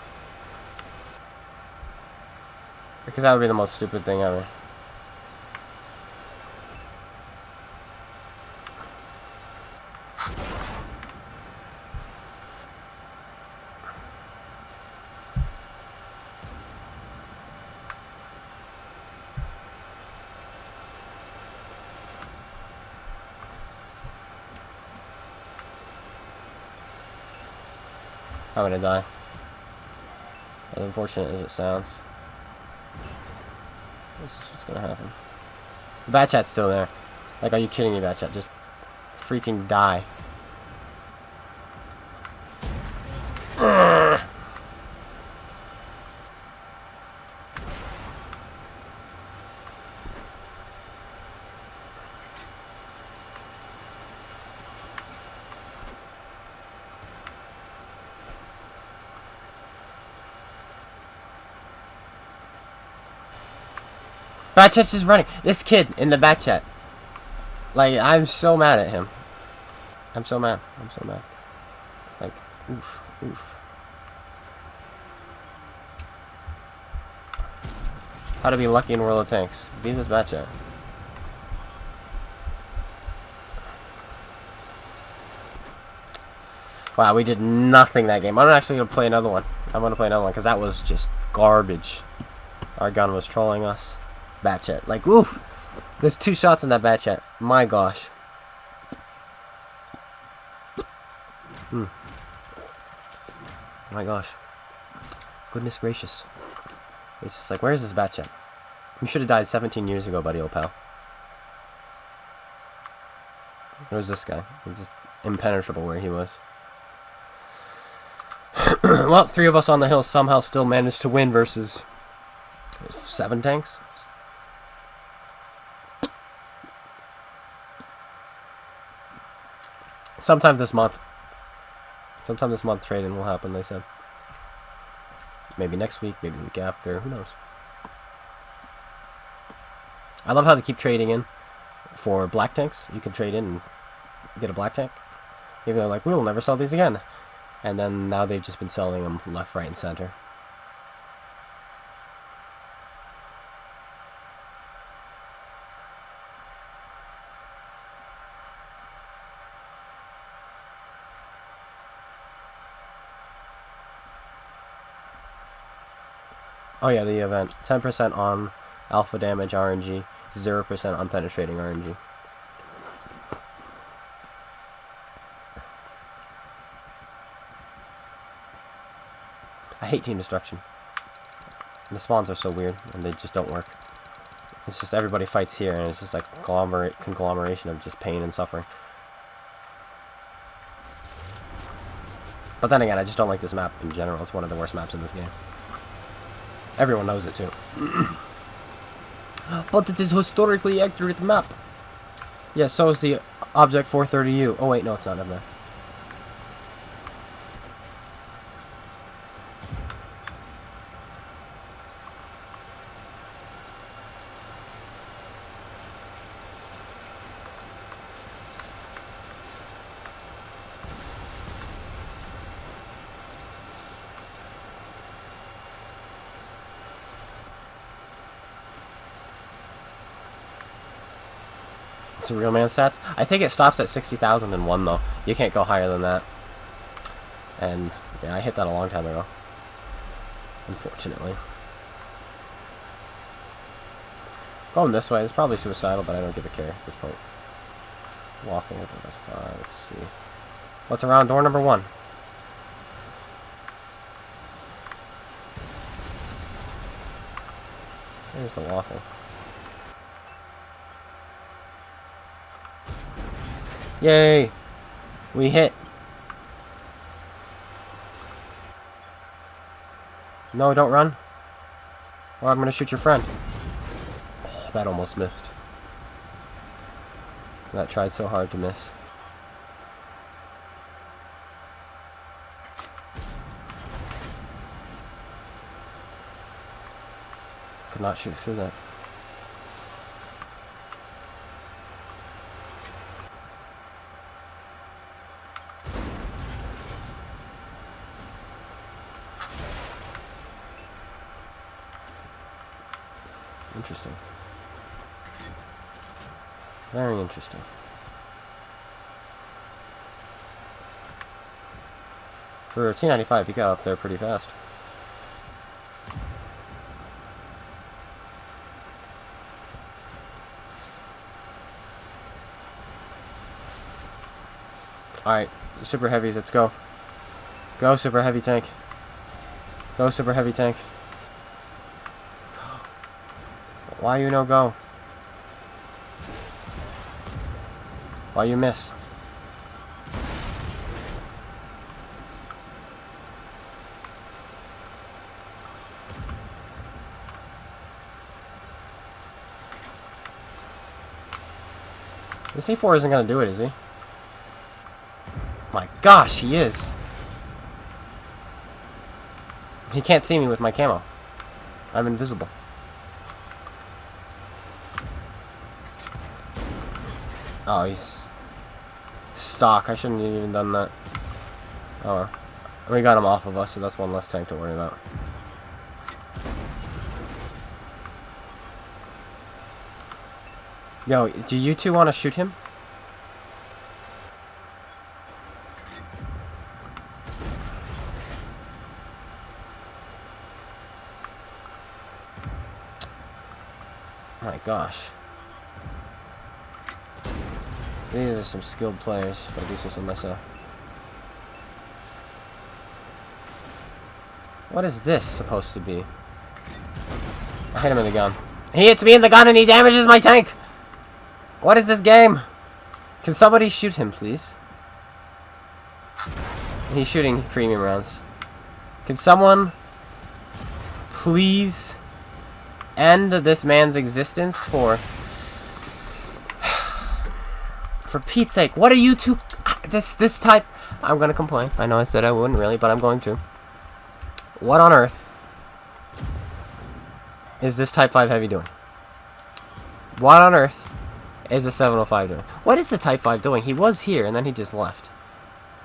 Because that would be the most stupid thing ever. I'm gonna die. As unfortunate as it sounds. This is what's gonna happen. The Batchat's still there. Like, are you kidding me, Batchat? Just freaking die. Batchat's just running. This kid in the Batchat. Like, I'm so mad at him. I'm so mad. I'm so mad. Like, oof, oof. How to be lucky in World of Tanks. Beat this Batchat. Wow, we did nothing that game. I'm actually going to play another one. I'm going to play another one because that was just garbage. Our gun was trolling us. Batchat. Like, oof. There's 2 shots in that Batchat. My gosh. My gosh. Goodness gracious. It's just like, where's this Batchat? You should have died 17 years ago, buddy, old pal. Where's this guy? He's just impenetrable where he was. Well, 3 of us on the hill somehow still managed to win versus 7 tanks. Sometime this month trading will happen, they said. Maybe next week, maybe the week after, who knows. I love how they keep trading in for black tanks. You can trade in and get a black tank. Even though, like, we will never sell these again. And then now they've just been selling them left, right, and center. Oh yeah, the event. 10% on alpha damage RNG, 0% on penetrating RNG. I hate team destruction. The spawns are so weird, and they just don't work. It's just everybody fights here, and it's just like conglomeration of just pain and suffering. But then again, I just don't like this map in general. It's one of the worst maps in this game. Everyone knows it too. But it is historically accurate map. Yeah, so is the Object 430U. Oh wait, no, it's not up there. It's a real man stats. I think it stops at 60,001 though. You can't go higher than that. And yeah, I hit that a long time ago. Unfortunately. Going this way is probably suicidal, but I don't give a care at this point. Waffle over this 5. Let's see. What's around door number 1? There's the waffle. Yay! We hit. No, don't run. Or I'm gonna shoot your friend. Oh, that almost missed. That tried so hard to miss. Could not shoot through that. Interesting. Very interesting. For a T95, he got up there pretty fast. Alright, super heavies, let's go. Go, super heavy tank. Go, super heavy tank. Why you no go? Why you miss? The C4 isn't gonna do it, is he? My gosh, he is. He can't see me with my camo. I'm invisible. Oh, he's stock. I shouldn't have even done that. Oh, well. We got him off of us, so that's one less tank to worry about. Yo, do you two want to shoot him? My gosh. These are some skilled players, if I do say so myself. What is this supposed to be? I hit him in the gun. He hits me in the gun and he damages my tank! What is this game? Can somebody shoot him, please? He's shooting premium rounds. Can someone please end this man's existence for Pete's sake? What are you two? This type. I'm gonna complain. I know I said I wouldn't really, but I'm going to. What on earth is this Type 5 Heavy doing? What on earth is the 705 doing? What is the Type 5 doing? He was here and then he just left.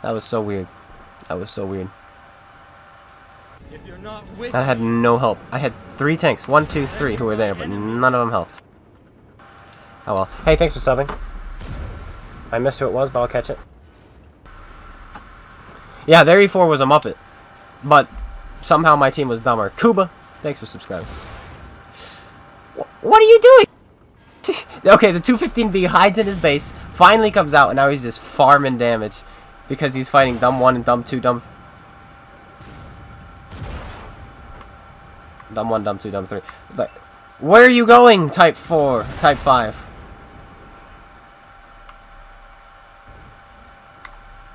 That was so weird. That was so weird. If you're not with I had no help. I had 3 tanks. 1, 2, 3 who were there, but none of them helped. Oh well. Hey, thanks for subbing. I missed who it was, but I'll catch it. Yeah, their E4 was a Muppet. But somehow my team was dumber. Kuba, thanks for subscribing. What are you doing? Okay, the 215B hides in his base, finally comes out, and now he's just farming damage. Because he's fighting Dumb 1 and Dumb 2, Dumb 1, Dumb 2, Dumb 3. Like, where are you going, Type 4, Type 5?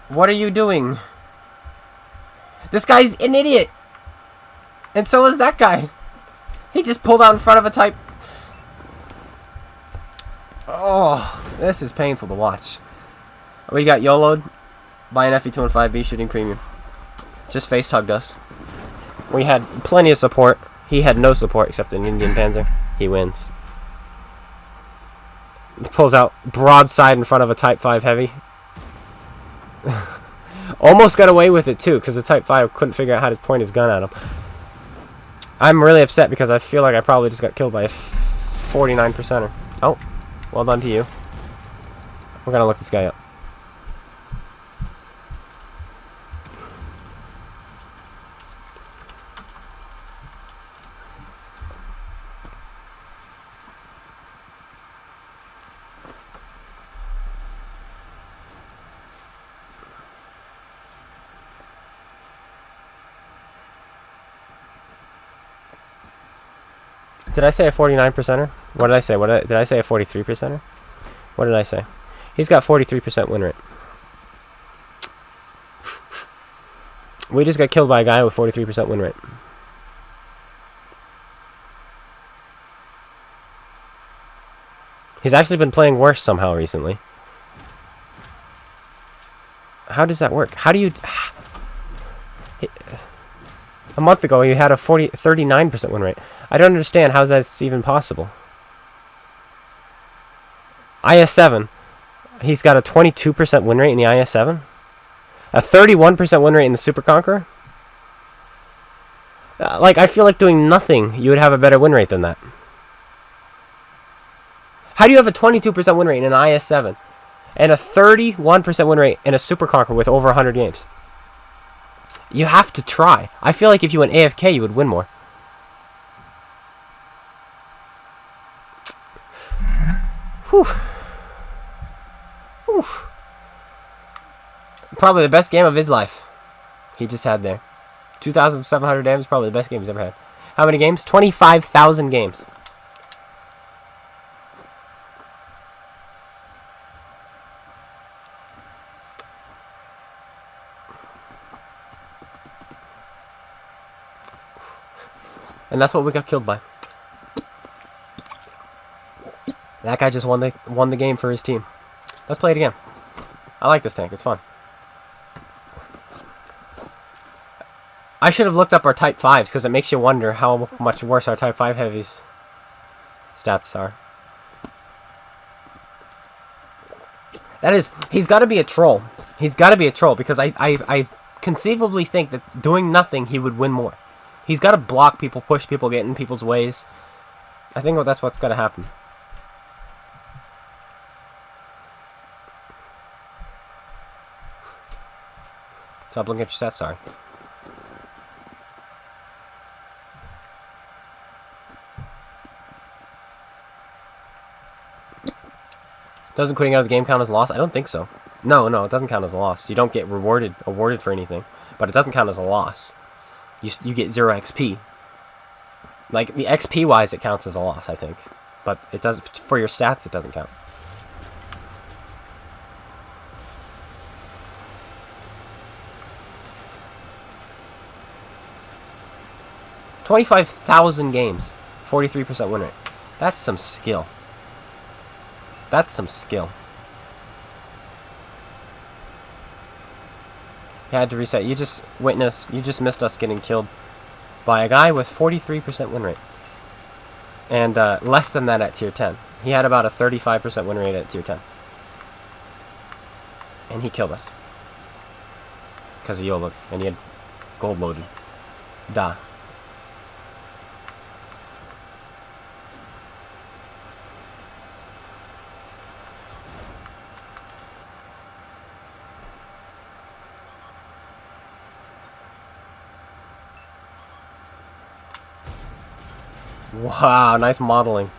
What are you doing? This guy's an idiot! And so is that guy. He just pulled out in front of a Type... Oh, this is painful to watch. We got YOLO'd by an FE2 and 5B shooting premium. Just face hugged us. We had plenty of support. He had no support except an Indian Panzer. He wins. He pulls out broadside in front of a Type 5 heavy. Almost got away with it too, because the Type 5 couldn't figure out how to point his gun at him. I'm really upset because I feel like I probably just got killed by a 49%er. Oh, well done to you. We're gonna look this guy up. Did I say a 49%er? What did I say? Did I say a 43%er? What did I say? He's got 43% win rate. We just got killed by a guy with 43% win rate. He's actually been playing worse somehow recently. How does that work? How do you... A month ago, he had a 39% win rate. I don't understand how that's even possible. IS-7. He's got a 22% win rate in the IS-7. A 31% win rate in the Super Conqueror. Like, I feel like doing nothing, you would have a better win rate than that. How do you have a 22% win rate in an IS-7? And a 31% win rate in a Super Conqueror with over 100 games? You have to try. I feel like if you went AFK, you would win more. Whew. Whew. Probably the best game of his life. He just had there. 2,700 damage, probably the best game he's ever had. How many games? 25,000 games. And that's what we got killed by. That guy just won the game for his team. Let's play it again. I like this tank. It's fun. I should have looked up our Type 5s because it makes you wonder how much worse our Type 5 heavies stats are. That is, he's got to be a troll. He's got to be a troll because I conceivably think that doing nothing he would win more. He's got to block people, push people, get in people's ways. I think that's what's got to happen. Stop looking at your stats, sorry. Doesn't quitting out of the game count as a loss? I don't think so. No, it doesn't count as a loss. You don't get awarded for anything. But it doesn't count as a loss. You get 0 XP. Like, the XP-wise, it counts as a loss, I think. But it does for your stats, it doesn't count. $25,000 games. 43% win rate. That's some skill. That's some skill. You had to reset. You just missed us getting killed by a guy with 43% win rate. And less than that at tier 10. He had about a 35% win rate at tier 10. And he killed us. Because of YOLO. And he had gold loaded. Duh. Wow, nice modeling.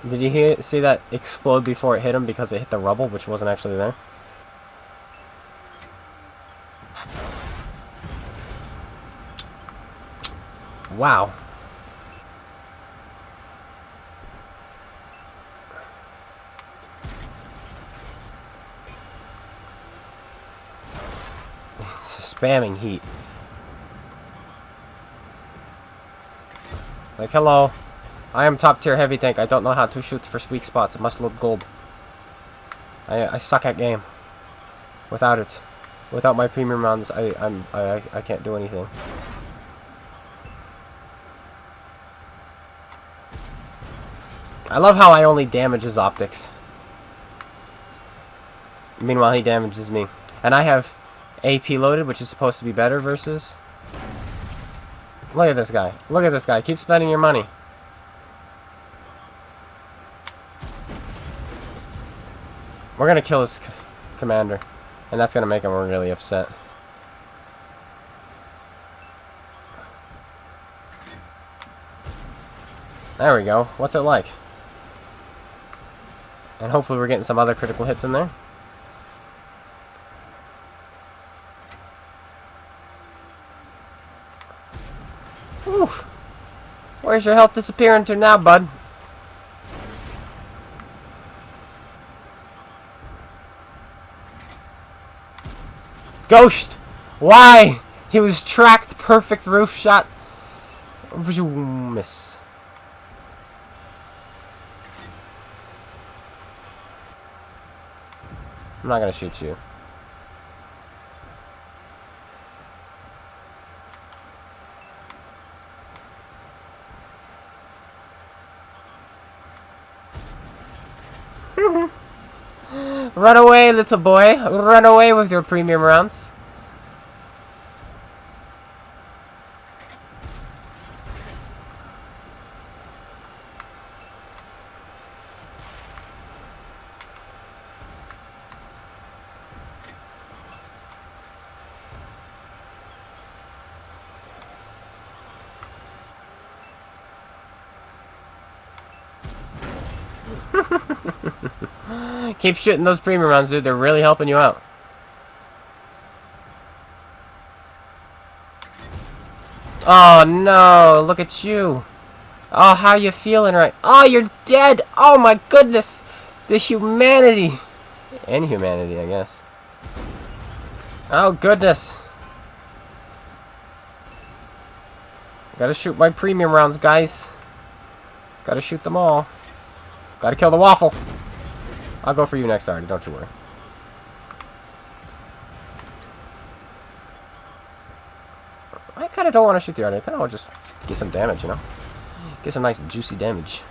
Did you see that explode before it hit him because it hit the rubble, which wasn't actually there? Wow. It's spamming heat. Like, hello. I am top tier heavy tank. I don't know how to shoot for weak spots. It must look gold. I suck at game. Without it. Without my premium rounds, I can't do anything. I love how I only damage his optics. Meanwhile, he damages me. And I have AP loaded, which is supposed to be better versus... Look at this guy. Look at this guy. Keep spending your money. We're going to kill his commander. And that's going to make him really upset. There we go. What's it like? And hopefully we're getting some other critical hits in there. Oof. Where's your health disappearing to now, bud? Ghost! Why? He was tracked. Perfect roof shot. Miss. I'm not gonna shoot you. Run away, little boy. Run away with your premium rounds. Keep shooting those premium rounds, dude. They're really helping you out. Oh, no. Look at you. Oh, how you feeling right? Oh, you're dead. Oh, my goodness. The humanity. Inhumanity, I guess. Oh, goodness. Gotta shoot my premium rounds, guys. Gotta shoot them all. Gotta kill the waffle. I'll go for you next, Artie. Don't you worry. I kind of don't want to shoot the Artie. I kind of want to just get some damage, you know? Get some nice, juicy damage.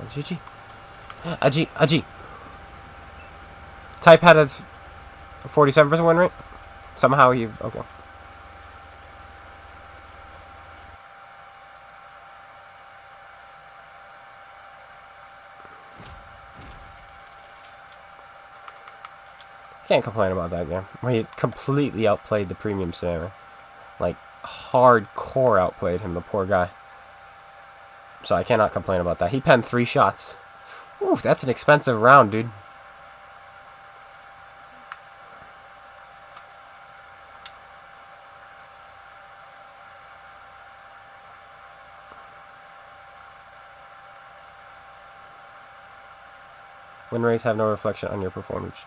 GG. Aji. Type had a 47% win rate. Somehow he... Okay. Can't complain about that game. He completely outplayed the premium spammer. Like, hardcore outplayed him, the poor guy. So I cannot complain about that. He penned 3 shots. Oof, that's an expensive round, dude. Win rates have no reflection on your performance.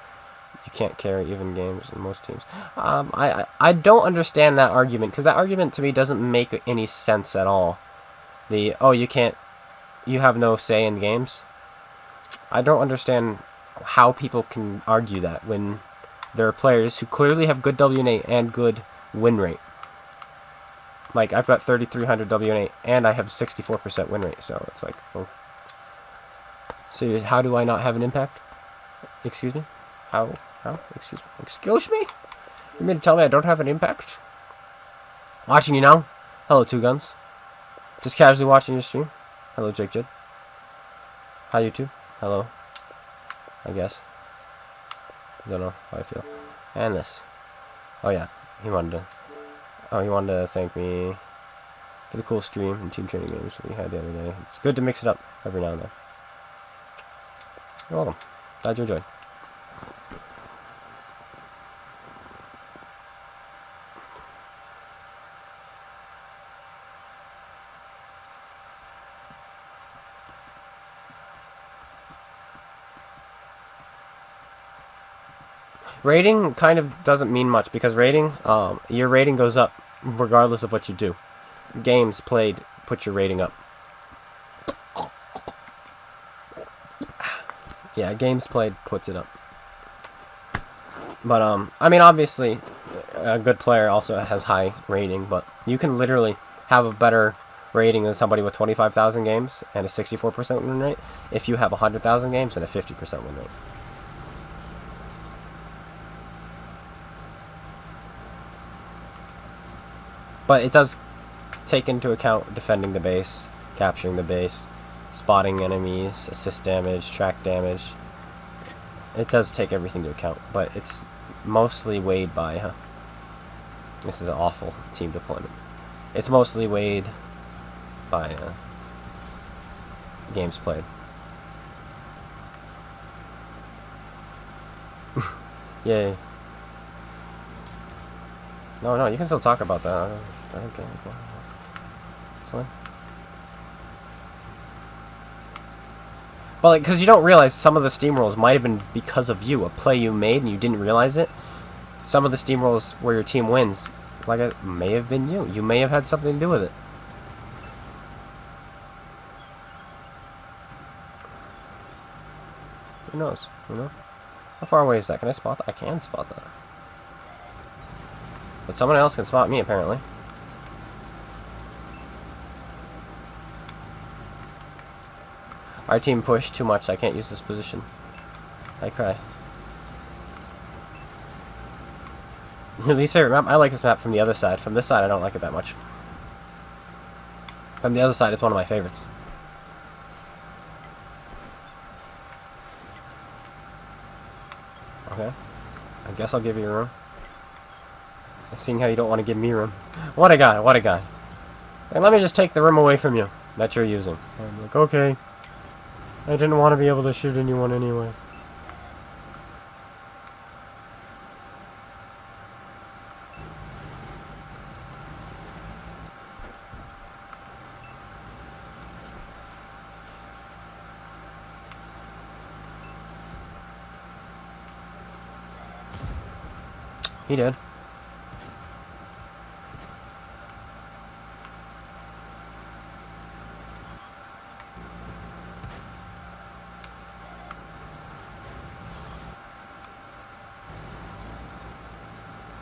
You can't carry even games in most teams. I don't understand that argument, because that argument to me doesn't make any sense at all. The, oh, you have no say in games. I don't understand how people can argue that when there are players who clearly have good WNA and good win rate. Like, I've got 3,300 WN8, and I have 64% win rate, so it's like, oh. So how do I not have an impact? Excuse me? How? Excuse me? Excuse me? You mean to tell me I don't have an impact? Watching you now. Hello, Two Guns. Just casually watching your stream. Hello, Jake Jid. Hi, YouTube. Hello. I guess. I don't know how I feel. And this. Oh, yeah. He wanted to thank me for the cool stream and team training games we had the other day. It's good to mix it up every now and then. You're welcome. Glad you enjoyed. Rating kind of doesn't mean much because rating, your rating goes up regardless of what you do. Games played put your rating up. Yeah, games played puts it up. But I mean, obviously, a good player also has high rating, but you can literally have a better rating than somebody with 25,000 games and a 64% win rate if you have 100,000 games and a 50% win rate. But it does take into account defending the base, capturing the base, spotting enemies, assist damage, track damage. It does take everything into account, but it's mostly weighed by, this is an awful team deployment. It's mostly weighed by games played. Yay. No, you can still talk about that. Okay. This one. Well, because you don't realize some of the steamrolls might have been because of you, a play you made and you didn't realize it. Some of the steamrolls where your team wins, like it may have been you. You may have had something to do with it. Who knows? You know? How far away is that? Can I spot that? I can spot that. But someone else can spot me, apparently. Our team pushed too much. I can't use this position. I cry. Your least favorite map? I like this map from the other side. From this side, I don't like it that much. From the other side, it's one of my favorites. Okay. I guess I'll give you room. Seeing how you don't want to give me room. What a guy, what a guy. Hey, let me just take the room away from you that you're using. I'm like, okay. I didn't want to be able to shoot anyone anyway. He did.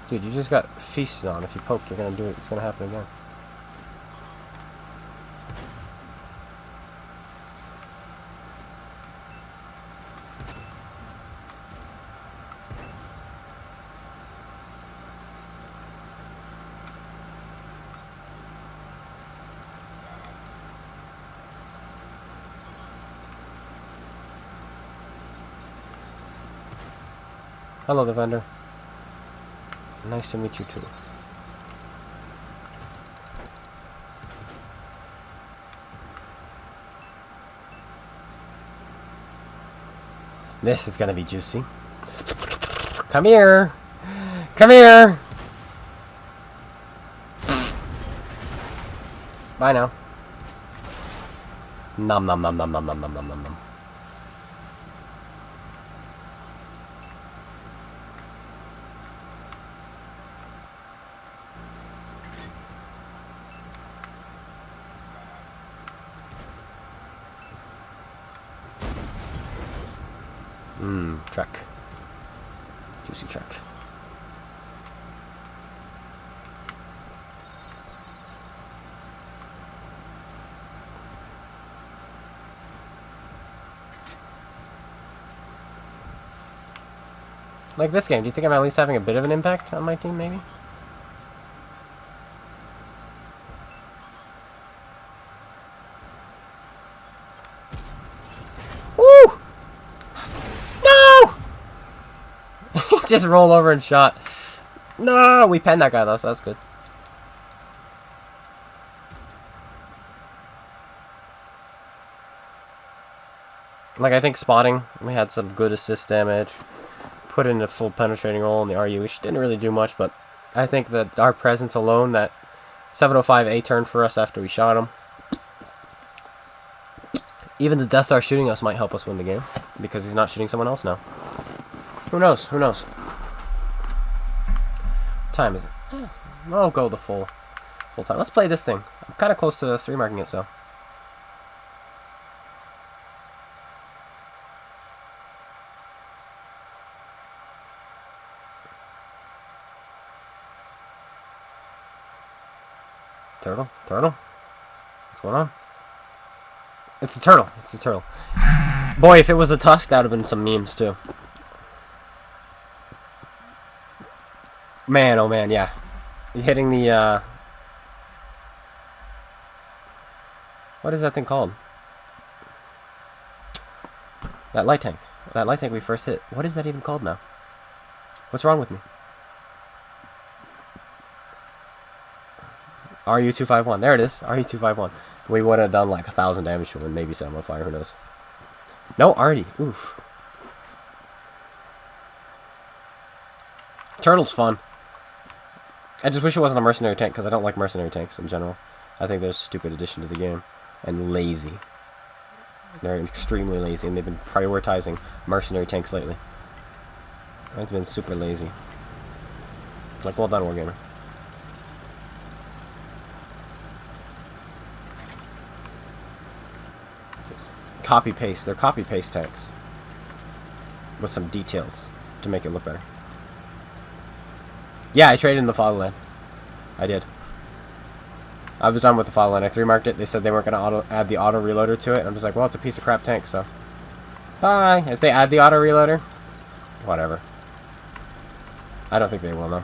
Dude, you just got feasted on. If you poke, you're gonna do it. It's gonna happen again. Hello, the vendor. Nice to meet you too. This is gonna be juicy. Come here! Come here! Bye now. Nom nom nom nom nom nom nom nom nom nom. Truck. Juicy truck. Like this game, do you think I'm at least having a bit of an impact on my team, maybe? Woo! No! Just roll over and shot. No! We penned that guy, though, so that's good. Like, I think spotting, we had some good assist damage. Put in a full penetrating roll in the RU, which didn't really do much, but I think that our presence alone, that 705 A turn for us after we shot him. Even the Death Star shooting us might help us win the game, because he's not shooting someone else now. Who knows? Who knows? What time is it? I'll go the full time. Let's play this thing. I'm kind of close to 3 marking it, so. Turtle? Turtle? What's going on? It's a turtle. It's a turtle. Boy, if it was a tusk, that would have been some memes, too. Man, oh man, yeah. Hitting the, what is that thing called? That light tank. That light tank we first hit. What is that even called now? What's wrong with me? RU-251. There it is. RU-251. We would have done like 1,000 damage to him, maybe 705, who knows. No, Artie. Oof. Turtle's fun. I just wish it wasn't a mercenary tank, because I don't like mercenary tanks in general. I think they're a stupid addition to the game. And lazy. They're extremely lazy, and they've been prioritizing mercenary tanks lately. It's been super lazy. Like, well done, Wargamer. Copy-paste. They're copy-paste tanks. With some details to make it look better. Yeah, I traded in the fatherland. I did. I was done with the fatherland. I 3-marked it. They said they weren't going to add the auto reloader to it. I'm just like, well, it's a piece of crap tank, so. Bye. If they add the auto reloader, whatever. I don't think they will, though.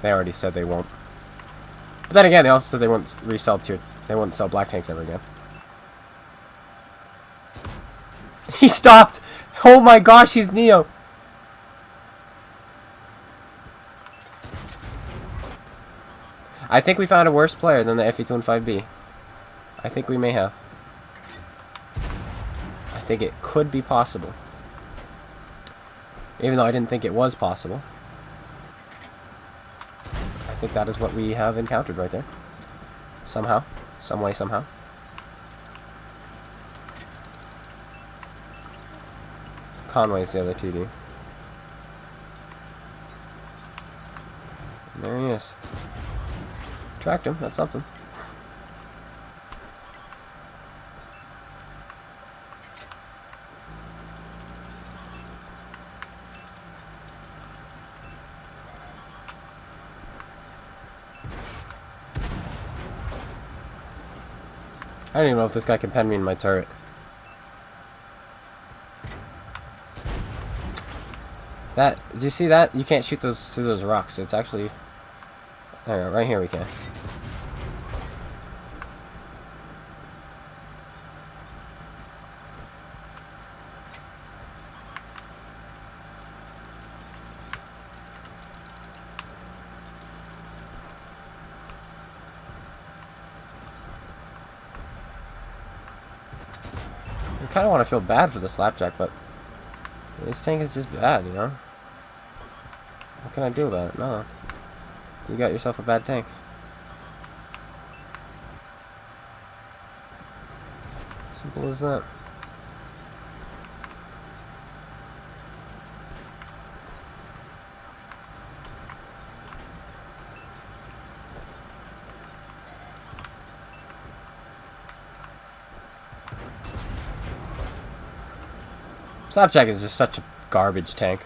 They already said they won't. But then again, they also said they wouldn't resell they wouldn't sell black tanks ever again. He stopped! Oh my gosh, he's Neo! I think we found a worse player than the FE-25B. I think we may have. I think it could be possible. Even though I didn't think it was possible. I think that is what we have encountered right there. Somehow. Some way, somehow. Conway's the other TD. And there he is. Tracked him, that's something. I don't even know if this guy can pen me in my turret. That, do you see that? You can't shoot those through those rocks. It's actually... There we go, right here we can. I kind of want to feel bad for the Slapjack, but this tank is just bad, you know? What can I do about it? No. You got yourself a bad tank. Simple as that. Slapjack is just such a garbage tank.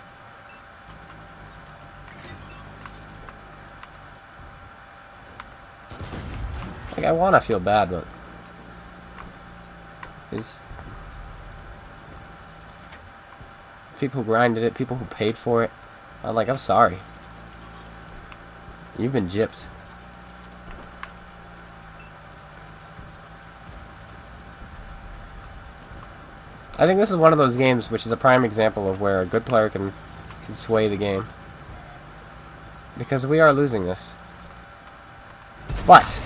Like, I want to feel bad, but it's people who grinded it, people who paid for it, I'm sorry. You've been gypped. I think this is one of those games which is a prime example of where a good player can sway the game. Because we are losing this. But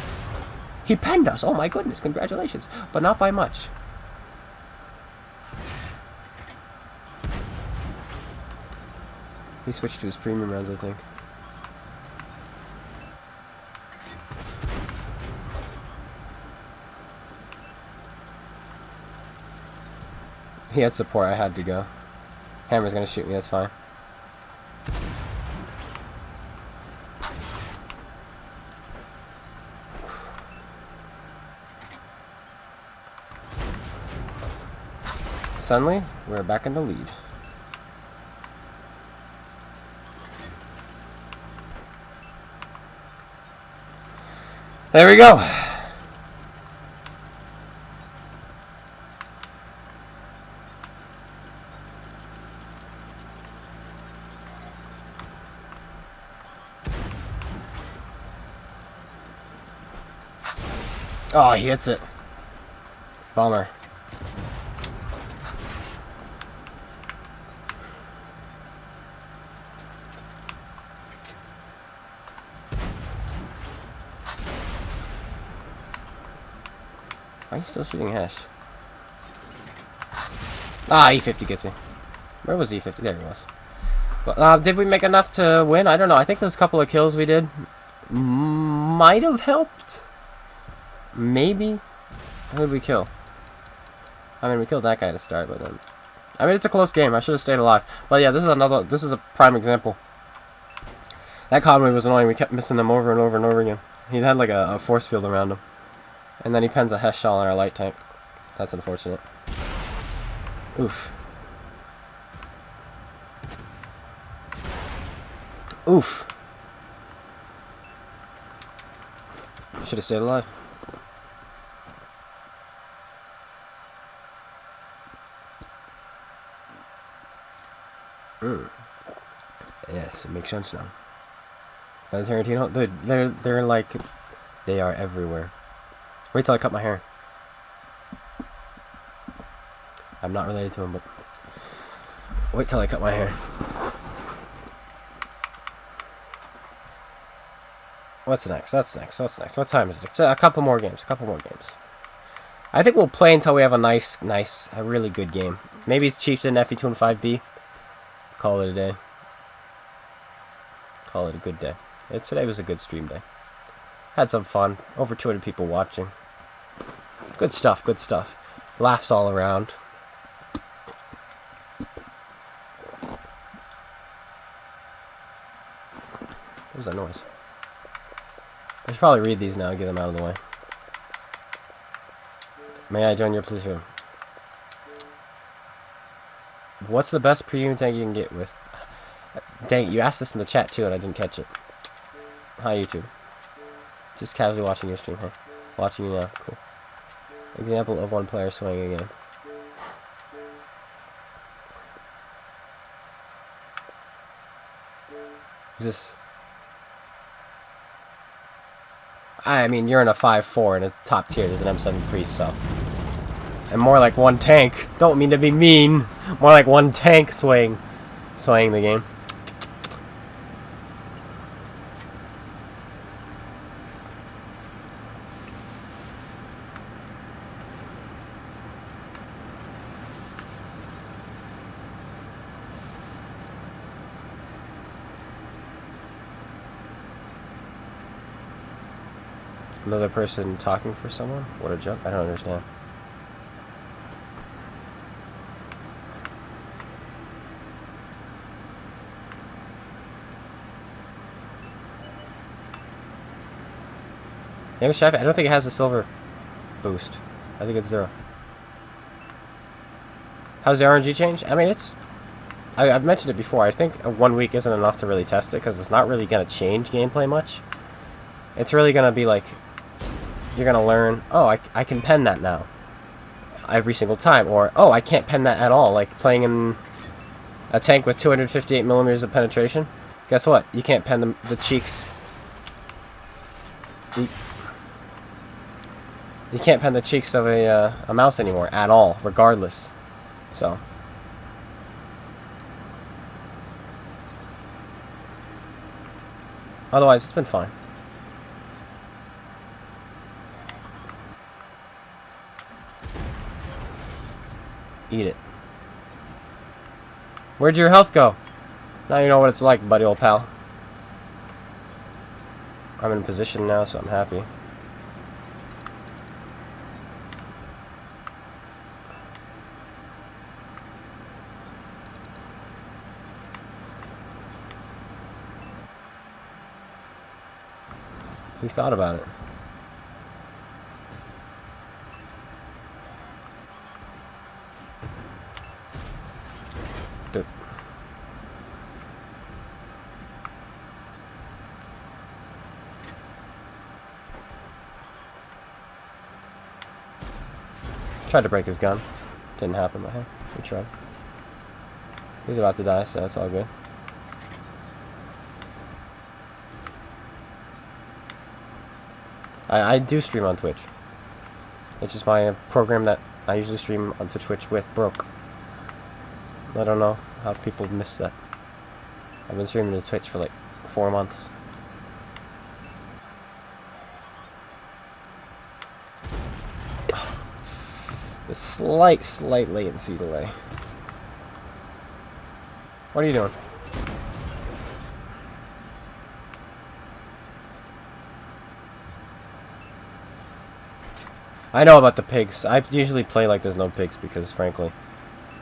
he penned us. Oh my goodness, congratulations. But not by much. He switched to his premium rounds, I think. He had support, I had to go. Hammer's gonna shoot me, that's fine. Suddenly, we're back in the lead. There we go. Oh, he hits it. Bummer. Why are you still shooting Hesh? Ah, E50 gets me. Where was E50? There he was. But, did we make enough to win? I don't know. I think those couple of kills we did might have helped. Maybe. Who did we kill? I mean, we killed that guy to start, but then... I mean, it's a close game. I should have stayed alive. But yeah, this is a prime example. That Conway was annoying. We kept missing them over and over and over again. He had like a force field around him. And then he pens a Hesh shell on our light tank. That's unfortunate. Oof. Oof. Should have stayed alive. Yes, it makes sense now. Guys, Tarantino, they're like, they are everywhere. Wait till I cut my hair. I'm not related to him, but wait till I cut my hair. What's next? What's next? What time is it? A couple more games. I think we'll play until we have a really good game. Maybe it's Chiefs in FE2 and 5B. Call it a day. Call it a good day. Today was a good stream day. Had some fun. Over 200 people watching. Good stuff, good stuff. Laughs all around. What was that noise? I should probably read these now and get them out of the way. May I join your pleasure? What's the best premium tank you can get with? Dang, you asked this in the chat too and I didn't catch it. Hi YouTube. Just casually watching your stream, huh? Watching you now, cool. Example of one player swinging again. Is this... I mean, you're in a 5-4 in a top tier. There's an M7 Priest, so... And more like one tank. Don't mean to be mean. More like one tank swaying the game. Another person talking for someone? What a joke. I don't understand. Yeah, Chef, I don't think it has a silver boost. I think it's 0. How's the RNG change? I mean, it's... I've mentioned it before. I think 1 week isn't enough to really test it because it's not really going to change gameplay much. It's really going to be like... You're going to learn, oh, I can pen that now. Every single time. Or, oh, I can't pen that at all. Like playing in A tank with 258 millimeters of penetration. Guess what? You can't pen the cheeks. You can't pen the cheeks of a mouse anymore at all, regardless. So. Otherwise, it's been fine. Eat it. Where'd your health go? Now you know what it's like, buddy, old pal. I'm in position now, so I'm happy. He thought about it. Dude. Tried to break his gun. Didn't happen, but hey, we tried. He's about to die, so that's all good. I do stream on Twitch. It's just my program that I usually stream onto Twitch with broke. I don't know how people miss that. I've been streaming to Twitch for like 4 months. The slight latency delay. What are you doing? I know about the pigs. I usually play like there's no pigs because, frankly,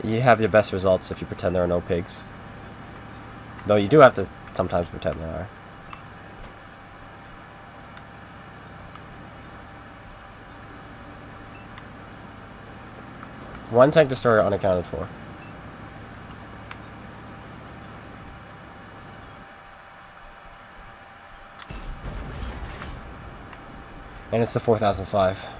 you have your best results if you pretend there are no pigs. Though you do have to sometimes pretend there are. One tank destroyer unaccounted for. And it's the 4005.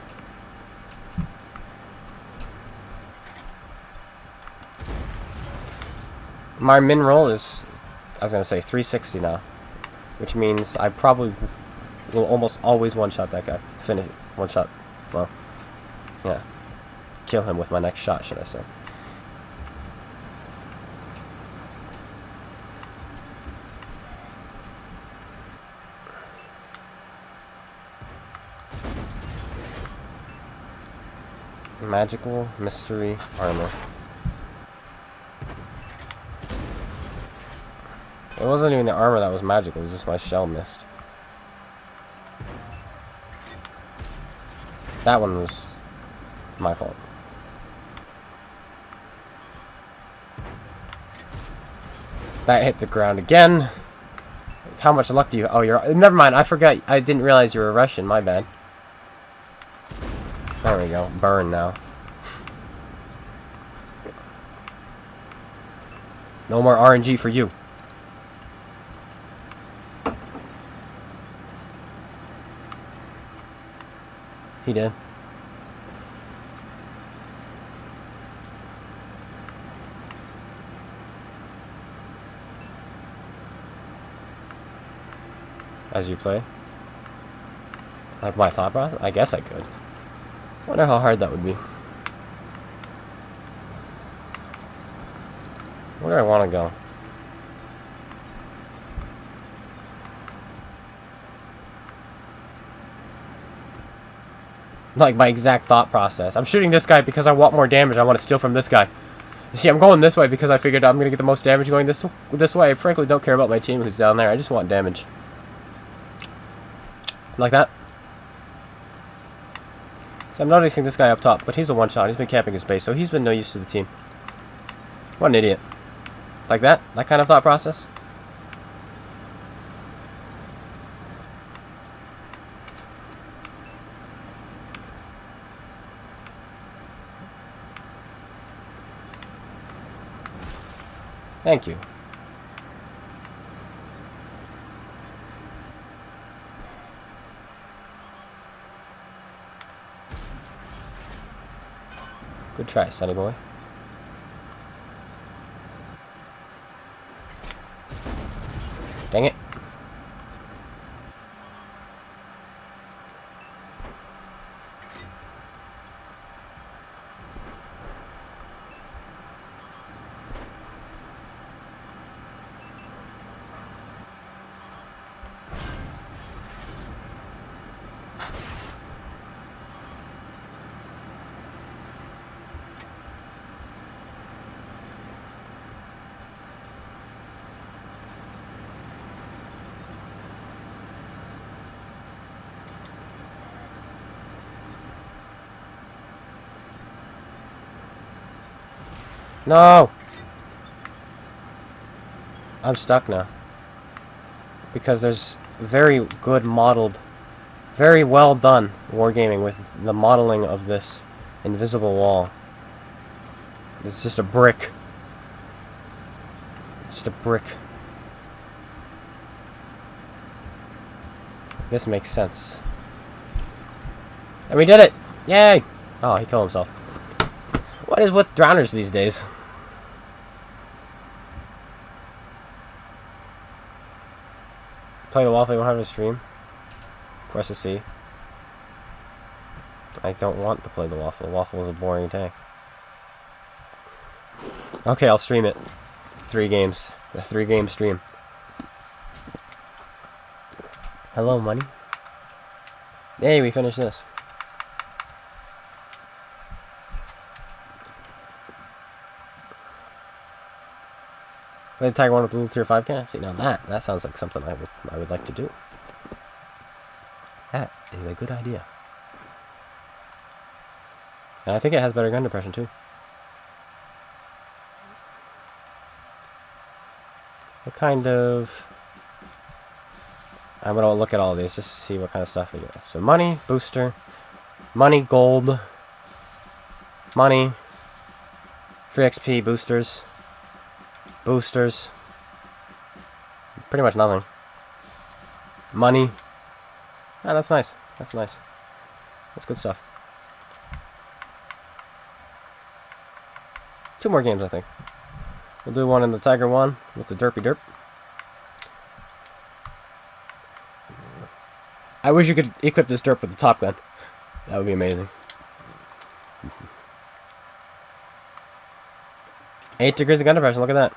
My min roll is, I was going to say 360 now, which means I probably will almost always one-shot that guy. Finish, one-shot, well, yeah. Kill him with my next shot, should I say. Magical mystery armor. It wasn't even the armor that was magical, it was just my shell missed. That one was my fault. That hit the ground again. How much luck do you... Oh, you're... Never mind, I forgot. I didn't realize you were Russian, my bad. There we go. Burn now. No more RNG for you. He did. As you play? Like my thought process? I guess I could. Wonder how hard that would be. Where do I want to go? Like my exact thought process. I'm shooting this guy because I want more damage. I want to steal from this guy. See, I'm going this way because I figured I'm going to get the most damage going this way. I frankly don't care about my team who's down there. I just want damage. Like that. So I'm noticing this guy up top, but he's a one-shot. He's been camping his base, so he's been no use to the team. What an idiot. Like that? That kind of thought process? Thank you. Good try, sonny boy. Dang it. No! I'm stuck now. Because there's very good modeled, very well done wargaming with the modeling of this invisible wall. It's just a brick. Just a brick. This makes sense. And we did it! Yay! Oh, he killed himself. What is with drowners these days? Play the waffle, you won't have to stream. Press a C. I don't want to play the waffle. The waffle is a boring tank. Okay, I'll stream it. 3 games. A 3-game stream. Hello, money. Hey, we finished this. Play the Tiger 1 with the little tier 5 can? See, now that sounds like something I would like to do. That is a good idea. And I think it has better gun depression too. What kind of... I'm gonna look at all of these just to see what kind of stuff we get. So money, booster, money, gold, money, free XP, boosters. Boosters. Pretty much nothing. Money. Ah, that's nice. That's nice. That's good stuff. 2 more games, I think. We'll do one in the Tiger 1 with the Derpy Derp. I wish you could equip this Derp with the Top Gun. That would be amazing. 8 degrees of gun depression, look at that.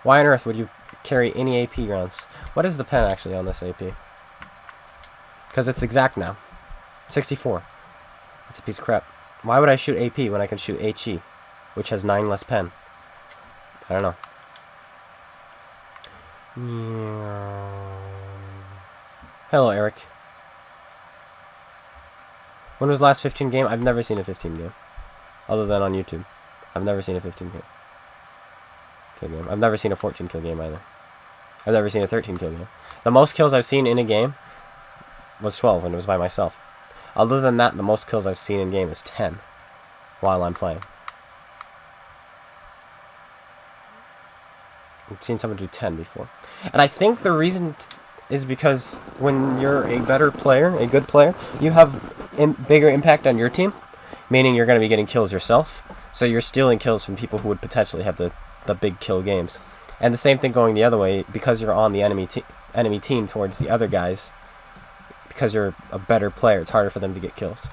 Why on earth would you carry any AP rounds? What is the pen actually on this AP? Because it's exact now. 64. That's a piece of crap. Why would I shoot AP when I can shoot HE, which has 9 less pen? I don't know. Hello, Eric. When was the last 15 game? I've never seen a 15 game. Other than on YouTube. I've never seen a 15 game. Kill game. I've never seen a 14 kill game either. I've never seen a 13 kill game. The most kills I've seen in a game was 12 when it was by myself. Other than that, the most kills I've seen in game is 10 while I'm playing. I've seen someone do 10 before. And I think the reason is because when you're a better player, a good player, you have bigger impact on your team, meaning you're going to be getting kills yourself. So you're stealing kills from people who would potentially have the big kill games. And the same thing going the other way, because you're on the enemy team towards the other guys, because you're a better player, it's harder for them to get kills.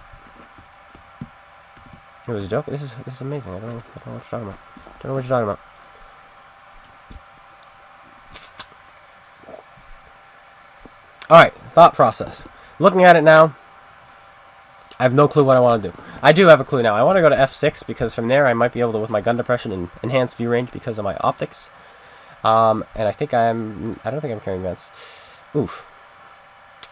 It was a joke. This is amazing. I don't know what you're talking about. Don't know what you're talking about. Alright, thought process. Looking at it now, I have no clue what I want to do. I do have a clue now. I want to go to F6 because from there I might be able to, with my gun depression, and enhance view range because of my optics. And I think I don't think I'm carrying vents. Oof.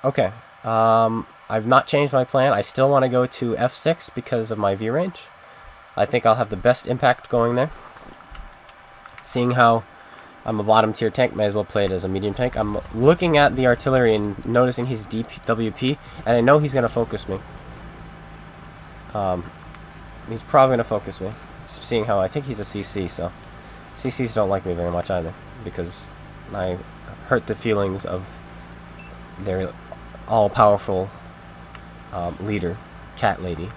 Okay. I've not changed my plan. I still want to go to F6 because of my view range. I think I'll have the best impact going there. Seeing how I'm a bottom tier tank, may as well play it as a medium tank. I'm looking at the artillery and noticing he's DWP, and I know he's going to focus me. He's probably going to focus me. Seeing how I think he's a CC, so CCs don't like me very much either, because I hurt the feelings of their all-powerful leader, Cat Lady.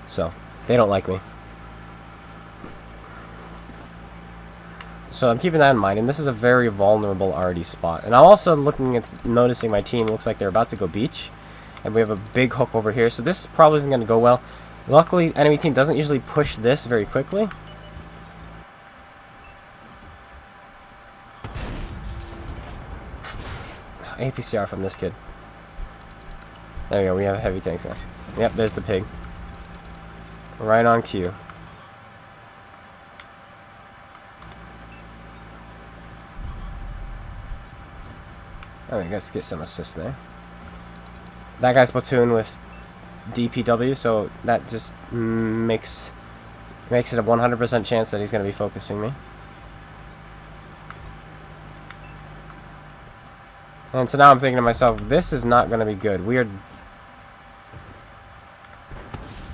So, they don't like me. So I'm keeping that in mind, and this is a very vulnerable already spot. And I'm also noticing my team looks like they're about to go beach, and we have a big hook over here, so this probably isn't going to go well. Luckily, enemy team doesn't usually push this very quickly. APCR from this kid. There we go, we have heavy tanks now. Yep, there's the pig. Right on cue. Alright, let's get some assists there. That guy's platoon with DPW, so that just makes it a 100% chance that he's going to be focusing me. And so now I'm thinking to myself, this is not going to be good. We are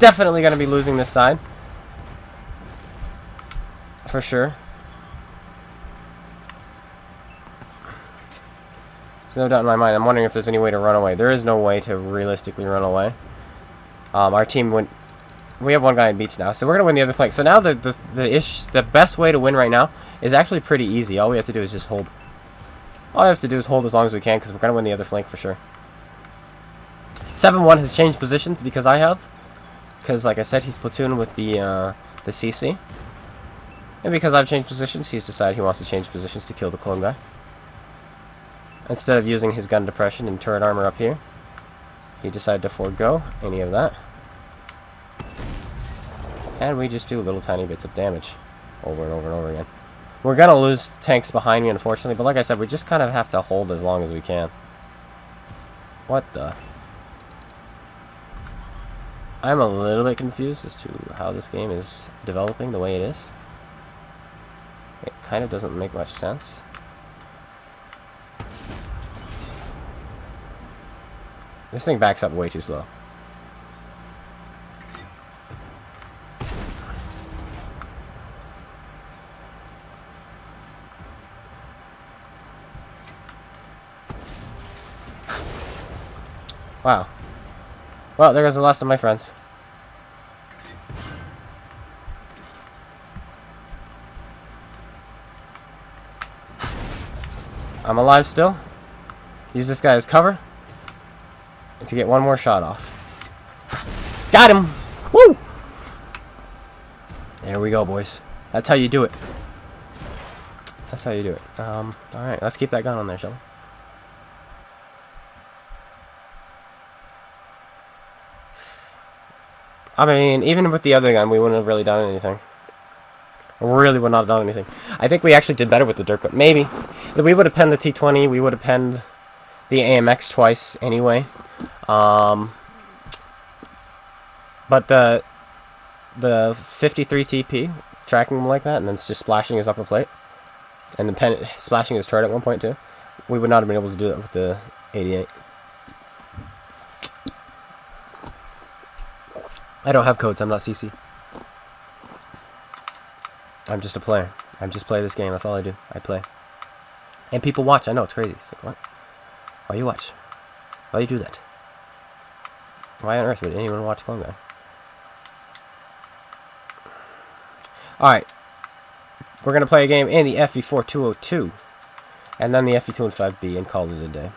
definitely going to be losing this side. For sure. There's no doubt in my mind. I'm wondering if there's any way to run away. There is no way to realistically run away. Our team went... We have one guy in beach now, so we're going to win the other flank. So now the best way to win right now is actually pretty easy. All we have to do is just hold. All I have to do is hold as long as we can, because we're going to win the other flank for sure. 7-1 has changed positions because I have. Because, like I said, he's platoon with the CC. And because I've changed positions, he's decided he wants to change positions to kill the clone guy. Instead of using his gun depression and turret armor up here, he decided to forego any of that. And we just do little tiny bits of damage over and over and over again. We're going to lose tanks behind me, unfortunately, but like I said, we just kind of have to hold as long as we can. What the? I'm a little bit confused as to how this game is developing the way it is. It kind of doesn't make much sense. This thing backs up way too slow. Wow. Well, there goes the last of my friends. I'm alive still. Use this guy as cover. And to get one more shot off. Got him! Woo! There we go, boys. That's how you do it. That's how you do it. Alright, let's keep that gun on there, shall we? I mean, even with the other gun, we wouldn't have really done anything. Really would not have done anything. I think we actually did better with the Dirk, but maybe. We would have penned the T-20, we would have penned the AMX twice anyway. But the 53 TP, tracking him like that, and then just splashing his upper plate, and then splashing his turret at one point too, we would not have been able to do that with the 88. I don't have codes, I'm not CC. I'm just a player. I just play this game, that's all I do. I play. And people watch, I know, it's crazy. It's like, what? Why you watch? Why you do that? Why on earth would anyone watch Clone Guy? Alright. We're going to play a game in the FE4202. And then the FE215B and call it a day.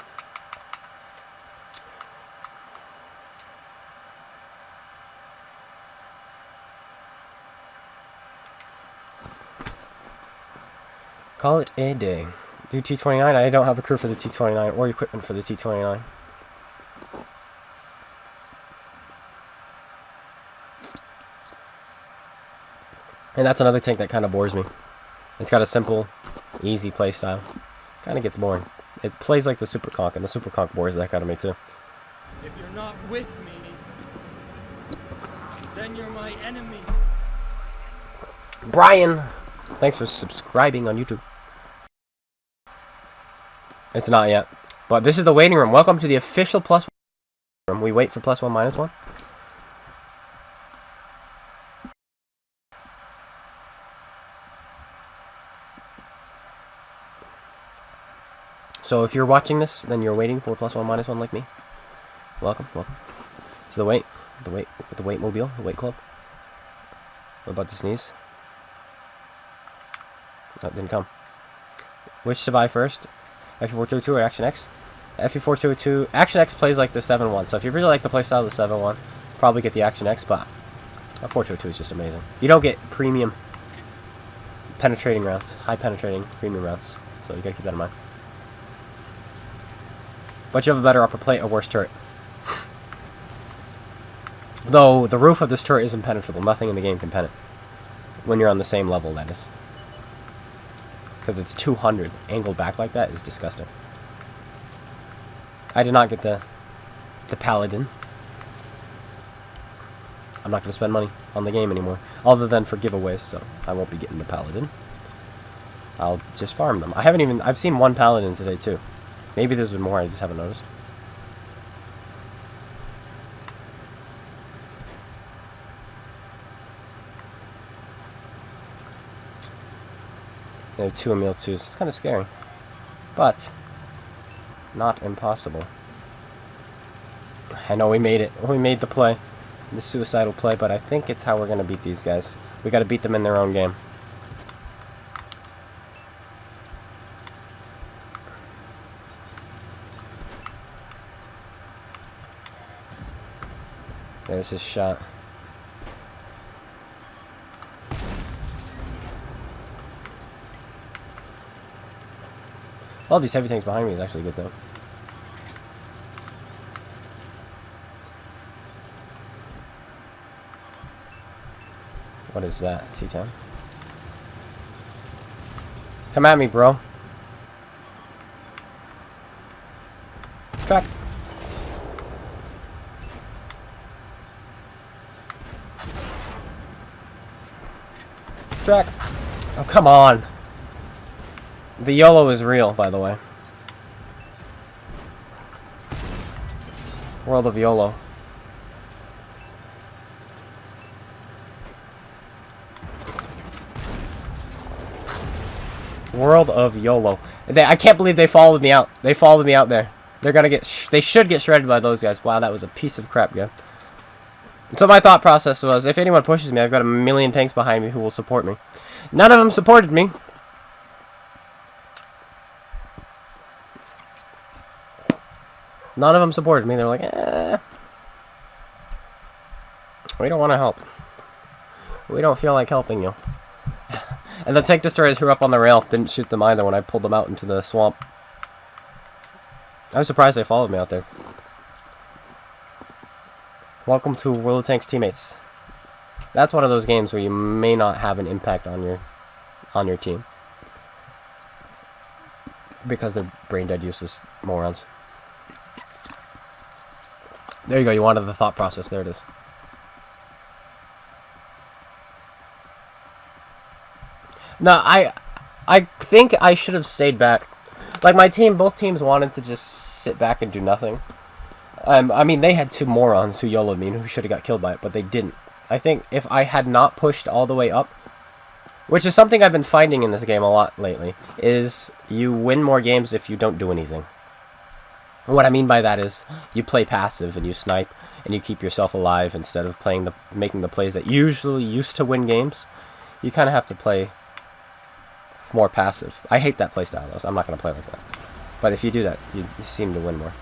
Call it a day. Do T-29. I don't have a crew for the T-29 or equipment for the T-29. And that's another tank that kind of bores me. It's got a simple, easy play style. Kind of gets boring. It plays like the Super Conk, and the Super Conk bores the heck out of me too. If you're not with me, then you're my enemy. Brian! Thanks for subscribing on YouTube. It's not yet. But this is the waiting room. Welcome to the official +1 room. We wait for +1, -1. So if you're watching this, then you're waiting for +1, -1 like me. Welcome, welcome. To the wait mobile, the wait club. I'm about to sneeze. That didn't come. Which to buy first? FE422 or Action X? FE422. Action X plays like the 7-1. So if you really like the playstyle of the 7-1, probably get the Action X, but a 422 is just amazing. You don't get premium penetrating rounds, high penetrating premium rounds. So you gotta keep that in mind. But you have a better upper plate, a worse turret. Though the roof of this turret is impenetrable. Nothing in the game can pen it. When you're on the same level, that is. Because it's 200. Angled back like that is disgusting. I did not get the Paladin. I'm not going to spend money on the game anymore. Other than for giveaways, so I won't be getting the Paladin. I'll just farm them. I've seen one Paladin today too. Maybe there's been more, I just haven't noticed. They have 2 Emil 2s. It's kind of scary. But not impossible. I know we made it. We made the play. The suicidal play, but I think it's how we're going to beat these guys. We got to beat them in their own game. There's his shot. All these heavy tanks behind me is actually good though. What is that, T10? Come at me, bro. Track. Track. Oh, come on. The YOLO is real, by the way. World of YOLO. World of YOLO. I can't believe they followed me out. They followed me out there. They're gonna get. They should get shredded by those guys. Wow, that was a piece of crap, guy. So my thought process was, if anyone pushes me, I've got a million tanks behind me who will support me. None of them supported me. None of them supported me. They're like, eh. We don't want to help. We don't feel like helping you. And the tank destroyers who were up on the rail didn't shoot them either when I pulled them out into the swamp. I was surprised they followed me out there. Welcome to World of Tanks Teammates. That's one of those games where you may not have an impact on your team. Because they're brain dead useless morons. There you go, you wanted the thought process, there it is. No, I think I should have stayed back. Like my team, both teams wanted to just sit back and do nothing. I mean, they had 2 morons who YOLO'd me and who should have got killed by it, but they didn't. I think if I had not pushed all the way up, which is something I've been finding in this game a lot lately, is you win more games if you don't do anything. And what I mean by that is you play passive and you snipe and you keep yourself alive instead of making the plays that usually used to win games. You kind of have to play more passive. I hate that playstyle though, so I'm not going to play like that. But if you do that, you seem to win more.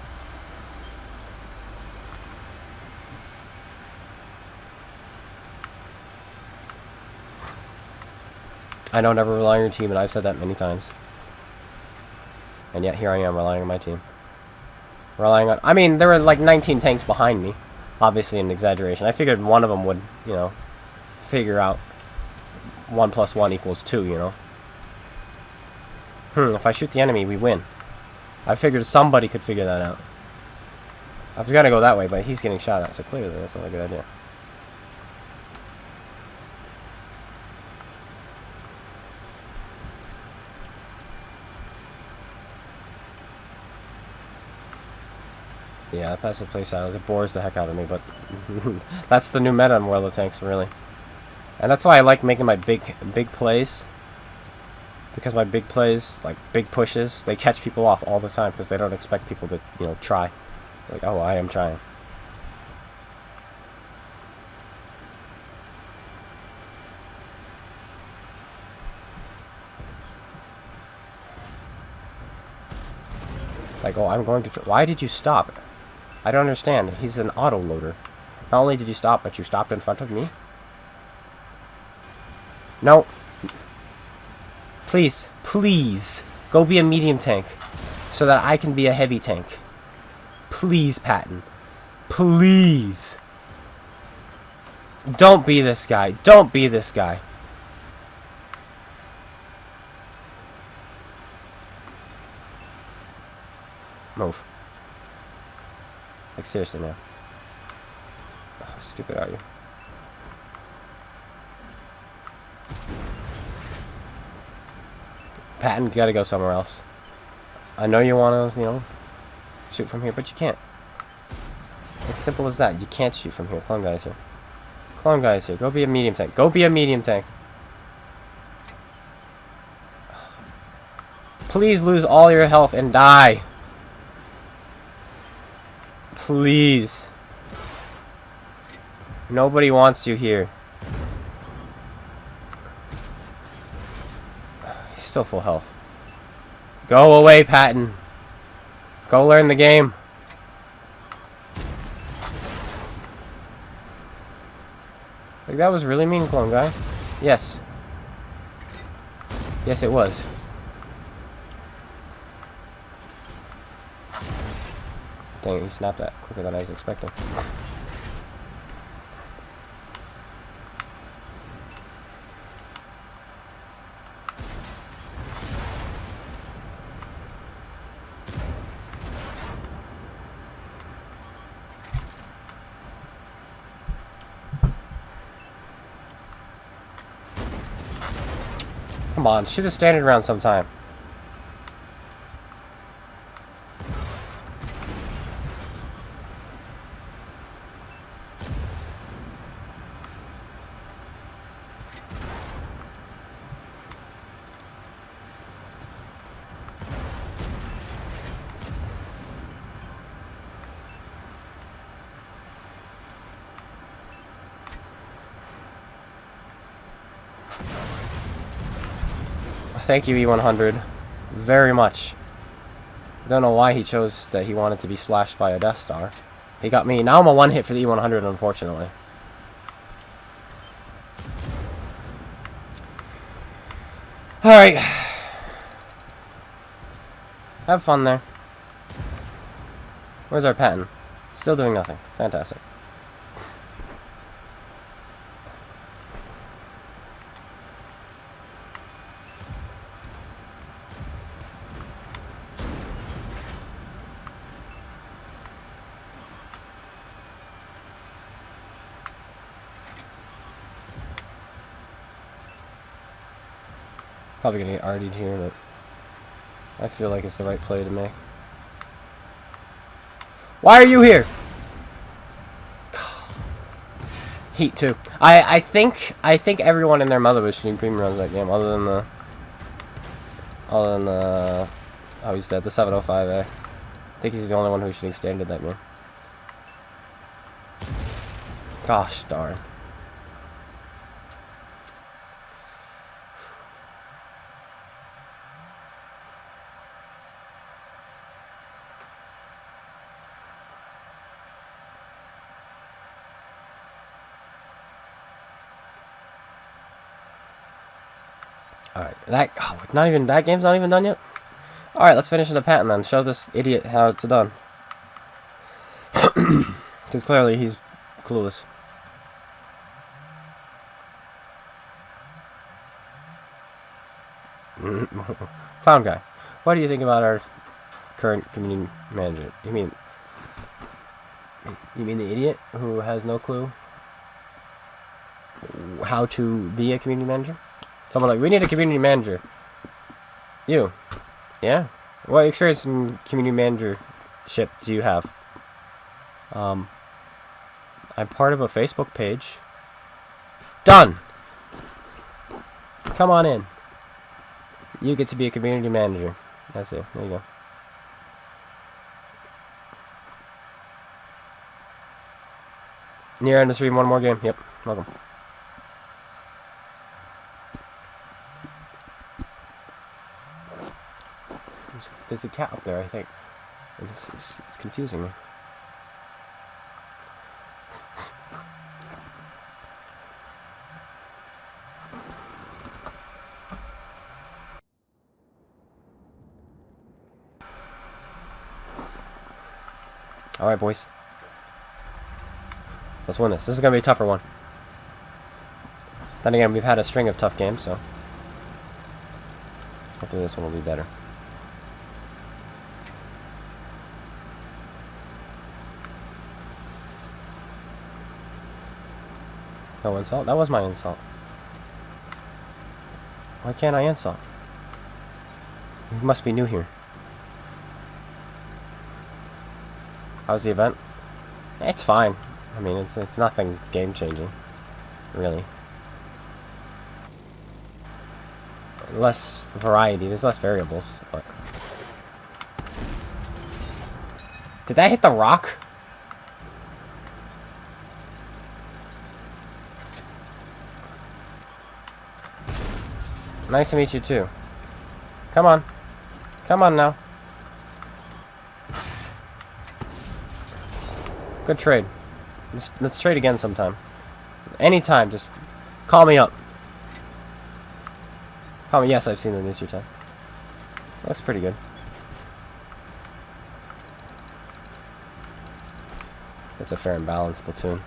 I know never rely on your team, and I've said that many times. And yet here I am relying on my team. Relying on... I mean, there were like 19 tanks behind me. Obviously an exaggeration. I figured one of them would, you know, figure out 1 + 1 = 2, you know. If I shoot the enemy, we win. I figured somebody could figure that out. I was gonna go that way, but he's getting shot at, so clearly that's not a good idea. Yeah, that passive playstyle, it bores the heck out of me, but that's the new meta in World of Tanks, really. And that's why I like making my big plays. Because my big plays, like big pushes, they catch people off all the time because they don't expect people to, you know, try. Like, oh, I am trying. Like, oh, I'm going to... Why did you stop? I don't understand. He's an auto-loader. Not only did you stop, but you stopped in front of me? No. Please. Please. Go be a medium tank. So that I can be a heavy tank. Please, Patton. Please. Don't be this guy. Don't be this guy. Move. Like, seriously now. How stupid are you? Patton, you gotta go somewhere else. I know you wanna, you know, shoot from here, but you can't. It's simple as that. You can't shoot from here. Clone guy's here. Clone guy's here. Go be a medium tank. Go be a medium tank. Please lose all your health and die. Please. Nobody wants you here. He's still full health. Go away, Patton. Go learn the game. Like, that was really mean, clone guy. Yes. Yes, it was. Dang it, he snapped that quicker than I was expecting. Come on, shoot a standard round sometime. Thank you, E100, very much. Don't know why he chose that he wanted to be splashed by a Death Star. He got me. Now I'm a one hit for the E100, unfortunately. Alright. Have fun there. Where's our Patton? Still doing nothing. Fantastic. Probably gonna get RD'd here, but I feel like it's the right play to make. Why are you here? Heat too. I think everyone and their mother was shooting premium runs that game, other than the oh, he's dead, the 705A. I think he's the only one who's shooting standard that game. Gosh darn. Alright, that game's not even done yet? Alright, let's finish the patent then. Show this idiot how it's done. Because clearly he's clueless. Clown guy, what do you think about our current community manager? You mean the idiot who has no clue how to be a community manager? Someone like, we need a community manager. You. Yeah? What experience in community managership do you have? I'm part of a Facebook page. Done! Come on in. You get to be a community manager. That's it. There you go. Near end of stream, one more game. Yep. Welcome. There's a cat up there, I think. It's confusing me. Alright, boys. Let's win this. This is going to be a tougher one. Then again, we've had a string of tough games, so hopefully this one will be better. No insult? That was my insult. Why can't I insult? You must be new here. How's the event? It's fine. I mean, it's nothing game-changing, really. Less variety. There's less variables. But did that hit the rock? Nice to meet you too. Come on. Come on now. Good trade. Let's trade again sometime. Anytime, just call me up. Call me. Yes, I've seen the news tag. Looks pretty good. That's a fair and balanced platoon.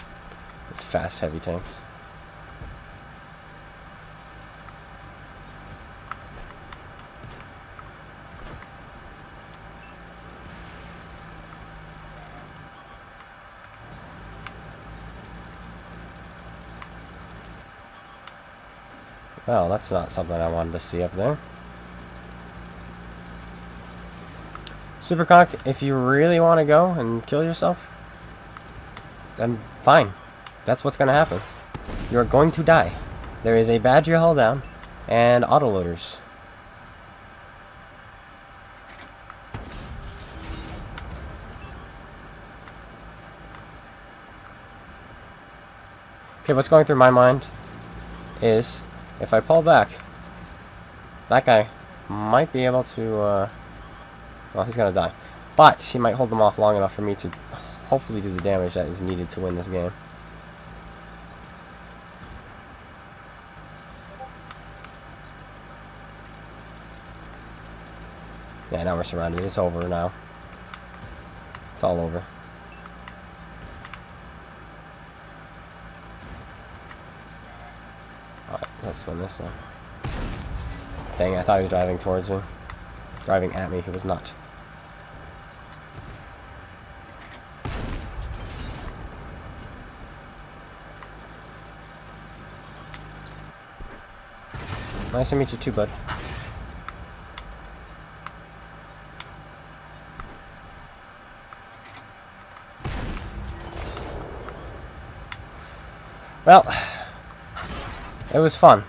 With fast, heavy tanks. Well, that's not something I wanted to see up there. Superconk, if you really want to go and kill yourself, then fine. That's what's going to happen. You're going to die. There is a Badger hull down and autoloaders. Okay, what's going through my mind is, if I pull back, that guy might be able to, well, he's gonna die. But he might hold them off long enough for me to hopefully do the damage that is needed to win this game. Yeah, now we're surrounded. It's over now. It's all over. Alright, let's win this now. Dang, I thought he was driving towards me. Driving at me, he was not. Nice to meet you too, bud. Well, it was fun.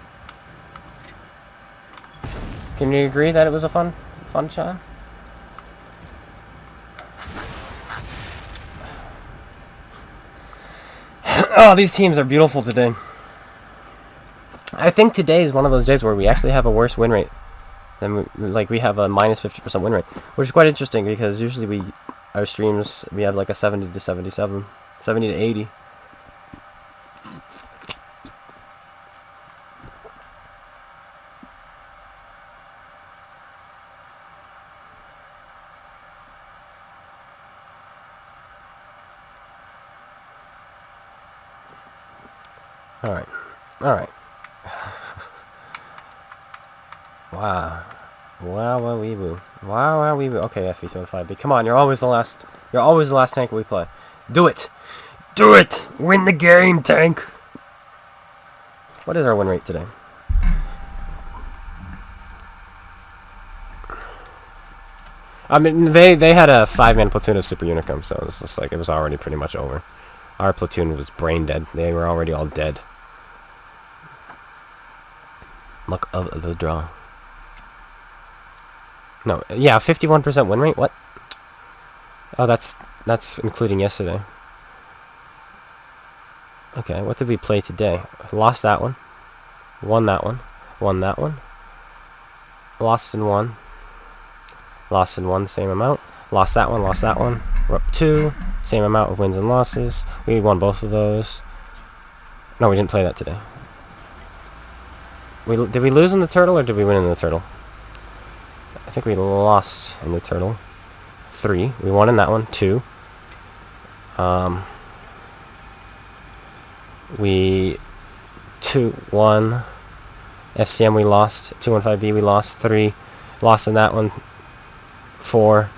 Can you agree that it was a fun shot? Oh, these teams are beautiful today. I think today is one of those days where we actually have a worse win rate than we have a minus 50% win rate, which is quite interesting because usually our streams we have like a 70 to 77, 70 to 80. Alright. Alright. Wow. Wow, wow, wee woo. Wow, wow, wee woo. Okay, FE75B. Come on, you're always the last tank we play. Do it! Do it! Win the game, tank! What is our win rate today? I mean, they had a 5-man platoon of Super Unicum, so it was just like, it was already pretty much over. Our platoon was brain dead. They were already all dead. Luck of the draw. No, yeah, 51% win rate? What? Oh, that's including yesterday. Okay, what did we play today? Lost that one. Won that one. Won that one. Lost in one. Lost in one, same amount. Lost that one, lost that one. We're up 2. Same amount of wins and losses. We won both of those. No, we didn't play that today. Did we lose in the turtle or did we win in the turtle? I think we lost in the turtle. 3. We won in that one. 2. We 1 FCM we lost. 215B we lost. 3 lost in that one. 4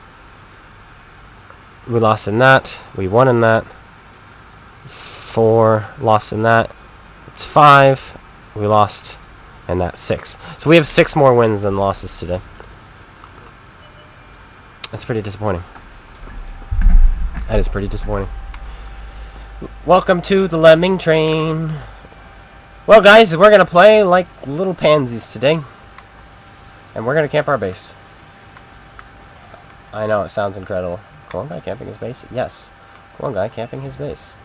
we lost in that. We won in that. 4 lost in that. It's 5 we lost in that. 6. So we have 6 more wins than losses today. That's pretty disappointing. That is pretty disappointing. Welcome to the Lemming Train. Well, guys, we're gonna play like little pansies today, and we're gonna camp our base. I know it sounds incredible. Cool guy camping his base. Yes, cool guy camping his base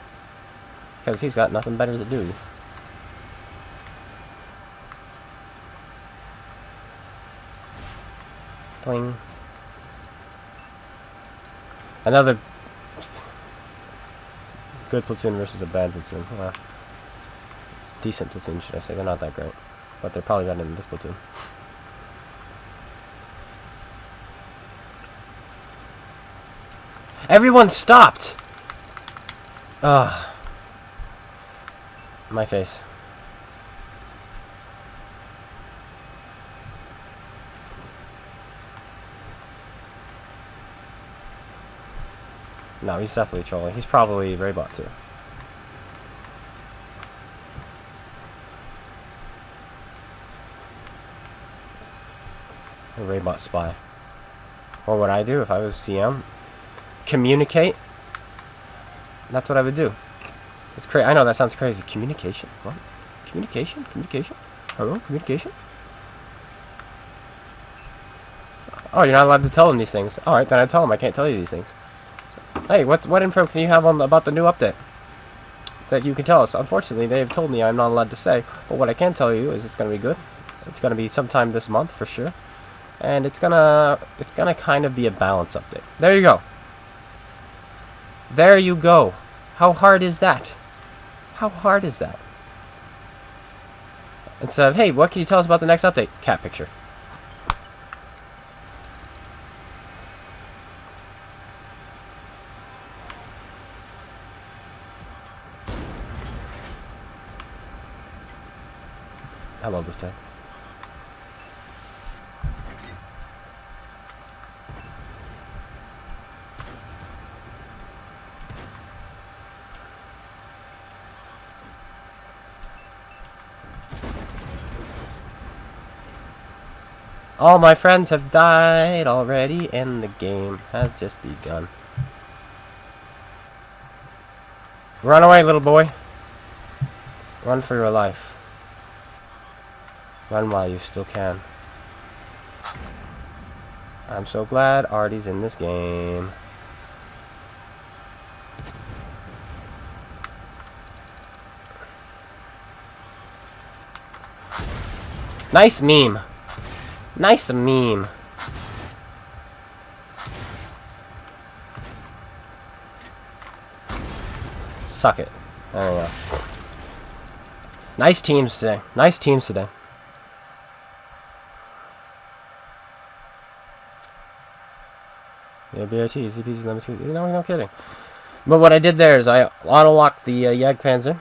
because he's got nothing better to do. Bling. Another good platoon versus a bad platoon. Well, decent platoon, should I say. They're not that great, but they're probably better than this platoon. Everyone stopped! Ugh. My face. No, he's definitely trolling. He's probably Raybot too. A Raybot spy. What would I do if I was CM? Communicate? That's what I would do. It's crazy. I know that sounds crazy. Communication? What? Communication? Communication? Hello? Communication? Oh, you're not allowed to tell them these things. Alright, then I tell them I can't tell you these things. Hey, what info can you have on about the new update that you can tell us? Unfortunately, they have told me I'm not allowed to say, but what I can tell you is it's going to be good. It's going to be sometime this month for sure, and it's gonna kind of be a balance update. There you go. There you go. How hard is that? How hard is that? Instead of, hey, what can you tell us about the next update? Cat picture. I love this tag. All my friends have died already, and the game has just begun. Run away, little boy. Run for your life. Run while you still can. I'm so glad Artie's in this game. Nice meme. Nice meme. Suck it. There we go. Nice teams today. Nice teams today. Yeah, BRT, easy peasy, lemon squeezy. No kidding. But what I did there is I auto-locked the Jagdpanzer,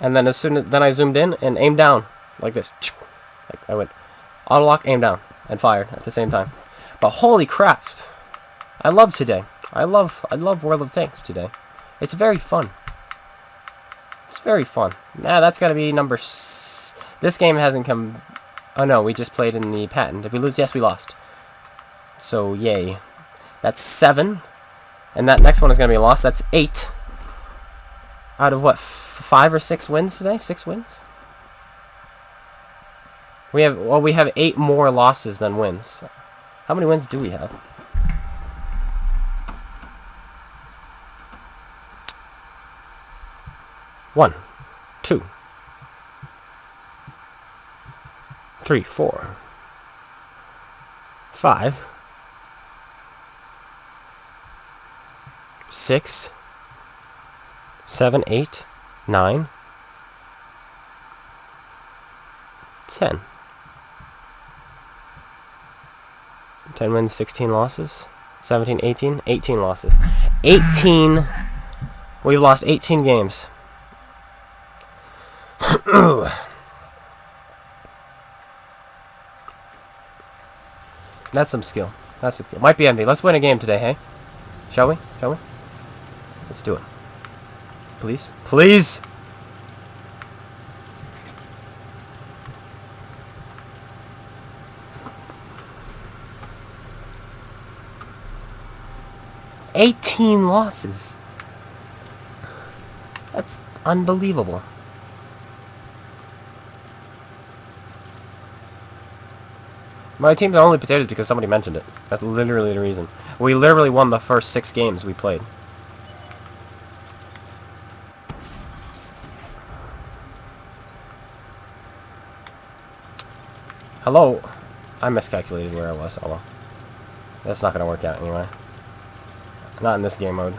and then then I zoomed in and aimed down like this. Like I went auto-lock, aim down, and fired at the same time. But holy crap! I love today. I love World of Tanks today. It's very fun. It's very fun. Nah, that's gotta be number. This game hasn't come. Oh no, we just played in the patent. Did we lose? Yes, we lost. So yay. That's 7, and that next one is going to be a loss. That's 8 out of what, 5 or 6 wins today? 6 wins. We have 8 more losses than wins. How many wins do we have? One, 2, 3, 4, 5. 6, 7, 8, 9, 10. 10 wins, 16 losses. 17, 18, 18 losses. 18. We've lost 18 games. That's some skill. That's some skill. Might be envy. Let's win a game today, hey? Shall we? Shall we? Let's do it. Please? Please! $18 losses. That's unbelievable. My team's only potatoes because somebody mentioned it. That's literally the reason. We literally won the first 6 games we played. Hello? I miscalculated where I was. Oh well. That's not going to work out anyway. Not in this game mode.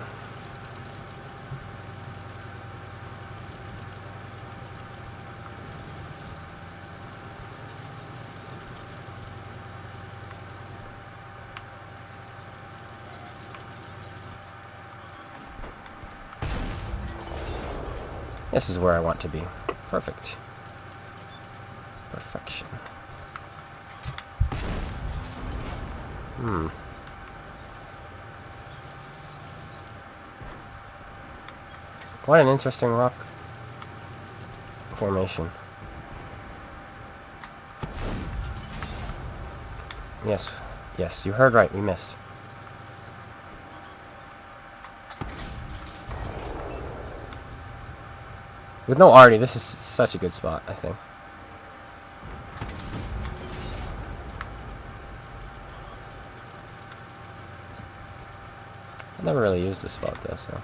This is where I want to be. Perfect. Perfection. What an interesting rock formation. Yes, yes, you heard right, we missed. With no arty, this is such a good spot, I think. I never really used this spot though, so.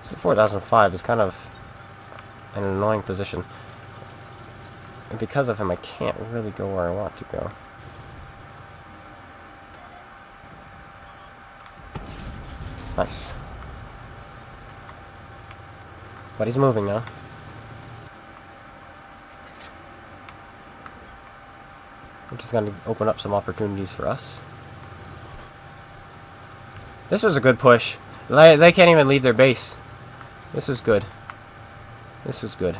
So 4005 is kind of an annoying position. And because of him, I can't really go where I want to go. Nice. But he's moving now. Which is going to open up some opportunities for us. This was a good push. They can't even leave their base. This was good. This was good.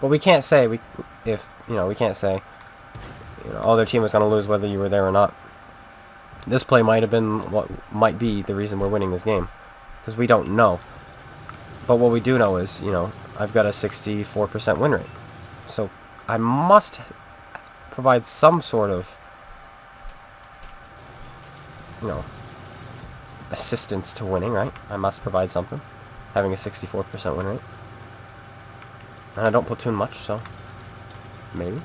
But we can't say we can't say oh, their team was going to lose whether you were there or not. This play might have been what might be the reason we're winning this game, because we don't know. But what we do know is, I've got a 64% win rate, so I must provide some sort of assistance to winning, right? I must provide something, having a 64% win rate. And I don't platoon much, so maybe.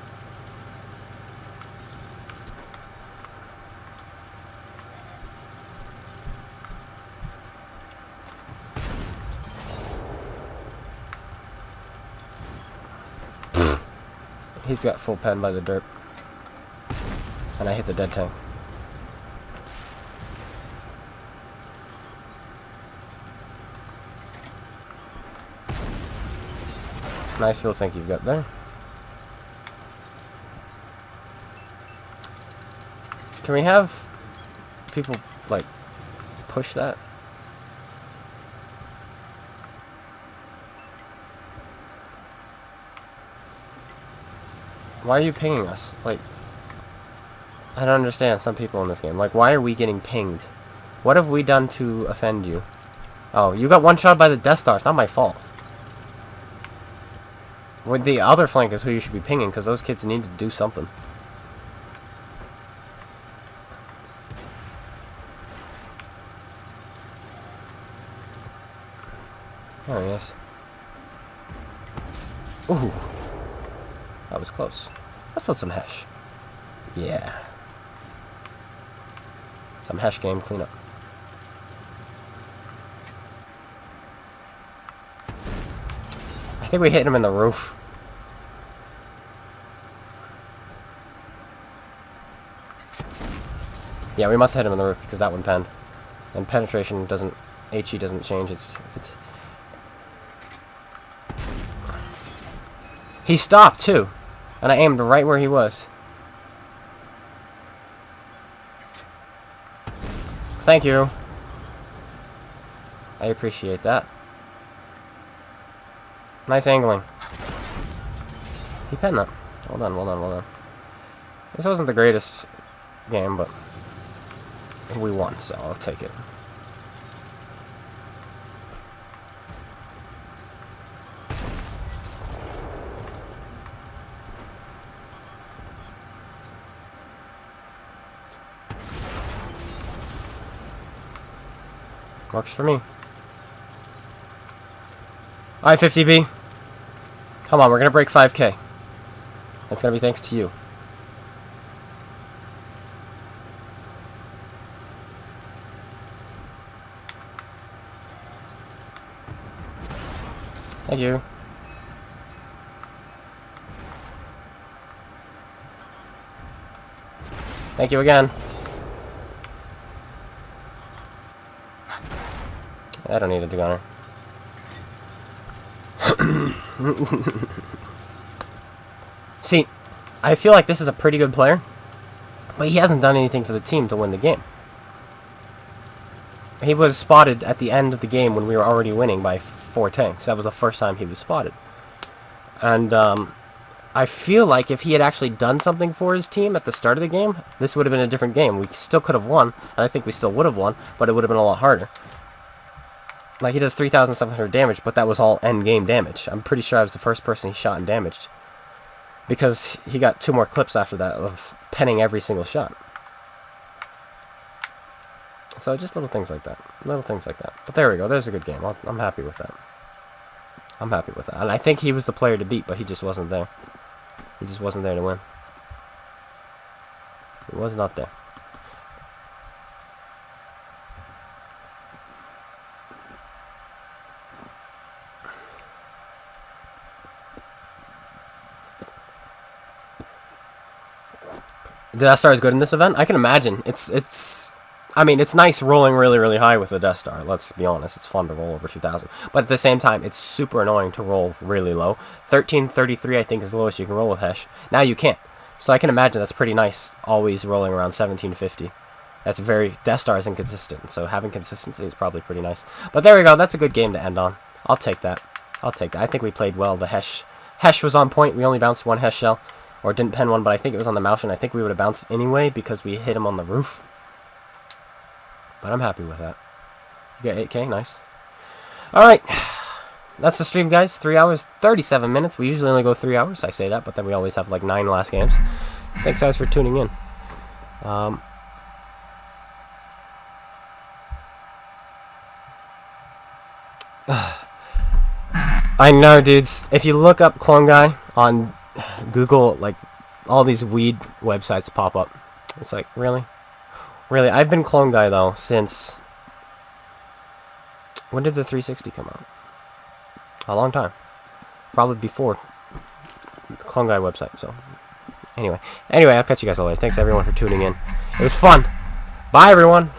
He's got full pen by the dirt. And I hit the dead tank. Nice little thing you've got there. Can we have people, like, push that? Why are you pinging us? Like, I don't understand some people in this game. Like, why are we getting pinged? What have we done to offend you? Oh, you got one shot by the Death Star. It's not my fault. With the other flank is who you should be pinging, because those kids need to do something. is. Ooh. That was close. Let's load some Hesh. Yeah. Some Hesh game cleanup. I think we hit him in the roof. Yeah, we must have hit him in the roof because that one penned. And penetration doesn't... HE doesn't change. It's... He stopped, too. And I aimed right where he was. Thank you. I appreciate that. Nice angling. He penned that. Well done, well done, well done. This wasn't the greatest game, but we won, so I'll take it. Works for me. Alright, 50B. Come on, we're gonna break 5K. That's gonna be thanks to you. Thank you. Thank you again. I don't need a gunner. See, I feel like this is a pretty good player, but he hasn't done anything for the team to win the game. He was spotted at the end of the game when we were already winning by 4 tanks. That was the first time he was spotted. And I feel like if he had actually done something for his team at the start of the game, this would have been a different game. We still could have won, and I think we still would have won, but it would have been a lot harder. Like, he does 3,700 damage, but that was all end-game damage. I'm pretty sure I was the first person he shot and damaged. Because he got 2 more clips after that of penning every single shot. So just little things like that. Little things like that. But there we go. There's a good game. I'm happy with that. I'm happy with that. And I think he was the player to beat, but he just wasn't there. He just wasn't there to win. He was not there. The Death Star is good in this event. I can imagine. I mean, it's nice rolling really, really high with the Death Star. Let's be honest. It's fun to roll over 2,000. But at the same time, it's super annoying to roll really low. 1333, I think, is the lowest you can roll with Hesh. Now you can't. So I can imagine that's pretty nice, always rolling around 1750. That's very... Death Star is inconsistent, so having consistency is probably pretty nice. But there we go. That's a good game to end on. I'll take that. I'll take that. I think we played well. The Hesh was on point. We only bounced 1 Hesh shell. Or didn't pen one, but I think it was on the mouse, and I think we would have bounced anyway because we hit him on the roof. But I'm happy with that. You got 8K, nice. Alright. That's the stream, guys. 3 hours, 37 minutes. We usually only go 3 hours. I say that, but then we always have like 9 last games. Thanks, guys, for tuning in. I know, dudes. If you look up Clone Guy on Google, like, all these weed websites pop up. It's like, really? Really? I've been Clone Guy, though, since... When did the 360 come out? A long time. Probably before the Clone Guy website, so... Anyway, I'll catch you guys all later. Thanks, everyone, for tuning in. It was fun. Bye, everyone.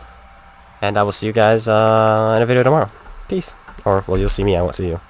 And I will see you guys in a video tomorrow. Peace. Or, well, you'll see me. I won't see you.